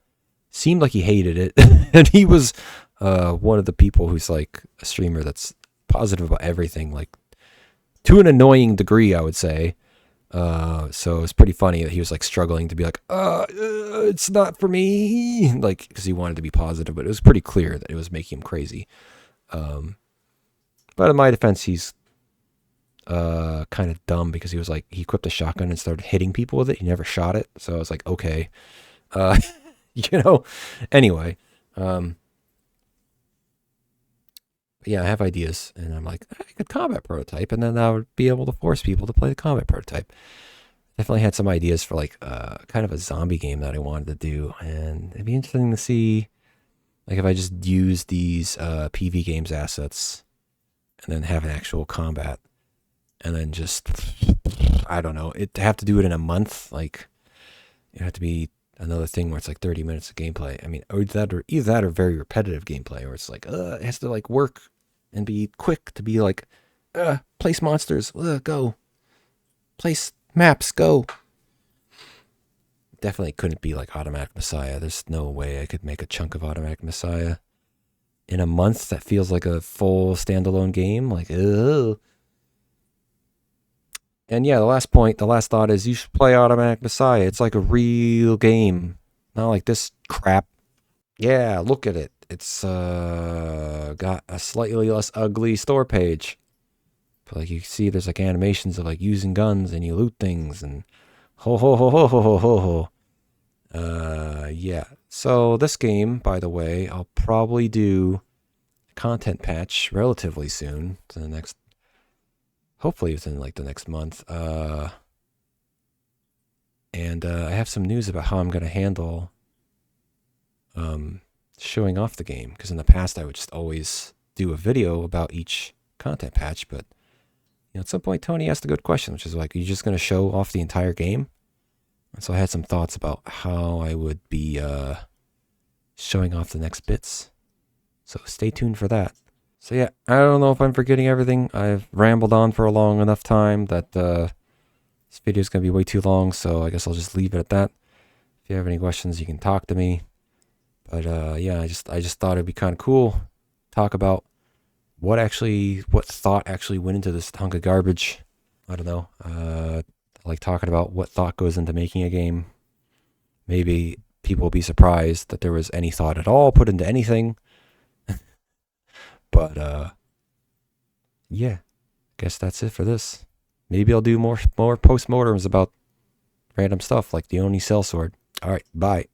seemed like he hated it. And he was one of the people who's like a streamer that's positive about everything, like to an annoying degree, I would say. So it's pretty funny that he was like struggling to be like, it's not for me, like, because he wanted to be positive, but it was pretty clear that it was making him crazy. But in my defense, he's kind of dumb because he was like, he equipped a shotgun and started hitting people with it. He never shot it. So I was like, okay, anyway, yeah, I have ideas, and I'm like, I could combat prototype, and then I would be able to force people to play the combat prototype. Definitely had some ideas for like kind of a zombie game that I wanted to do, and it'd be interesting to see like if I just use these PV games assets and then have an actual combat, and then just I don't know, it to have to do it in a month, like it have to be another thing where it's like 30 minutes of gameplay. I mean, either that or very repetitive gameplay, where it's like it has to like work and be quick to be like place monsters, go place maps, go. Definitely couldn't be like Automatic Messiah. There's no way I could make a chunk of Automatic Messiah in a month that feels like a full standalone game. Like, ugh. And yeah, the last thought is you should play Automatic Messiah. It's like a real game, not like this crap. Yeah, look at it. It's got a slightly less ugly store page. But like you can see, there's like animations of like using guns and you loot things and ho ho ho ho ho ho ho ho. Yeah. So this game, by the way, I'll probably do a content patch relatively soon to the next. Hopefully within like the next month. And I have some news about how I'm going to handle showing off the game. Because in the past I would just always do a video about each content patch. But at some point Tony asked a good question, which is like, are you just going to show off the entire game? And so I had some thoughts about how I would be showing off the next bits. So stay tuned for that. So yeah, I don't know if I'm forgetting everything. I've rambled on for a long enough time that this video is going to be way too long, so I guess I'll just leave it at that. If you have any questions, you can talk to me. But yeah, I just thought it'd be kind of cool talk about what thought actually went into this hunk of garbage. I don't know. I like talking about what thought goes into making a game. Maybe people will be surprised that there was any thought at all put into anything. But yeah, guess that's it for this. Maybe I'll do more post-mortems about random stuff like the Oni sellsword. All right, bye.